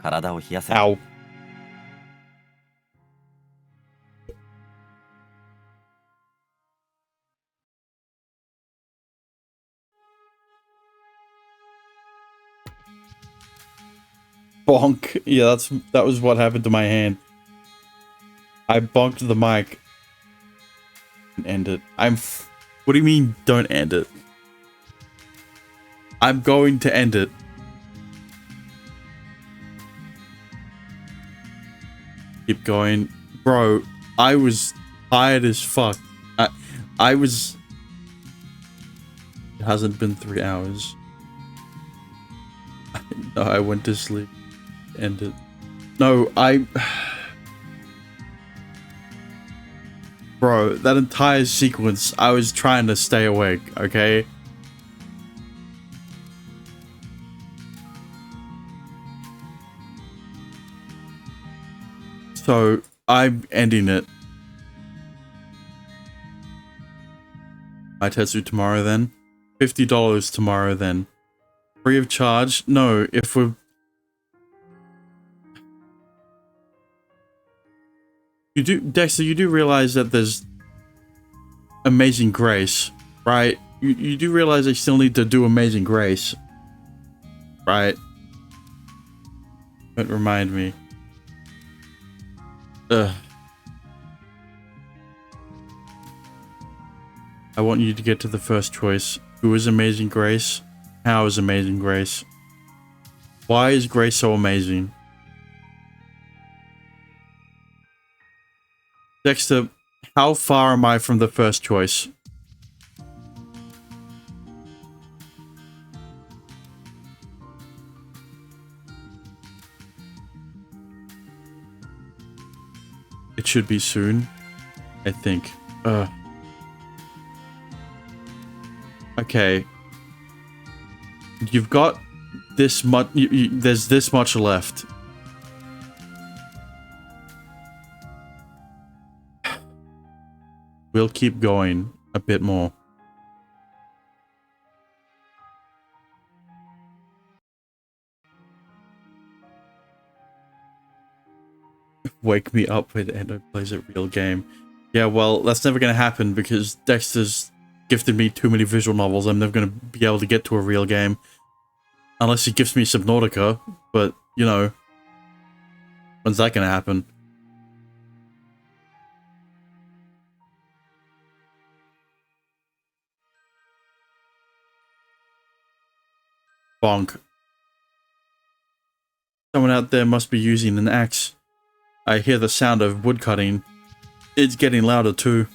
体を冷やせ。Ow. Bonk. Yeah, that was what happened to my hand. I bonked the mic. End it. What do you mean don't end it? I'm going to end it. Keep going. Bro, I was tired as fuck. I was... It hasn't been 3 hours. No, I went to sleep. End it. No, Bro, that entire sequence, I was trying to stay awake, okay? So, I'm ending it. Maitetsu tomorrow then. $50 tomorrow then. Free of charge? No, if we're... Dexter, you do realize that there's Amazing Grace, right? You do realize I still need to do Amazing Grace, right? Don't remind me. Ugh. I want you to get to the first choice. Who is Amazing Grace? How is Amazing Grace? Why is Grace so amazing? Dexter, how far am I from the first choice? It should be soon, I think. Okay. You've got this much. There's this much left. We'll keep going a bit more. Wake me up when Endo plays a real game. Yeah, well, that's never going to happen because Dexter's gifted me too many visual novels. I'm never going to be able to get to a real game. Unless he gives me Subnautica, but, you know, when's that going to happen? Bonk. Someone out there must be using an axe. I hear the sound of wood cutting. It's getting louder too.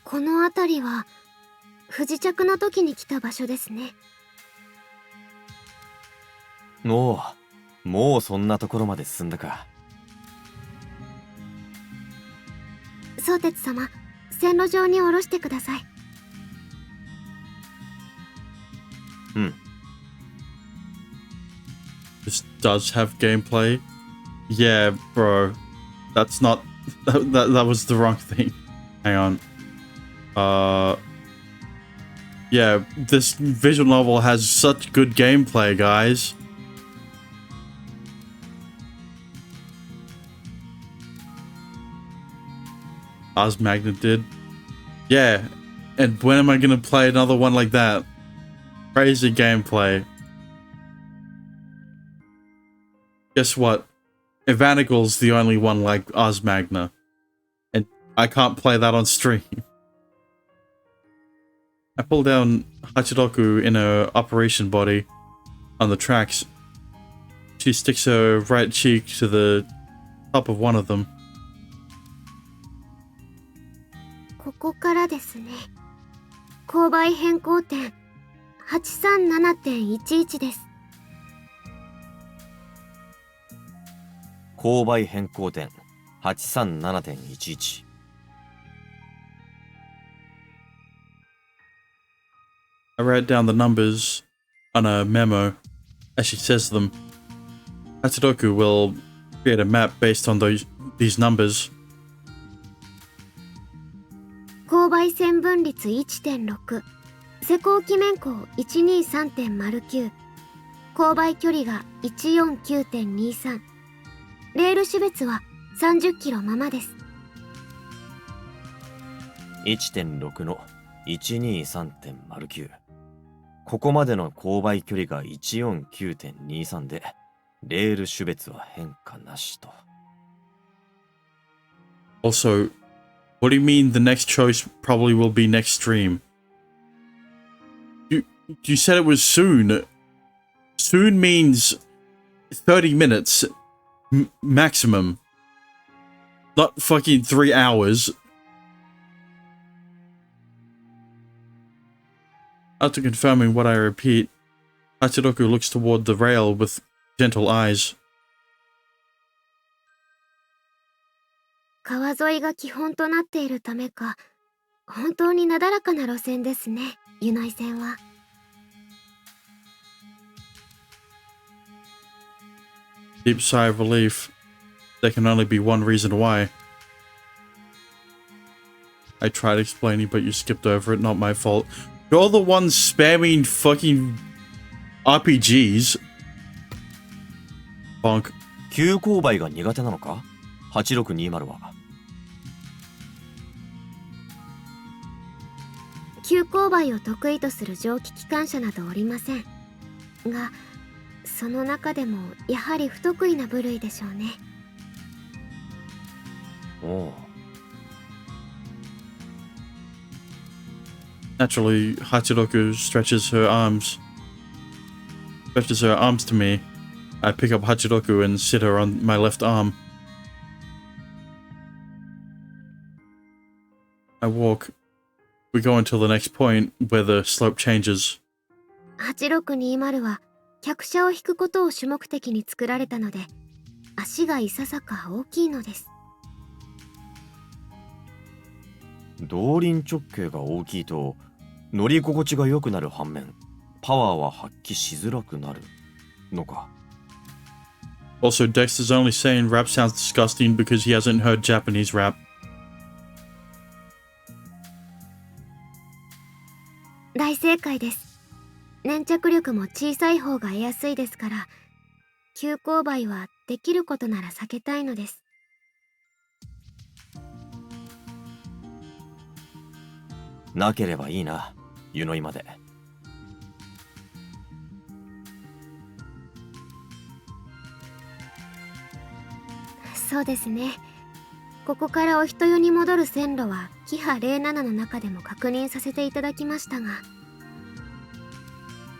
この辺りは不時着の時に来た場所ですね。もうそんなところまで進んだか。相鉄様、線路上に下ろしてください。This does have gameplay. Yeah, bro. That's not... That was the wrong thing. Hang on. Yeah, this visual novel has such good gameplay, guys. Ars Magna did. Yeah, and when am I gonna play another one like that? Crazy gameplay. Guess what? Evanical's the only one like Ars Magna. And I can't play that on stream. I pull down Hachiroku in her operation body on the tracks. She sticks her right cheek to the top of one of them. ここからですね。勾配変更点 837.11 です。勾配変更点 837.11。I write down the numbers on a memo as she says them. Hachinoku will create a map based on these numbers. 勾配線分率 1.6 施工機面高 123.09 勾配距離が 149.23 レール種別は30キロままです。 1.6 の 123.09。ここまでの勾配距離が 149.23 で、レール種別は変化なしと。Also, what do you mean the next choice probably will be next stream? You said it was soon. Soon means 30 minutes maximum. Not fucking 3 hours. After confirming what I repeat, Hachinoku looks toward the rail with gentle eyes. 川沿いが基本となっているためか、本当になだらかな路線ですね、湯内線は。Deep sigh of relief. There can only be one reason why. I tried explaining, but you skipped over it. Not my fault. You're the one spamming fucking RPGs. Bonk. 急勾配が苦手なのか ?8620 は。急勾配を得意とする蒸気機関車などおりませんが、その中でもやはり不得意な部類でしょうね。おう。Naturally, Hachinoku stretches her arms to me. I pick up Hachinoku and sit her on my left arm. I walk. We go until the next point where the slope changes. 8620は客車を引くことを主目的に作られたので、足がいささか大きいのです。動輪直径が大きいと乗り心地が良くなる反面、パワーは発揮しづらくなるのか。Also, Dexter's only saying rap sounds disgusting because he hasn't heard Japanese rap. 大正解です。粘着力も小さい方が得やすいですから、急勾配はできることなら避けたいのです。なければいいな、湯の井まで。そうですね。ここからお人湯に戻る線路はキハ07の中でも確認させていただきましたが。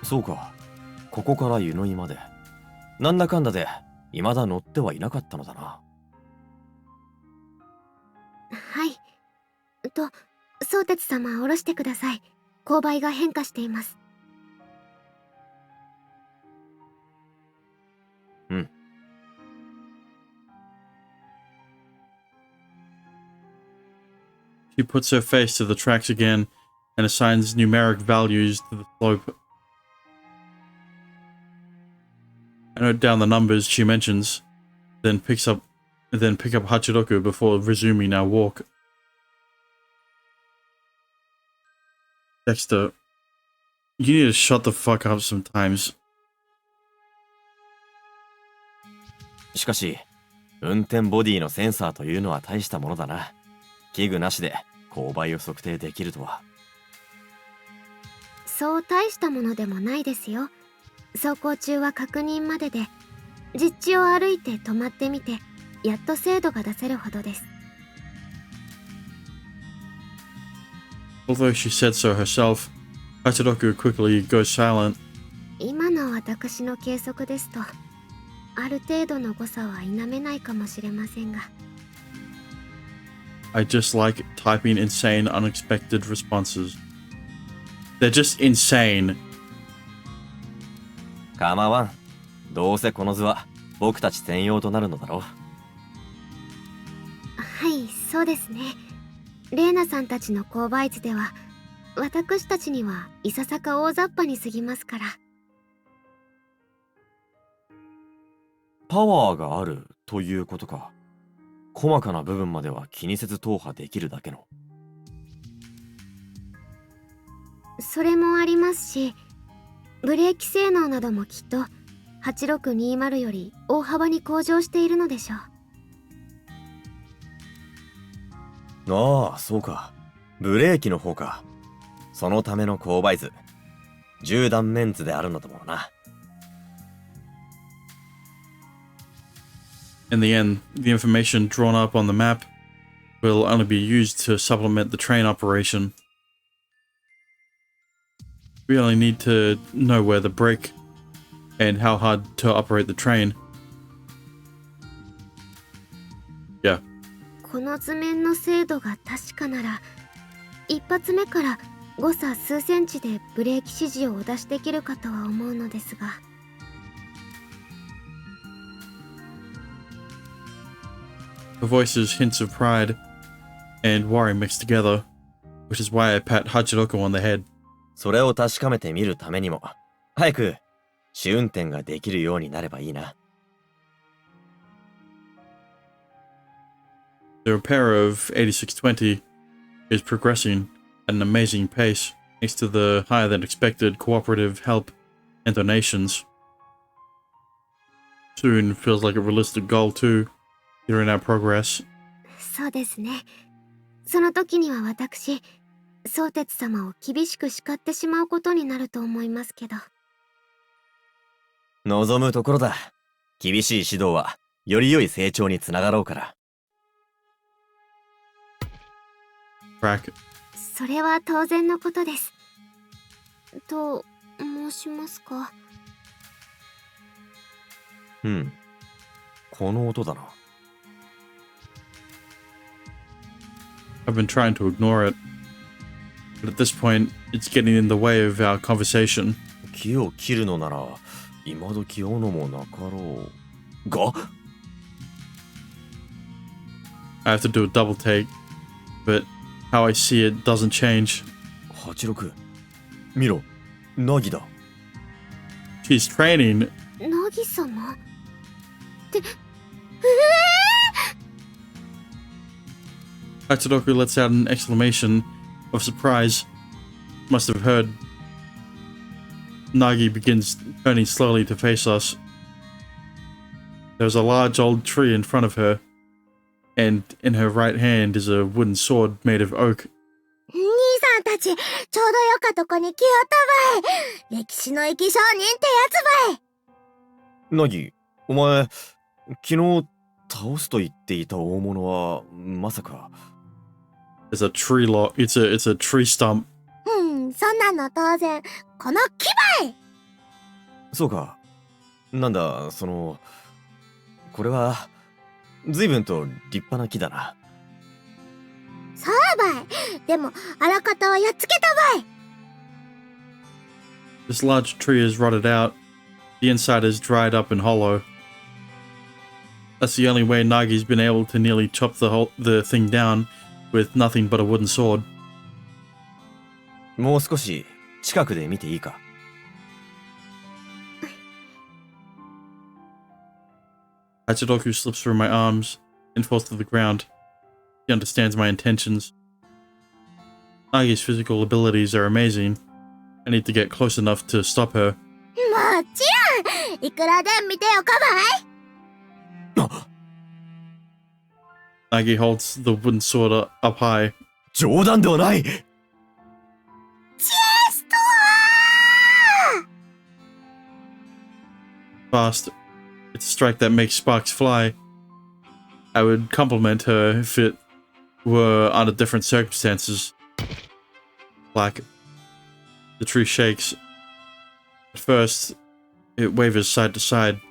そうか、ここから湯の井までなんだかんだで未だ乗ってはいなかったのだな。はい。相鉄様、下ろしてください。勾配が変化しています。うん。She puts her face to the tracks again and assigns numeric values to the slope. I note down the numbers she mentions, then pick up Hachinoku before resuming our walk. Dexter, you need to shut the fuck up sometimes. しかし、運転ボディのセンサーというのは大したものだな。器具なしで勾配を測定できるとは。そう大したものでもないですよ。走行中は確認までで、実地を歩いて止まってみて、やっと精度が出せるほどです。Although she said so herself, Hachinoku quickly goes silent. 今の私の計測ですと、ある程度の誤差は否めないかもしれませんが。I just like typing insane, unexpected responses. They're just insane. 構わん。どうせこの図は僕たち専用となるのだろそうですね。レイナさんたちの購買図では、私たちにはいささか大雑把に過ぎますから。パワーがあるということか。細かな部分までは気にせず踏破できるだけの。それもありますし、ブレーキ性能などもきっと8620より大幅に向上しているのでしょう。ああ、そうか。ブレーキの方か。そのための勾配図。10断面図であるのだもんな。In the end, the information drawn up on the map will only be used to supplement the train operation. We only need to know where the brake and how hard to operate the train. Yeah. この図面の精度が確かなら、一発目から誤差数センチでブレーキ指示をお出しできるかとは思うのですが。The voices hints of pride and worry mixed together, which is why I pat Hachiroko on the head. それを確かめてみるためにも、早く試運転ができるようになればいいな。The repair of 8620 is progressing at an amazing pace thanks to the higher than expected cooperative help and donations. Soon feels like a realistic goal too, considering our progress. そうですね。その時には私、相鉄様を厳しく叱ってしまうことになると思いますけど。望むところだ。厳しい指導はより良い成長につながろうから。Crack. それは当然のことです。と申しますか。うん。この音だな。I've been trying to ignore it, but at this point, it's getting in the way of our conversation. 木を切るのなら今時斧もなかろうが。 I have to do a double take, but how I see it doesn't change. 86見ろ、ナギだ。 She's training. ナギ様って、Hachinoku lets out an exclamation of surprise. Must have heard. Nagi begins turning slowly to face us. There's a large old tree in front of her, and in her right hand is a wooden sword made of oak. 兄さんたち、ちょうどよかとこに来よったばい。歴史の生き証人ってやつばい。ナギ、お前、昨日倒すと言っていた大物はまさか。It's a tree log. It's a tree stump. そんなの当然、この木ばい。そうか。なんだ、これは随分と立派な木だな。そうばい。でも、あらかたはやっつけたばい。This large tree is rotted out. The inside is dried up and hollow. That's the only way Nagi's been able to nearly chop the thing down with nothing but a wooden sword. もう少し近くで見ていいか。Hachidoku slips through my arms and falls to the ground. He understands my intentions. Nagi's physical abilities are amazing. I need to get close enough to stop her. もちろん、いくらでも見てよかばい。Nagi holds the wooden sword up high. 冗談ではない。チェストー Fast. It's a strike that makes sparks fly. I would compliment her if it were under different circumstances. Black. The tree shakes. At first, it wavers side to side.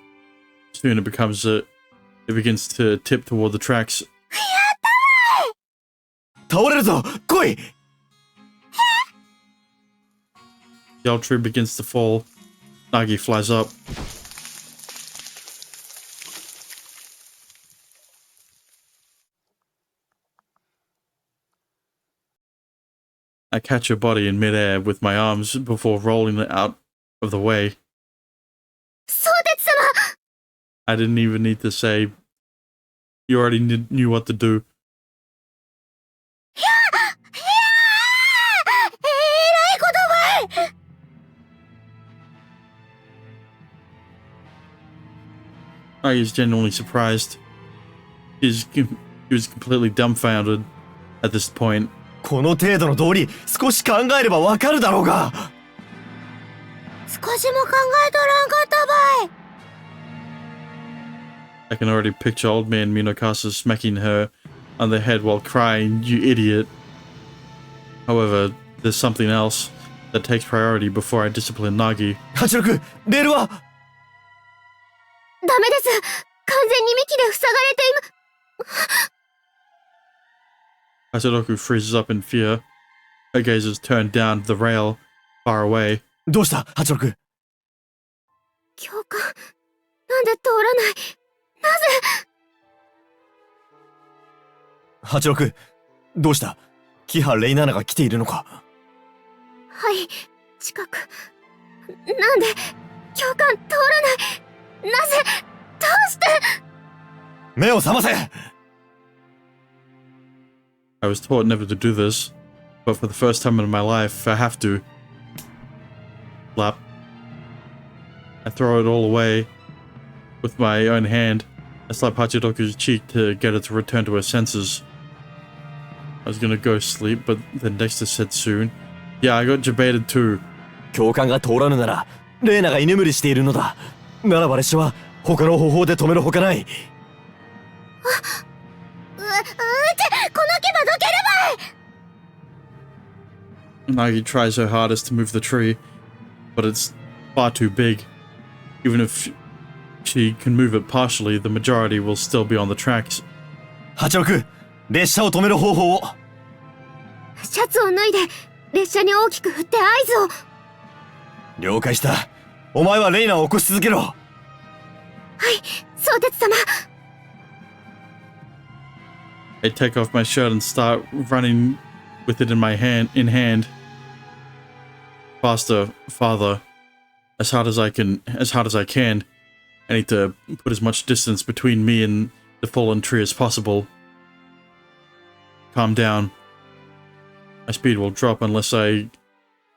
Soon it begins to tip toward the tracks. 倒れるぞ、来い。 The old tree begins to fall. Nagi flies up. I catch her body in midair with my arms before rolling it out of the way. 相鉄様 I didn't even need to say. You already knew what to do. えらいことばい I was genuinely surprised. He was completely dumbfounded at this point. この程度の道理少し考えればわかるだろうが。少しも考えとらんかったばい I can already picture old man Minokasa smacking her on the head while crying, "You idiot." However, there's something else that takes priority before I discipline Nagi. 86、レールはダメです完全に幹で塞がれていま Hachiroku freezes up in fear. Her gaze is turned down the rail, far away. どうした86。教官なんで通らないなぜ86、どうしたキハレイナナが来ているのか。はい近くなんで教官通らないなぜどうして目を覚ませ。 I was taught never to do this, but for the first time in my life, I have to. Slap. I throw it all away with my own hand. I slap Hachiroku's cheek to get her to return to her senses. I was gonna go sleep, but then Dexter said soon. Yeah, I got jebaited too. 教官が通らぬならレイナが居眠りしているのだ。ならば列車は他の方法で止めるほかない。この牙どければい Nagi tries her hardest to move the tree, but it's far too big. Even if she can move it partially, the majority will still be on the tracks. 86、列車を止める方法を。シャツを脱いで列車に大きく振って合図を了解した。お前はレイナを起こし続けろ。はい相鉄様 I take off my shirt and start running with it in hand. Faster, farther, as hard as I can. I need to put as much distance between me and the fallen tree as possible. Calm down. My speed will drop unless I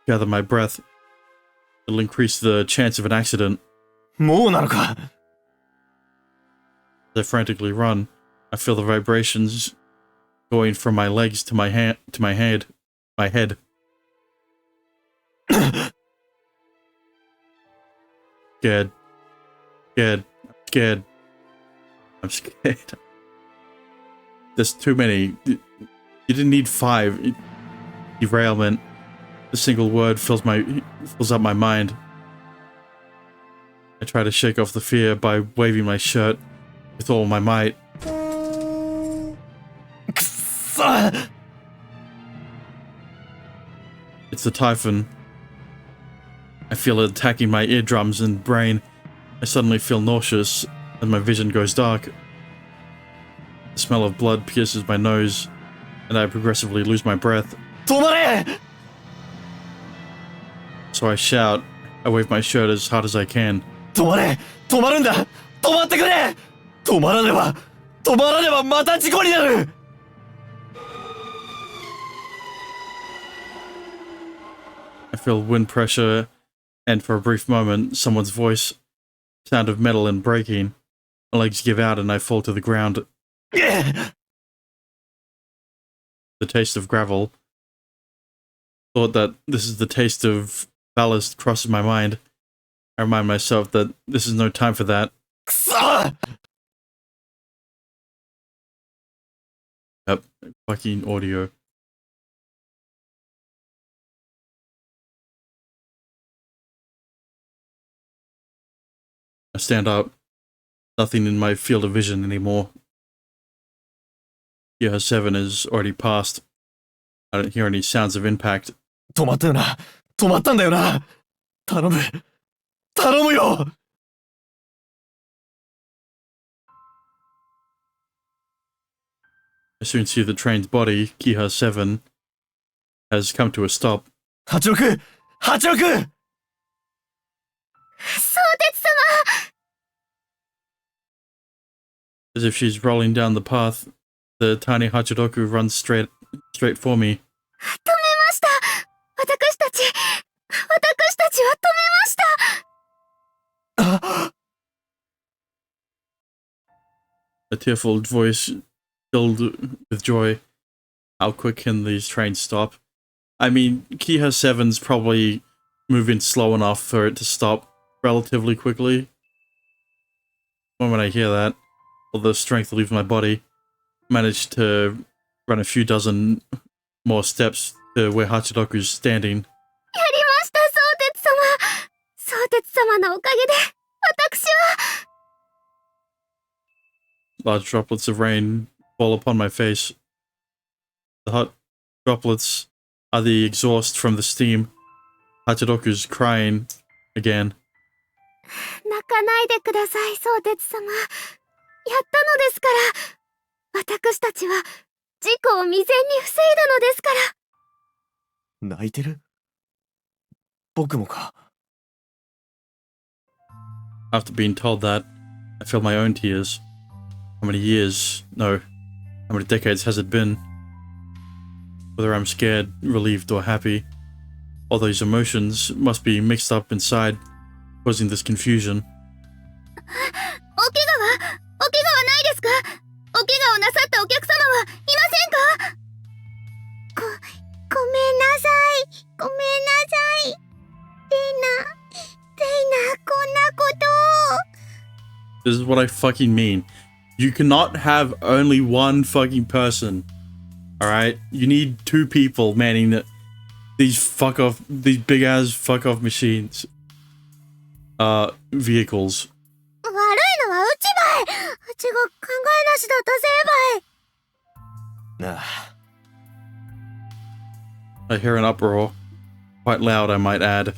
gather my breath. It'll increase the chance of an accident. もうなのか。 As I frantically run, I feel the vibrations going from my legs to my head. Scared. I'm scared. There's too many. You didn't need 5. Derailment. The single word fills up my mind. I try to shake off the fear by waving my shirt with all my might. くっそー。 It's the typhoon. I feel it attacking my eardrums and brain. I suddenly feel nauseous and my vision goes dark. The smell of blood pierces my nose, and I progressively lose my breath. 止まれ。 So I shout. I wave my shirt as hard as I can. 止まれ。止まるんだ。止まってくれ。止まらねばまた事故になる。 I feel wind pressure, and for a brief moment, someone's voice, sound of metal and breaking. My legs give out and I fall to the ground. The taste of gravel. Thought that this is the taste of ballast crosses my mind. I remind myself that this is no time for that. くそー。 Yep, fucking audio. I stand up. Nothing in my field of vision anymore. Year 7 is already past. I don't hear any sounds of impact. 止まったよな。止まったんだよな。頼む。頼むよ。 I soon see the train's body, Kiha 7. has come to a stop. 86 86! 相鉄様 As if she's rolling down the path, the tiny Hachiroku runs straight for me. 止めました。私たちは止めました。 A tearful voice filled with joy. How quick can these trains stop? I mean, Kiha 7's probably moving slow enough for it to stop relatively quickly. When I hear that, all the strength leaves my body, managed to run a few dozen more steps to where Hachiroku's standing. やりました、相鉄様。相鉄様のおかげで、私は。 Large droplets of rain fall upon my face. The hot droplets are the exhaust from the steam. Hachiroku's crying again. 泣かないでください、相鉄様。やったのですから。私たちは事故を未然に防いだのですから。泣いてる？僕もか。 After being told that, I feel my own tears. How many years, no, how many decades has it been? Whether I'm scared, relieved, or happy, all those emotions must be mixed up inside, causing this confusion. お怪我ないですか？お怪我をなさったお客様はいませんか？ごめんなさい。ごめんなさい。レイナ、こんなことを。 This is what I fucking mean. You cannot have only one fucking person. Alright? You need two people manning these big ass fuck off machines. Vehicles. 悪いのはうちばい。うちが考えなしだったせいばい。なあ。 I hear an uproar. Quite loud, I might add.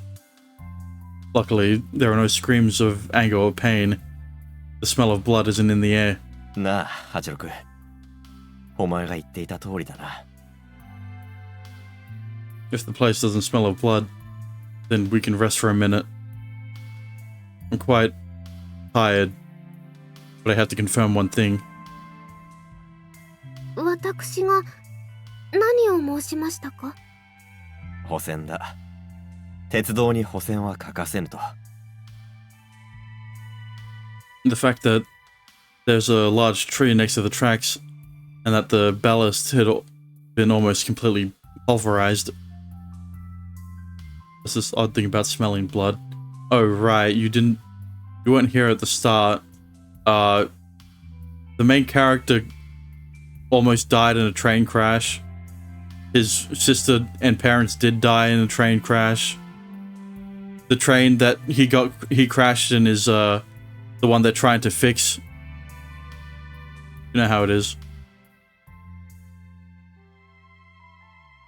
Luckily, there are no screams of anger or pain. The smell of blood isn't in the air. なあ、86。お前が言っていた通りだな。If the place doesn't smell of blood, then we can rest for a minute. I'm quite tired, but I have to confirm one thing. 私が何を申しましたか？補選だ。鉄道に補選は欠かせぬと。The fact that there's a large tree next to the tracks, and that the ballast had been almost completely pulverized. That's this odd thing about smelling blood. Oh right, you weren't here at the start. The main character almost died in a train crash. His sister and parents did die in a train crash. The train that he crashed in is the one they're trying to fix. You know how it is.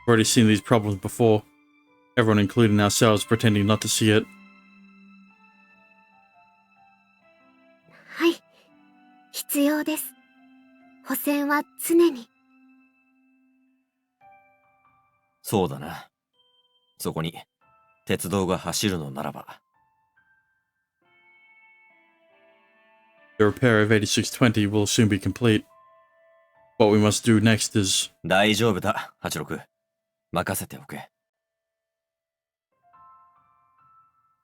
We've already seen these problems before. Everyone, including ourselves, pretending not to see it. はい、必要です。補選は常に。そうだな。そこに鉄道が走るのならば。The repair of 8620 will soon be complete. What we must do next is... 大丈夫だ、86。任せておけ。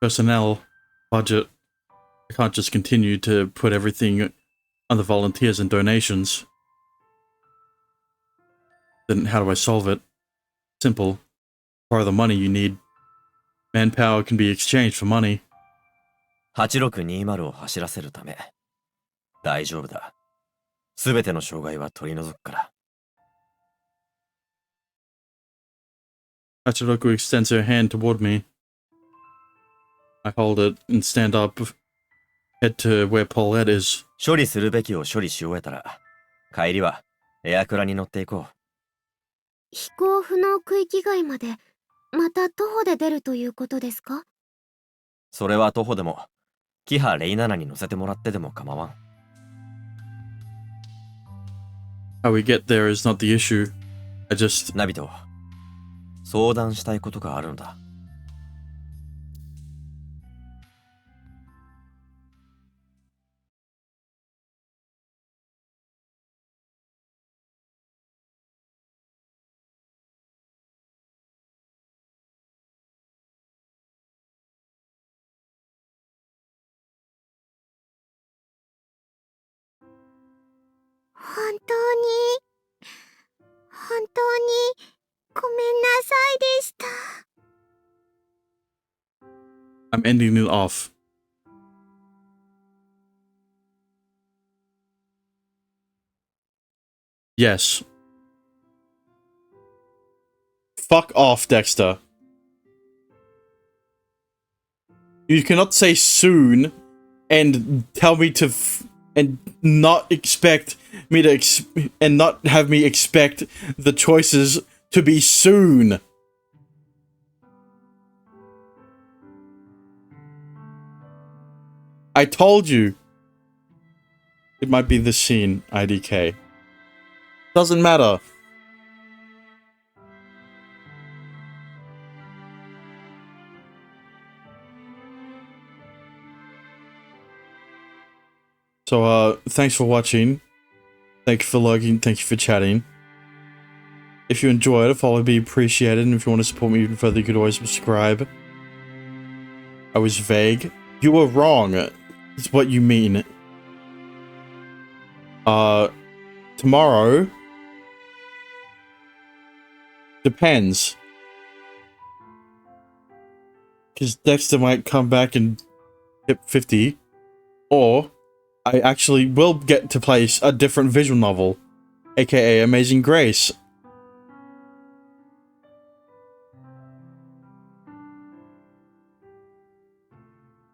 personnel, budget. I can't just continue to put everything on the volunteers and donations. Then how do I solve it? Simple. Borrow the money you need. Manpower can be exchanged for money. 8620を走らせるため。大丈夫だ。すべての障害は取り除くから。Hachiroku extends her hand toward me. I hold it and stand up, head to where Paulette is. 処理するべきを処理し終えたら、帰りはエアクラに乗っていこう。飛行不能区域外までまた徒歩で出るということですか？それは徒歩でも、キハ07に乗せてもらってでも構わん。How we get there is not the issue. I just... ナビト、相談したいことがあるのだ。本当にごめんなさいでした。I'm ending it off. Yes. Fuck off, Dexter. You cannot say soon and tell me to and not expect me to and not have me expect the choices to be soon. I told you. It might be this scene, IDK. Doesn't matter. So, thanks for watching. Thank you for lurking. Thank you for chatting. If you enjoyed, a follow would be appreciated. And if you want to support me even further, you could always subscribe. I was vague. You were wrong. It's what you mean. Tomorrow. Depends. Because Dexter might come back and hit 50. Or I actually will get to play a different visual novel, aka Amazing Grace.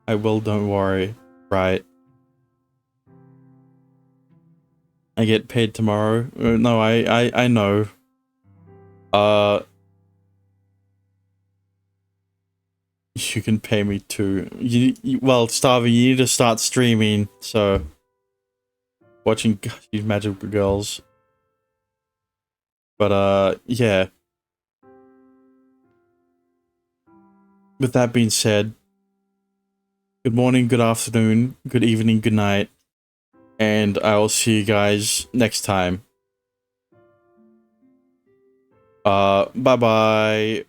I will, don't worry. Right. I get paid tomorrow. No, I know. You can pay me too. Well, Starvey, you need to start streaming, so... Watching these magical girls. But, yeah. With that being said, good morning, good afternoon, good evening, good night, and I will see you guys next time. Bye-bye.